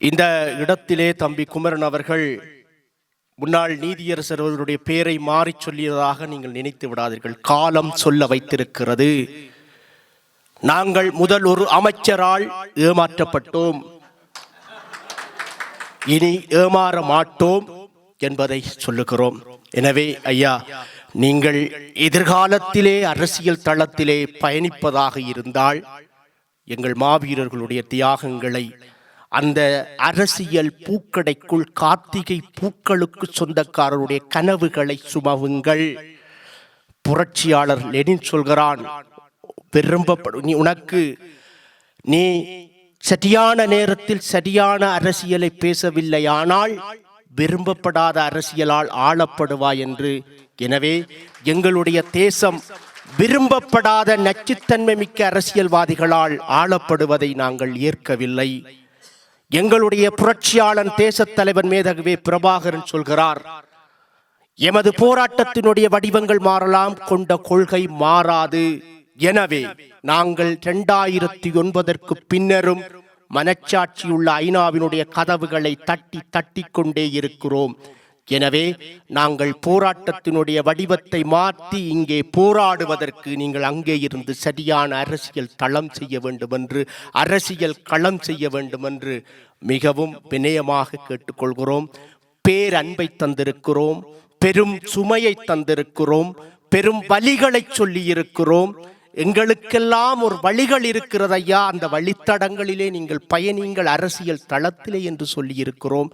இந்த இடத்திலே தம்பி குமரன் அவர்கள் முன்னாள் நீதியரசர் அவர்களுடைய பெயரை மாறி சொல்லியதாக நீங்கள் நினைத்து விடாதீர்கள். காலம் சொல்ல வைத்திருக்கிறது. நாங்கள் முதல் ஒரு அமைச்சரால் ஏமாற்றப்பட்டோம். இனி ஏமாற மாட்டோம் என்பதை சொல்லுகிறோம். எனவே ஐயா, நீங்கள் எதிர்காலத்திலே அரசியல் தளத்திலே பயணிப்பதாக இருந்தால் எங்கள் மாவீரர்களுடைய தியாகங்களை அந்த அரசியல் பூக்கடைக்குள் கார்த்திகை பூக்களுக்கு சொந்தக்காரருடைய கனவுகளை சுமவுங்கள். புரட்சியாளர் லெனின் சொல்கிறான், நீ சரியான நேரத்தில் சரியான அரசியலை பேசவில்லையானால் விரும்பப்படாத அரசியலால் ஆளப்படுவாய் என்று. எனவே எங்களுடைய தேசம் விரும்பப்படாத நச்சுத்தன்மை மிக்க அரசியல்வாதிகளால் ஆளப்படுவதை நாங்கள் ஏற்கவில்லை. எங்களுடைய புரட்சியாளன் தேசத் தலைவர் மேதகவே பிரபாகரன் சொல்கிறார், எமது போராட்டத்தினுடைய வடிவங்கள் மாறலாம், கொண்ட கொள்கை மாறாது. எனவே நாங்கள் 2009 பின்னரும் மனச்சாட்சியுள்ள ஐநாவினுடைய கதவுகளை தட்டி கொண்டே இருக்கிறோம். எனவே நாங்கள் போராட்டத்தினுடைய வடிவத்தை மாற்றி இங்கே போராடுவதற்கு நீங்கள் அங்கே இருந்து சரியான அரசியல் களம் செய்ய வேண்டும் என்று மிகவும் வினயமாக கேட்டுக்கொள்கிறோம். பேரன்பை தந்திருக்கிறோம், பெரும் சுமையை தந்திருக்கிறோம், பெரும் வழிகளை சொல்லி இருக்கிறோம். எங்களுக்கெல்லாம் ஒரு வழிகள் இருக்கிறது ஐயா, அந்த வழித்தடங்களிலே நீங்கள் பயணிங்கள் அரசியல் தளத்திலே என்று சொல்லி இருக்கிறோம்.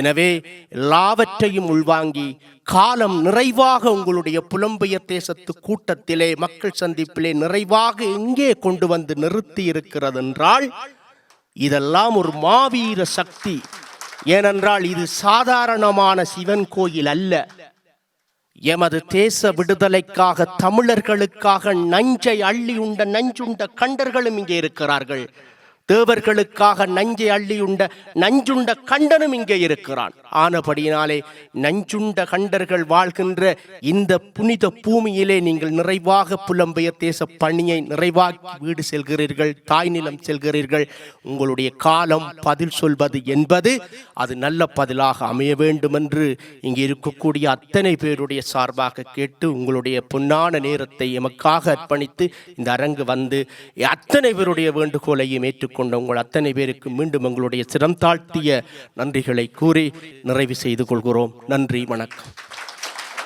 எனவே எல்லாவற்றையும் உள்வாங்கி காலம் நிறைவாக உங்களுடைய புலம்பெயர் தேசத்து கூட்டத்திலே மக்கள் சந்திப்பிலே நிறைவாக எங்கே கொண்டு வந்து நிறுத்தி இருக்கிறது என்றால் இதெல்லாம் ஒரு மாவீர சக்தி. ஏனென்றால் இது சாதாரணமான சிவன் கோயில் அல்ல. எமது தேச விடுதலைக்காக தமிழர்களுக்காக நஞ்சை அள்ளி உண்ட நஞ்சுண்ட கண்டர்களும் இங்கே இருக்கிறார்கள். தேவர்களுக்காக நஞ்சை அள்ளியுண்ட நஞ்சுண்ட கண்டனும் இங்கே இருக்கிறான். ஆனபடியினாலே நஞ்சுண்ட கண்டர்கள் வாழ்கின்ற இந்த புனித பூமியிலே நீங்கள் நிறைவாக புலம்பெயர் தேச பணியை நிறைவாக்கி வீடு செல்கிறீர்கள், தாய் நிலம் செல்கிறீர்கள். உங்களுடைய காலம் பதில் சொல்வது என்பது அது நல்ல பதிலாக அமைய வேண்டும் என்று இங்கே இருக்கக்கூடிய அத்தனை பேருடைய சார்பாக கேட்டு உங்களுடைய பொன்னான நேரத்தை எமக்காக அர்ப்பணித்து இந்த அரங்கு வந்து அத்தனை பேருடைய வேண்டுகோளையும் ஏற்றுக்கொண்ட உங்கள் அத்தனை பேருக்கு மீண்டும் எங்களுடைய சிரம் தாழ்த்திய நன்றிகளை கூறி நிறைவு செய்து கொள்கிறோம். நன்றி, வணக்கம்.